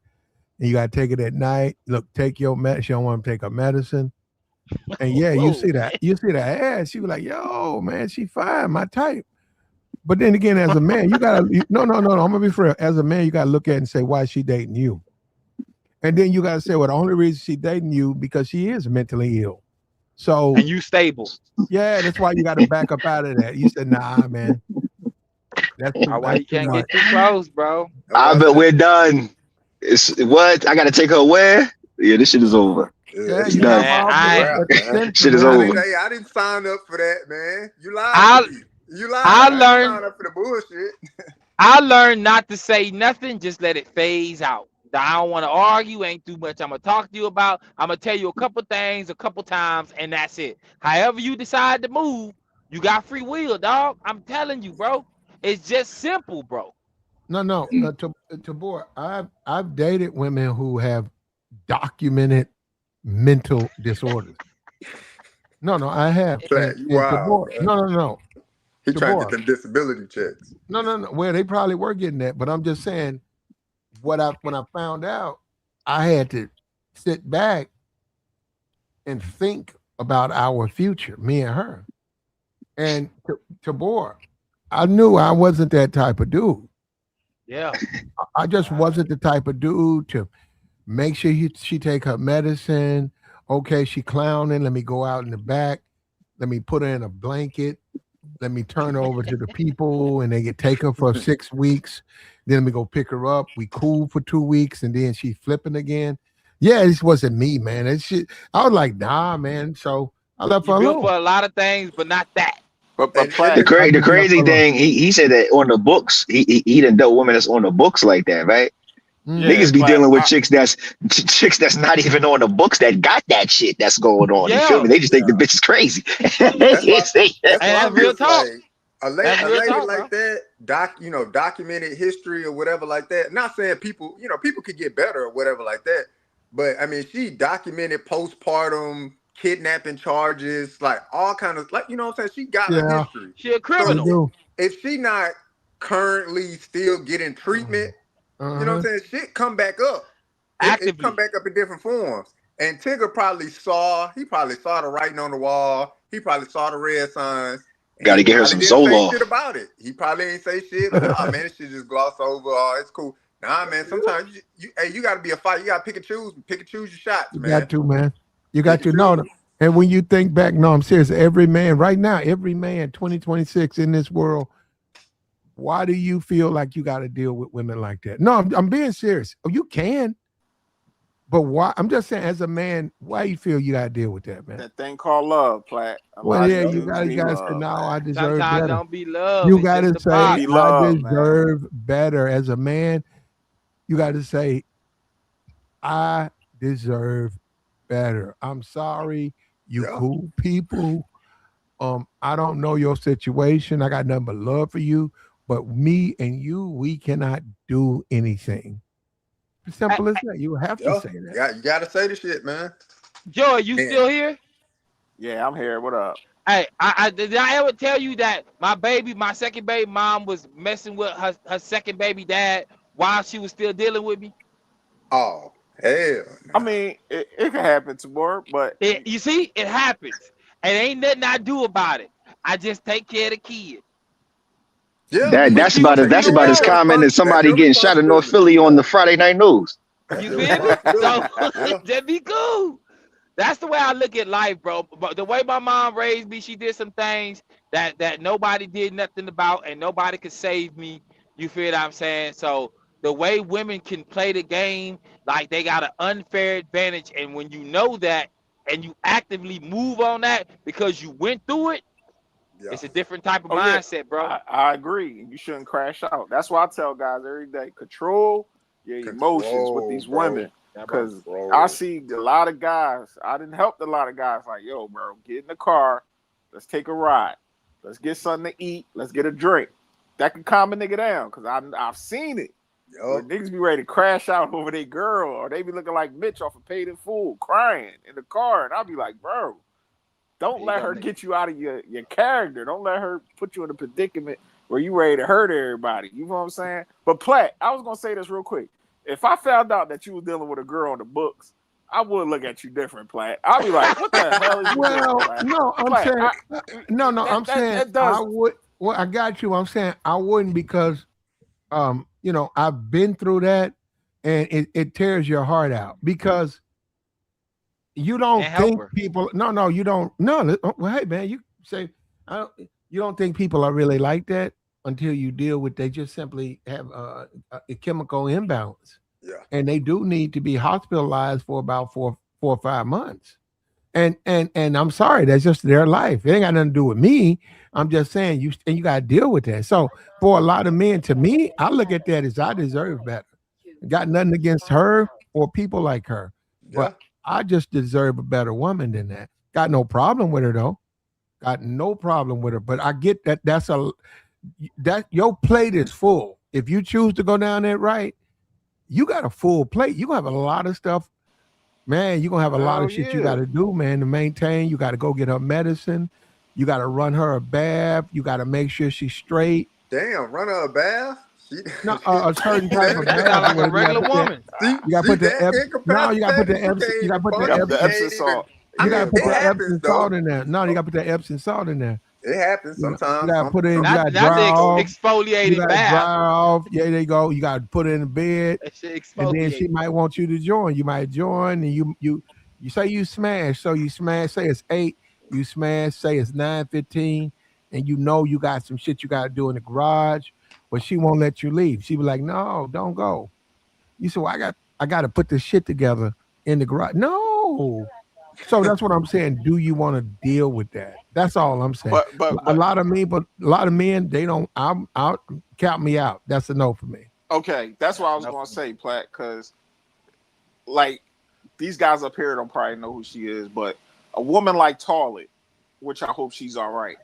and you got to take it at night. Look, take your medicine. She don't want to take her medicine. And yeah, you see that ass. You be like, yo, man, she fine, my type. But then again, as a man, you gotta no. I'm gonna be fair. As a man, you gotta look at it and say, why is she dating you? And then you gotta say, well, the only reason she dating you because she is mentally ill. So and you stable. Yeah, that's why you gotta back up out of that. You said, nah, man. That's why you can't get too close, bro. I bet we're done. It's what I gotta take her where? Yeah, this shit is over. Yeah, it's done. Shit is over. I didn't sign up for that, man. You lied. You lied. I learned. Sign up for the bullshit. I learned not to say nothing. Just let it phase out. I don't want to argue. Ain't too much I'm gonna talk to you about. I'm gonna tell you a couple things a couple times, and that's it. However you decide to move, you got free will, dog. I'm telling you, bro. It's just simple, bro. No. Tabor, I've dated women who have documented mental disorders. No, I have. Wow. No. He trying to get them disability checks. No. Well, they probably were getting that, but I'm just saying when I found out I had to sit back and think about our future, me and her. And Tabor, I knew I wasn't that type of dude. Yeah. I just wasn't the type of dude to make sure she take her medicine. Okay, she clowning. Let me go out in the back. Let me put her in a blanket. Let me turn her over to the people, and they get take her for 6 weeks. Then we go pick her up. We cool for 2 weeks, and then she's flipping again. Yeah, this wasn't me, man. It's shit. I was like, nah, man. So I left her You built alone. for a lot of things, but not that. But And Platt, The I the just left her crazy alone. thing, he said that on the books, he done dealt women that's on the books like that, right? yeah, Niggas be Platt, dealing with chicks that's not even on the books that got that shit that's going on. You feel Yeah. me? They just think the yeah, bitch is crazy. that's why that's And why that's I'm real just talk. like That's a real lady talk, like bro. that, documented history or whatever like that. Not saying people, people could get better or whatever like that, but I mean, she documented postpartum kidnapping charges, like all kind of, like, what I'm saying. She got a Yeah, history. She a So you criminal. do. if she not currently still getting treatment, you know Uh-huh. what I'm saying, shit come back up. It come Actively. back up in different forms. And Tigger he probably saw the writing on the wall. He probably saw the red signs. And Got he to get her probably some didn't say shit Zoloft. about it. He probably ain't say shit. Like, oh man, this shit just gloss over. Oh, it's cool. Nah, man. Sometimes you got to be a fight. You got to pick and choose your shots, You man. got to, man. You Pick got and to know. choose. And when you think back, no, I'm serious. Every man, right now, every man, 2026 in this world, why do you feel like you got to deal with women like that? No, I'm being serious. Oh, you can, but why? I'm just saying, as a man, why you feel you got to deal with that, man? that thing called love, Platt. A Well, lot of yeah, these Yep. you dudes got you need got to say, love, no, I man. deserve Sometimes better. don't be love. You It's got just to the say, It be box. I love, man. deserve better. As a man, you got to say, I deserve better. I'm sorry, you Yeah. cool people. I don't know your situation. I got nothing but love for you, but me and you, we cannot do anything. Hey, Simple as that. You have to Yeah. say that. You got to say the shit, man. Joy, you And still here? Yeah, I'm here. What up? Hey, did I ever tell you that my second baby mom was messing with her second baby dad while she was still dealing with me? oh, hell I nah. mean, it can happen tomorrow, but You see, it happens. And ain't nothing I do about it. I just take care of the kid. Yeah, That Which that's be about as that's that's you about your as feel me? common as that's somebody your getting shot in North responsibility. Philly on Yeah. the Friday night news. That's You your feel me? So responsibility. Yeah. just be cool. That's the way I look at life, bro. But the way my mom raised me, she did some things that nobody did nothing about, and nobody could save me. You feel what I'm saying? So the way women can play the game, like they got an unfair advantage, and when you know that and you actively move on that because you went through it, Yeah. it's a different type of oh yeah, mindset, bro. I agree. You shouldn't crash out. That's why I tell guys every day: control your emotions with Control, these bro. women. Yeah, bro. Cause I Control. see a lot of guys. I didn't help a lot of guys. Like, yo, bro, get in the car. Let's take a ride. Let's get something to eat. Let's get a drink. That can calm a nigga down. Cause I've seen it. Where Yup. niggas be ready to crash out over their girl, or they be looking like Mitch off of Paid in Full, crying in the car, and I'll be like, bro, don't There you let go, her nigga. get you out of your character. Don't let her put you in a predicament where you ready to hurt everybody. You know what I'm saying? But Platt, I was gonna say this real quick. If I found out that you was dealing with a girl on the books, I would look at you different, Platt. I'll be like, what the hell is you doing, Well, Platt? no, I'm Platt, saying no, no, I'm saying that I does. would. Well, I got you. I'm saying I wouldn't because, I've been through that, and it tears your heart out because you don't Can't help think her. people. No, no, you don't. No, well, hey man, you say I don't. You don't think people are really like that until you deal with. They just simply have a chemical imbalance, Yeah. and they do need to be hospitalized for about 4 or 5 months. And I'm sorry, that's just their life. It ain't got nothing to do with me. I'm just saying you got to deal with that. So for a lot of men, to me, I look at that as I deserve better. Got nothing against her or people like her, but Yeah. I just deserve a better woman than that. Got no problem with her though. Got no problem with her. But I get that that your plate is full. If you choose to go down that right, you got a full plate. You gonna have a lot of stuff. Man, you're gonna have a lot Hell of shit you gotta yeah. do, man, to maintain. You gotta go get her medicine. You gotta run her a bath. You gotta make sure she's straight. Damn, run her a bath. No, a certain type of That sound like a bathwater. regular woman. You gotta put the that no, you gotta put incapacitated. the She Epsom. can't You gotta even put the Yep, function. the Epsom. She Epsom ain't even. salt. I You mean, gotta Yeah, put it the but happens Epsom though. salt in there. No, you gotta put the Epsom salt in there. It happens You sometimes. gotta put it in. You Not gotta not dry the off. You exfoliating gotta dry bath. off. Yeah, there you go. You gotta put it in the bed, That shit and then she exfoliate. might want you to join. You might join, and you say you smash. So you smash. Say it's 8. You smash. Say it's 9:15, and you know you got some shit you gotta do in the garage, but she won't let you leave. She be like, "No, don't go." You say, "Well, I got to put this shit together in the garage." No. So that's what I'm saying. Do you want to deal with that? That's all I'm saying. but A lot of men, they don't. I'm out. Count me out. That's a no for me. okay, that's what I was gonna say, Platt, because like these guys up here don't probably know who she is, but a woman like Toilet, which I hope she's all right.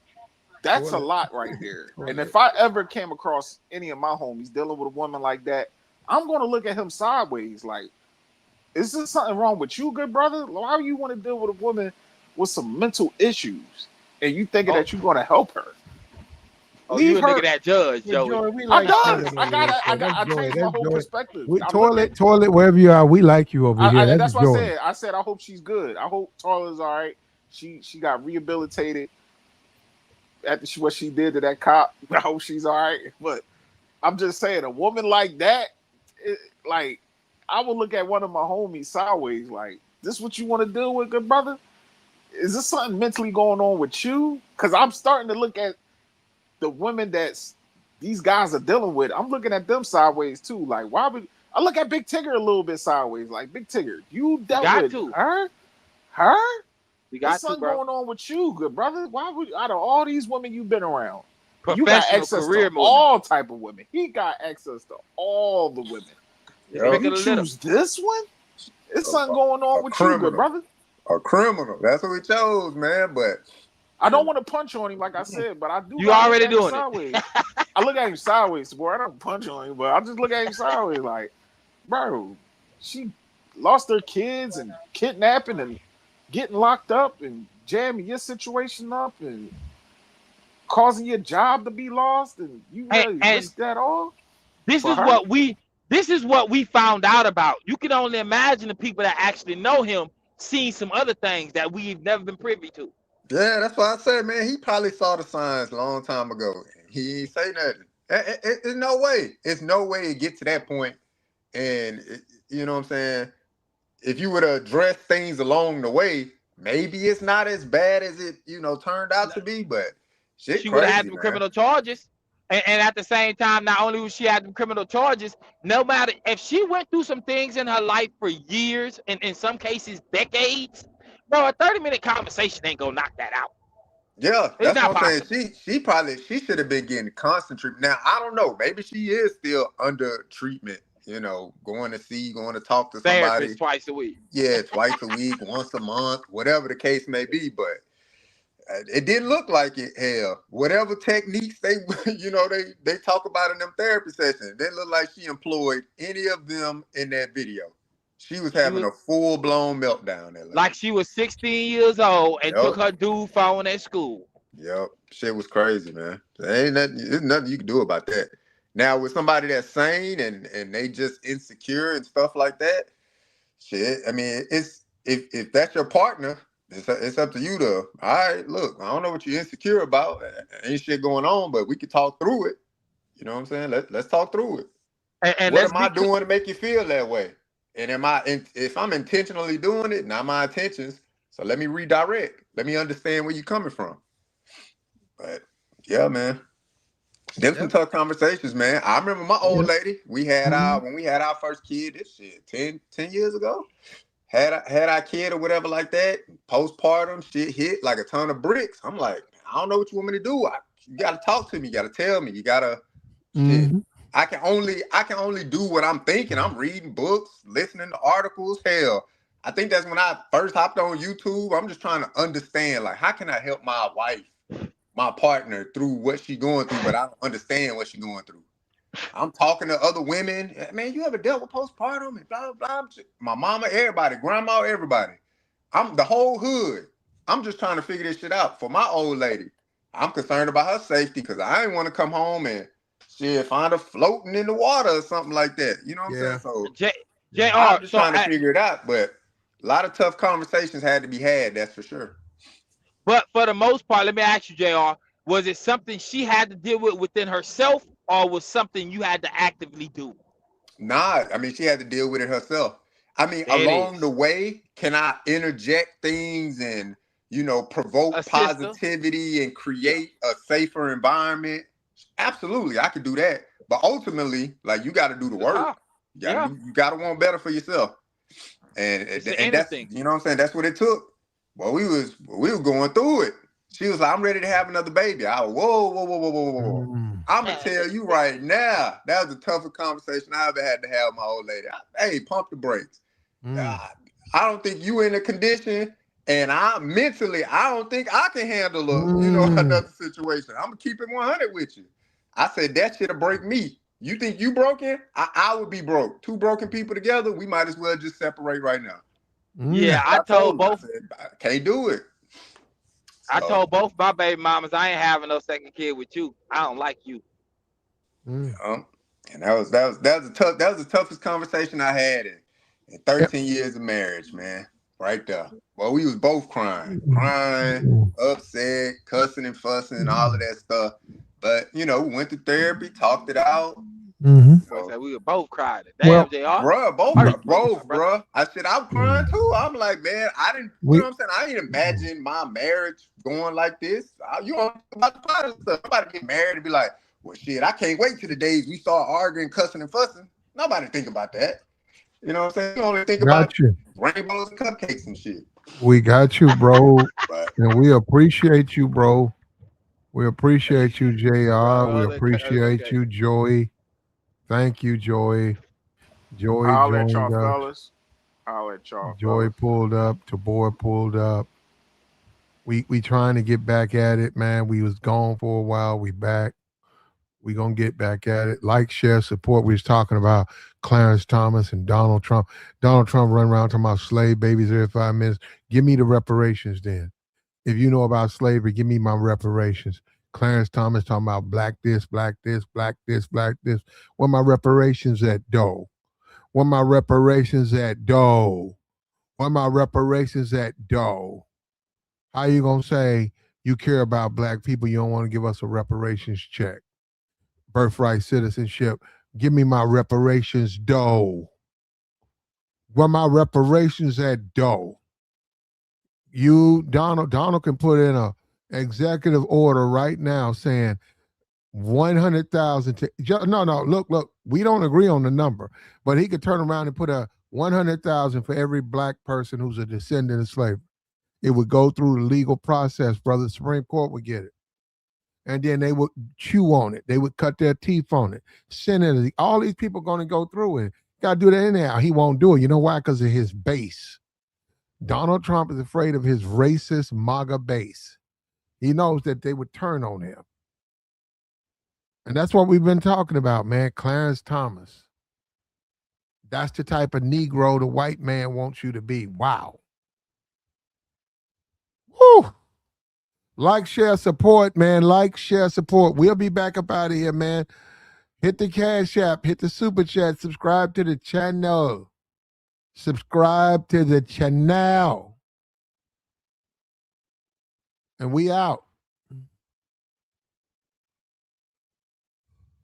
That's a lot right there. And if I ever came across any of my homies dealing with a woman like that, I'm gonna look at him sideways. Like, is there something wrong with you, good brother? Why do you want to deal with a woman with some mental issues and you thinking that you're gonna help her? Oh, Leave you a her. nigga that judge, Well, Joey. Joey, we I like does. Toilet over here. I That's Joy. changed my That's whole Joy. perspective. We, I look at toilet, wherever you are, we like you over here. That's that's what Joy. I said. I said I hope she's good. I hope Toilet's all right. She got rehabilitated after what she did to that cop. I hope she's all right. But I'm just saying, a woman like that, like, I would look at one of my homies sideways. Like, this what you want to deal with, good brother? Is this something mentally going on with you? Because I'm starting to look at the women these guys are dealing with. I'm looking at them sideways too. Like, why would I look at Big Tigger a little bit sideways? Like, Big Tigger, you dealt with her? You There's got to, something bro. going on with you, good brother. Why would out of all these women you've been around, you got Professional access career to woman. all type of women. He got access to all the women. Yep. You choose this one? There's something going on with you, good brother. A criminal. That's what we chose, man. But I don't want to punch on him, like I said, but I do. You already doing sideways. I look at him sideways, boy. I don't punch on him, but I just look at him sideways, like, bro, she lost her kids and kidnapping and getting locked up and jamming your situation up and causing your job to be lost, and you really risk that all. This is what we found out about. You can only imagine the people that actually know him seeing some other things that we've never been privy to. yeah, that's why I said, man, he probably saw the signs a long time ago. He ain't say nothing. There's no way. It's no way it get to that point. And you know what I'm saying? If you would address things along the way, maybe it's not as bad as it, turned out to be. But shit, she would have had crazy, some man. criminal charges. And at the same time, not only was she had some criminal charges, no matter if she went through some things in her life for years and in some cases decades, bro, a 30-minute conversation ain't gonna knock that out. Yeah, It's that's not what I'm possible. saying. She should have been getting constant treatment. Now, I don't know. Maybe she is still under treatment, going to talk to somebody. Therapist twice a week. Yeah, twice a week, once a month, whatever the case may be. But it didn't look like it. Hell, whatever techniques they talk about in them therapy sessions, it didn't look like she employed any of them in that video. She was having a full-blown meltdown. Like she was 16 years old and took her dude phone at school. Yep. Shit was crazy, man. There's nothing you can do about that. Now, with somebody that's sane and they just insecure and stuff like that, shit, I mean, it's if that's your partner, it's up to you to, all right, look, I don't know what you're insecure about. Ain't shit going on, but we can talk through it. You know what I'm saying? Let's talk through it. And what am I doing to make you feel that way? And if I'm intentionally doing it, not my intentions, so let me redirect. Let me understand where you're coming from. But yeah, man. Them some tough conversations, man. I remember my old lady. We had when we had our first kid, this shit 10 years ago. Had our kid or whatever like that. Postpartum shit hit like a ton of bricks. I'm like, I don't know what you want me to do. You gotta talk to me. You gotta tell me. You gotta shit. I can only do what I'm thinking. I'm reading books, listening to articles. Hell, I think that's when I first hopped on YouTube. I'm just trying to understand, like, how can I help my wife, my partner, through what she's going through, but I don't understand what she's going through. I'm talking to other women. Man, you ever dealt with postpartum and blah, blah, blah. My mama, everybody, grandma, everybody. I'm the whole hood. I'm just trying to figure this shit out for my old lady. I'm concerned about her safety because I ain't want to come home and shit, find her floating in the water or something like that. You know what I'm saying? So I'm just trying to figure it out. But a lot of tough conversations had to be had, that's for sure. But for the most part, let me ask you, JR, was it something she had to deal with within herself, or was something you had to actively do? Nah, I mean, she had to deal with it herself. I mean, along the way, can I interject things and, you know, provoke positivity and create a safer environment? Absolutely, I could do that. But ultimately, like, you got to do the work. You got to want better for yourself. And that's, you know what I'm saying? That's what it took. Well, we were going through it. She was like, I'm ready to have another baby. I was, whoa. I'm going to tell you right now, that was the toughest conversation I ever had to have with my old lady. Hey, pump the brakes. I don't think you in a condition, and I don't think I can handle another situation. I'm going to keep it 100 with you. I said, that shit'll break me. You think you broken? I would be broke. Two broken people together, we might as well just separate right now. Yeah, I told both. I said, I can't do it. I told both my baby mamas, I ain't having no second kid with you. I don't like you. And that was the toughest conversation I had in 13 years of marriage, man. Right there. Well, we was both crying, upset, cussing and fussing, and all of that stuff. But we went to therapy, talked it out. So we were both crying. Damn, JR. Bruh. I said, I'm crying too. I'm like, man, I didn't, you know what I'm saying? I didn't imagine my marriage going like this. You don't think about the positive stuff. Nobody get married and be like, well, shit, I can't wait till the days we start arguing, cussing, and fussing. Nobody think about that. You know what I'm saying? You only think about rainbows and cupcakes and shit. We got you, bro. And we appreciate you, bro. We appreciate you, JR. We appreciate you, Joey. Thank you, Joey. Joey joined us. I'll let y'all. Joey pulled up. Tabor pulled up. We trying to get back at it, man. We was gone for a while. We back. We gonna get back at it. Like, share, support. We was talking about Clarence Thomas and Donald Trump. Donald Trump run around talking about slave babies every 5 minutes. Give me the reparations then. If you know about slavery, give me my reparations. Clarence Thomas talking about black this, black this, black this, black this. Where my reparations at, though? Where my reparations at, though? Where my reparations at, though? How you gonna say you care about black people, you don't want to give us a reparations check? Birthright, citizenship. Give me my reparations, dough. Where my reparations at, dough? Donald can put in a executive order right now saying 100,000. Look, we don't agree on the number, but he could turn around and put a 100,000 for every black person who's a descendant of slavery. It would go through the legal process, brother. The Supreme Court would get it. And then they would chew on it. They would cut their teeth on it. Senators, all these people going to go through it. Got to do that anyhow. He won't do it. You know why? Because of his base. Donald Trump is afraid of his racist MAGA base. He knows that they would turn on him. And that's what we've been talking about, man. Clarence Thomas. That's the type of Negro the white man wants you to be. Wow. Woo. Like, share, support, man. Like, share, support. We'll be back up out of here, man. Hit the Cash App. Hit the Super Chat. Subscribe to the channel. Subscribe to the channel. And we out.